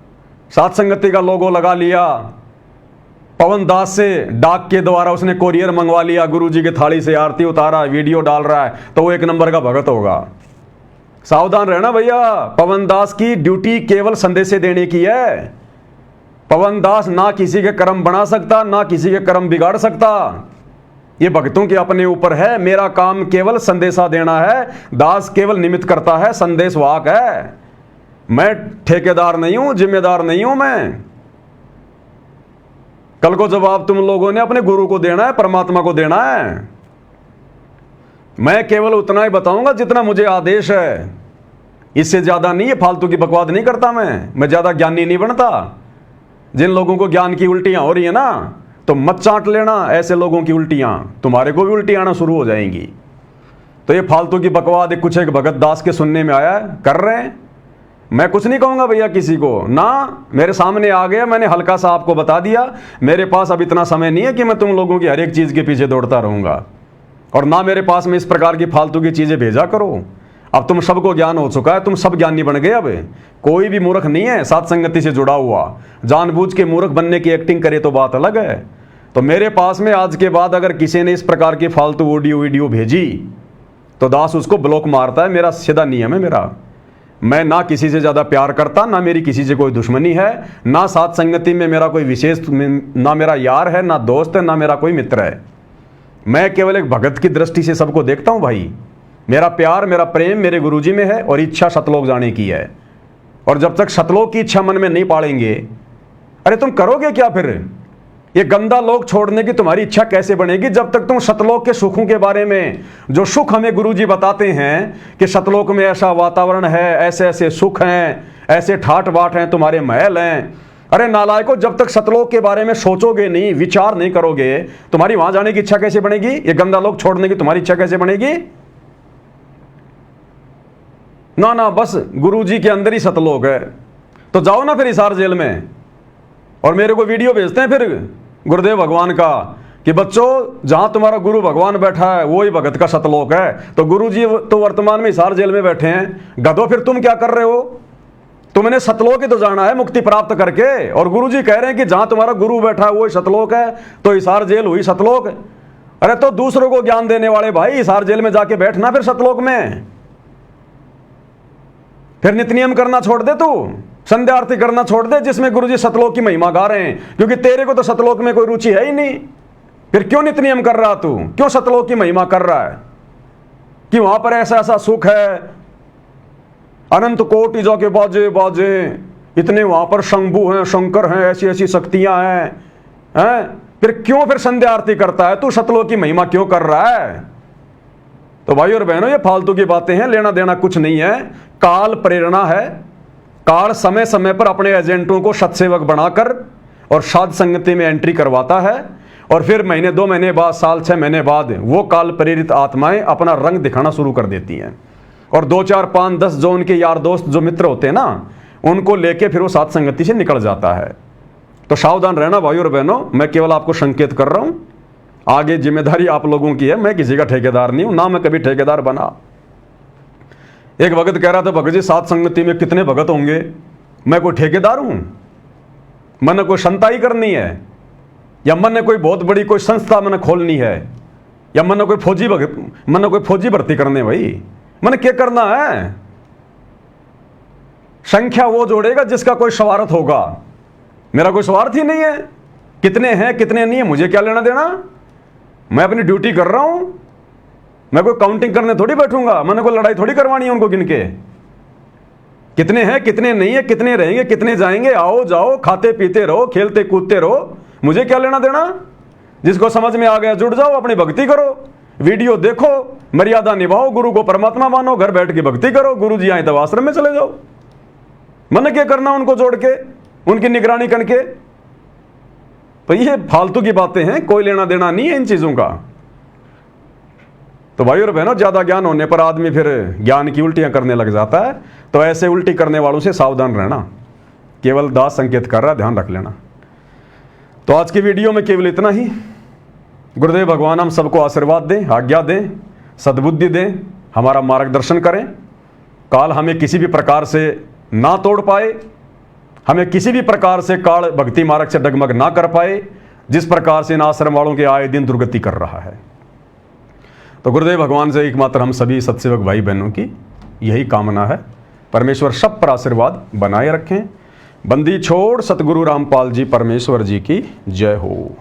सात संगति का लोगो लगा लिया, पवन दास से डाक के द्वारा उसने कोरियर मंगवा लिया, गुरुजी की थाली से आरती उतारा, वीडियो डाल रहा है, तो वो 1 नंबर का भगत होगा। सावधान रहना भैया, पवन दास की ड्यूटी केवल संदेश देने की है। पवन दास ना किसी के कर्म बना सकता, ना किसी के कर्म बिगाड़ सकता। ये भक्तों के अपने ऊपर है। मेरा काम केवल संदेशा देना है, दास केवल निमित्त करता है, संदेश वाहक है। मैं ठेकेदार नहीं हूं, जिम्मेदार नहीं हूं मैं। कल को जवाब तुम लोगों ने अपने गुरु को देना है, परमात्मा को देना है। मैं केवल उतना ही बताऊंगा जितना मुझे आदेश है, इससे ज्यादा नहीं है। फालतू की बकवाद नहीं करता मैं ज्यादा ज्ञानी नहीं बनता। जिन लोगों को ज्ञान की उल्टियां हो रही है ना, तो मत चाट लेना ऐसे लोगों की उल्टियां, तुम्हारे को भी उल्टी आना शुरू हो जाएंगी। तो ये फालतू की बकवाद कुछ एक भगत दास के सुनने में आया, कर रहे हैं। मैं कुछ नहीं कहूंगा भैया किसी को ना, मेरे सामने आ गया, मैंने हल्का सा आपको बता दिया। मेरे पास अब इतना समय नहीं है कि मैं तुम लोगों की हर एक चीज के पीछे दौड़ता रहूंगा, और ना मेरे पास में इस प्रकार की फालतू की चीजें भेजा करो। अब तुम सबको ज्ञान हो चुका है, तुम सब ज्ञानी बन गए। अब कोई भी मूर्ख नहीं है साथ संगति से जुड़ा हुआ। जानबूझ के मूर्ख बनने की एक्टिंग करे तो बात अलग है। तो मेरे पास में आज के बाद अगर किसी ने इस प्रकार की फालतू ऑडियो वीडियो भेजी तो दास उसको ब्लॉक मारता है। मेरा सीधा नियम है मेरा। मैं ना किसी से ज्यादा प्यार करता, ना मेरी किसी से कोई दुश्मनी है, ना साथ संगति में मेरा कोई विशेष, ना मेरा यार है, ना दोस्त है, ना मेरा कोई मित्र है। मैं केवल एक भगत की दृष्टि से सबको देखता हूं भाई। मेरा प्यार, मेरा प्रेम मेरे गुरुजी में है और इच्छा सतलोक जाने की है। और जब तक सतलोक की इच्छा मन में नहीं पालेंगे, अरे तुम करोगे क्या फिर? ये गंदा लोक छोड़ने की तुम्हारी इच्छा कैसे बनेगी जब तक तुम सतलोक के सुखों के बारे में, जो सुख हमें गुरुजी बताते हैं कि सतलोक में ऐसा वातावरण है, ऐसे ऐसे सुख हैं, ऐसे ठाट बाट हैं, तुम्हारे महल हैं। अरे नालायकों, जब तक सतलोक के बारे में सोचोगे नहीं, विचार नहीं करोगे, तुम्हारी वहां जाने की इच्छा कैसे बनेगी? ये गंदा लोक छोड़ने की तुम्हारी इच्छा कैसे बनेगी? ना ना, बस गुरुजी के अंदर ही सतलोक है। तो जाओ ना फिर हिसार जेल में, और मेरे को वीडियो भेजते हैं फिर गुरुदेव भगवान का कि बच्चों जहां तुम्हारा गुरु भगवान बैठा है वो ही भगत का सतलोक है। तो गुरुजी तो वर्तमान में हिसार जेल में बैठे हैं। गधो, फिर तुम क्या कर रहे हो? तुमने सतलोक ही तो जाना है मुक्ति प्राप्त करके, और गुरुजी कह रहे हैं कि जहां तुम्हारा गुरु बैठा है वो ही सतलोक है। तो हिसार जेल हुई सतलोक। अरे तो दूसरों को ज्ञान देने वाले भाई हिसार जेल में जाके बैठना फिर सतलोक में। फिर नित्य नियम करना छोड़ दे, तू संध्या आरती करना छोड़ दे जिसमें गुरुजी सतलोक की महिमा गा रहे हैं, क्योंकि तेरे को तो सतलोक में कोई रुचि है ही नहीं। फिर क्यों नित्य नियम कर रहा तू? क्यों सतलोक की महिमा कर रहा है कि वहां पर ऐसा ऐसा सुख है, अनंत कोटि जाके बाजे बाजे, इतने वहां पर शंभु हैं, शंकर हैं, ऐसी ऐसी शक्तियां हैं? फिर क्यों फिर संध्या आरती करता है तू? सतलोक की महिमा क्यों कर रहा है? तो भाई और बहनों, ये फालतू की बातें हैं, लेना देना कुछ नहीं है। काल प्रेरणा है। काल समय समय पर अपने एजेंटों को सत्सेवक बनाकर और साध संगति में एंट्री करवाता है, और फिर महीने 2 महीने बाद, साल 6 महीने बाद वो काल प्रेरित आत्माएं अपना रंग दिखाना शुरू कर देती हैं, और 2 4 5 10 जो उनके यार दोस्त, जो मित्र होते हैं ना, उनको लेके फिर वो साध संगति से निकल जाता है। तो सावधान रहना भाई और बहनों। मैं केवल आपको संकेत कर रहा हूं, आगे जिम्मेदारी आप लोगों की है। मैं किसी का ठेकेदार नहीं हूं, ना मैं कभी ठेकेदार बना। एक भगत कह रहा था, भगत जी साध संगति में कितने भगत होंगे? मैं कोई ठेकेदार हूं? मैंने कोई संताई करनी है, या मैंने कोई बहुत बड़ी कोई संस्था मैंने खोलनी है, या मैंने कोई फौजी भर्ती करने? भाई मैंने क्या करना है? संख्या वो जोड़ेगा जिसका कोई स्वार्थ होगा। मेरा कोई स्वार्थ ही नहीं है। कितने हैं कितने नहीं है मुझे क्या लेना देना? मैं अपनी ड्यूटी कर रहा हूं। मैं कोई काउंटिंग करने थोड़ी बैठूंगा, मैंने कोई लड़ाई थोड़ी करवानी है उनको गिन के। कितने हैं कितने नहीं है, कितने रहेंगे कितने जाएंगे, आओ जाओ, खाते पीते रहो, खेलते कूदते रहो, मुझे क्या लेना देना? जिसको समझ में आ गया जुड़ जाओ, अपनी भक्ति करो, वीडियो देखो, मर्यादा निभाओ, गुरु को परमात्मा मानो, घर बैठ के भक्ति करो। गुरु जी आए तब आश्रम में चले जाओ। मैंने क्या करना उनको जोड़ के, उनकी निगरानी करके? तो ये फालतू की बातें हैं, कोई लेना देना नहीं है इन चीजों का। तो भाई और बहनों, ज्यादा ज्ञान होने पर आदमी फिर ज्ञान की उल्टियां करने लग जाता है। तो ऐसे उल्टी करने वालों से सावधान रहना। केवल दास संकेत कर रहा है, ध्यान रख लेना। तो आज की वीडियो में केवल इतना ही। गुरुदेव भगवान हम सबको आशीर्वाद दें, आज्ञा दें, सद्बुद्धि दें, हमारा मार्गदर्शन करें। काल हमें किसी भी प्रकार से ना तोड़ पाए, हमें किसी भी प्रकार से काल भक्ति मार्ग से डगमग ना कर पाए, जिस प्रकार से इन आश्रम वालों के आए दिन दुर्गति कर रहा है। तो गुरुदेव भगवान से एकमात्र हम सभी सत्सेवक भाई बहनों की यही कामना है। परमेश्वर सब पर आशीर्वाद बनाए रखें। बंदी छोड़ सतगुरु रामपाल जी परमेश्वर जी की जय हो।